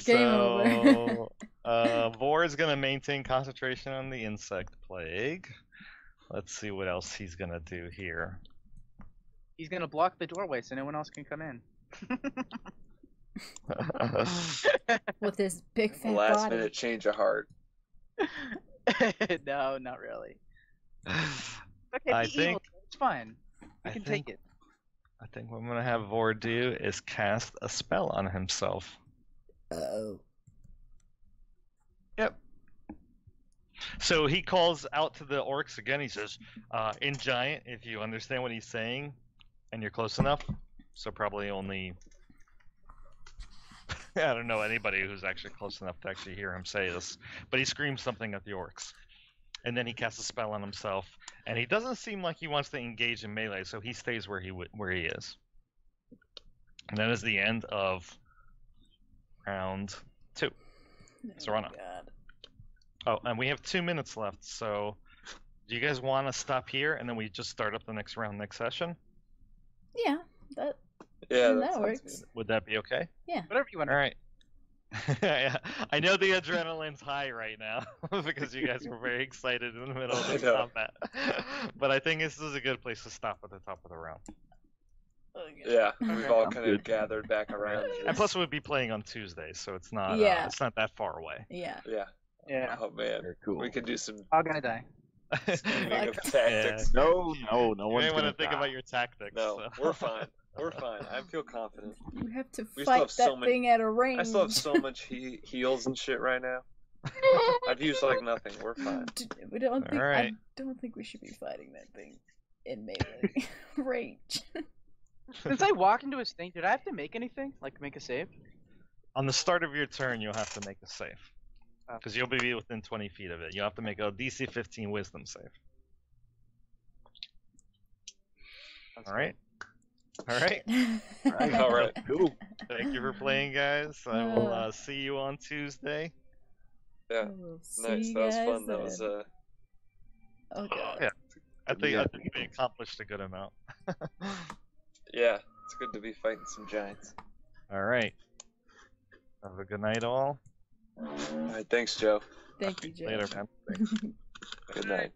Game over. Vor is gonna maintain concentration on the insect plague. Let's see what else he's gonna do here. He's gonna block the doorway so no one else can come in. With his big fat Last body. minute change of heart. No, not really. Okay, I be think- evil. It's fine. We I can think- take it. I think what I'm gonna have Vor do is cast a spell on himself. Oh. Yep. So he calls out to the orcs again. He says, in giant, if you understand what he's saying, and you're close enough. So probably only, I don't know anybody who's actually close enough to actually hear him say this. But he screams something at the orcs. And then he casts a spell on himself. And he doesn't seem like he wants to engage in melee, so he stays where he is. And that is the end of round 2. Serana. God. Oh, and we have 2 minutes left, so do you guys want to stop here and then we just start up the next round next session? Yeah, that Yeah, that sounds works. good. Would that be okay? Whatever you want. All right. Yeah, I know the adrenaline's high right now because you guys were very excited in the middle of I the know. combat. But I think this is a good place to stop at the top of the round. Yeah, we've all I'm kind of good. gathered back around. And plus, we'll be playing on Tuesday, so it's not Yeah. it's not that far away. Yeah. Yeah. Yeah. Oh man, Very cool. we could do some All gonna die. scheming of Fuck. tactics. No, no You one's may want gonna to think die. about your tactics. No, so. we're fine. We're fine. I feel confident. You have to We still fight have so that many- thing at a range. I still have so much heals and shit right now. I've used like nothing. We're fine. We don't think. I Alright. don't think we should be fighting that thing in melee range. Since I walked into his thing, did I have to make anything? Like make a save? On the start of your turn, you'll have to make a save. Oh. Because you'll be within 20 feet of it. You'll have to make a DC 15 Wisdom save. Alright? Alright. All right. Cool. Thank you for playing, guys. I will see you on Tuesday. Yeah. We'll see Nice. you That was guys fun. That was then. Oh god. Yeah. I think Yeah. we accomplished a good amount. yeah. It's good to be fighting some giants. Alright. Have a good night, all. All right. Thanks, Joe. Thank you, Joe. Later, man. Good night.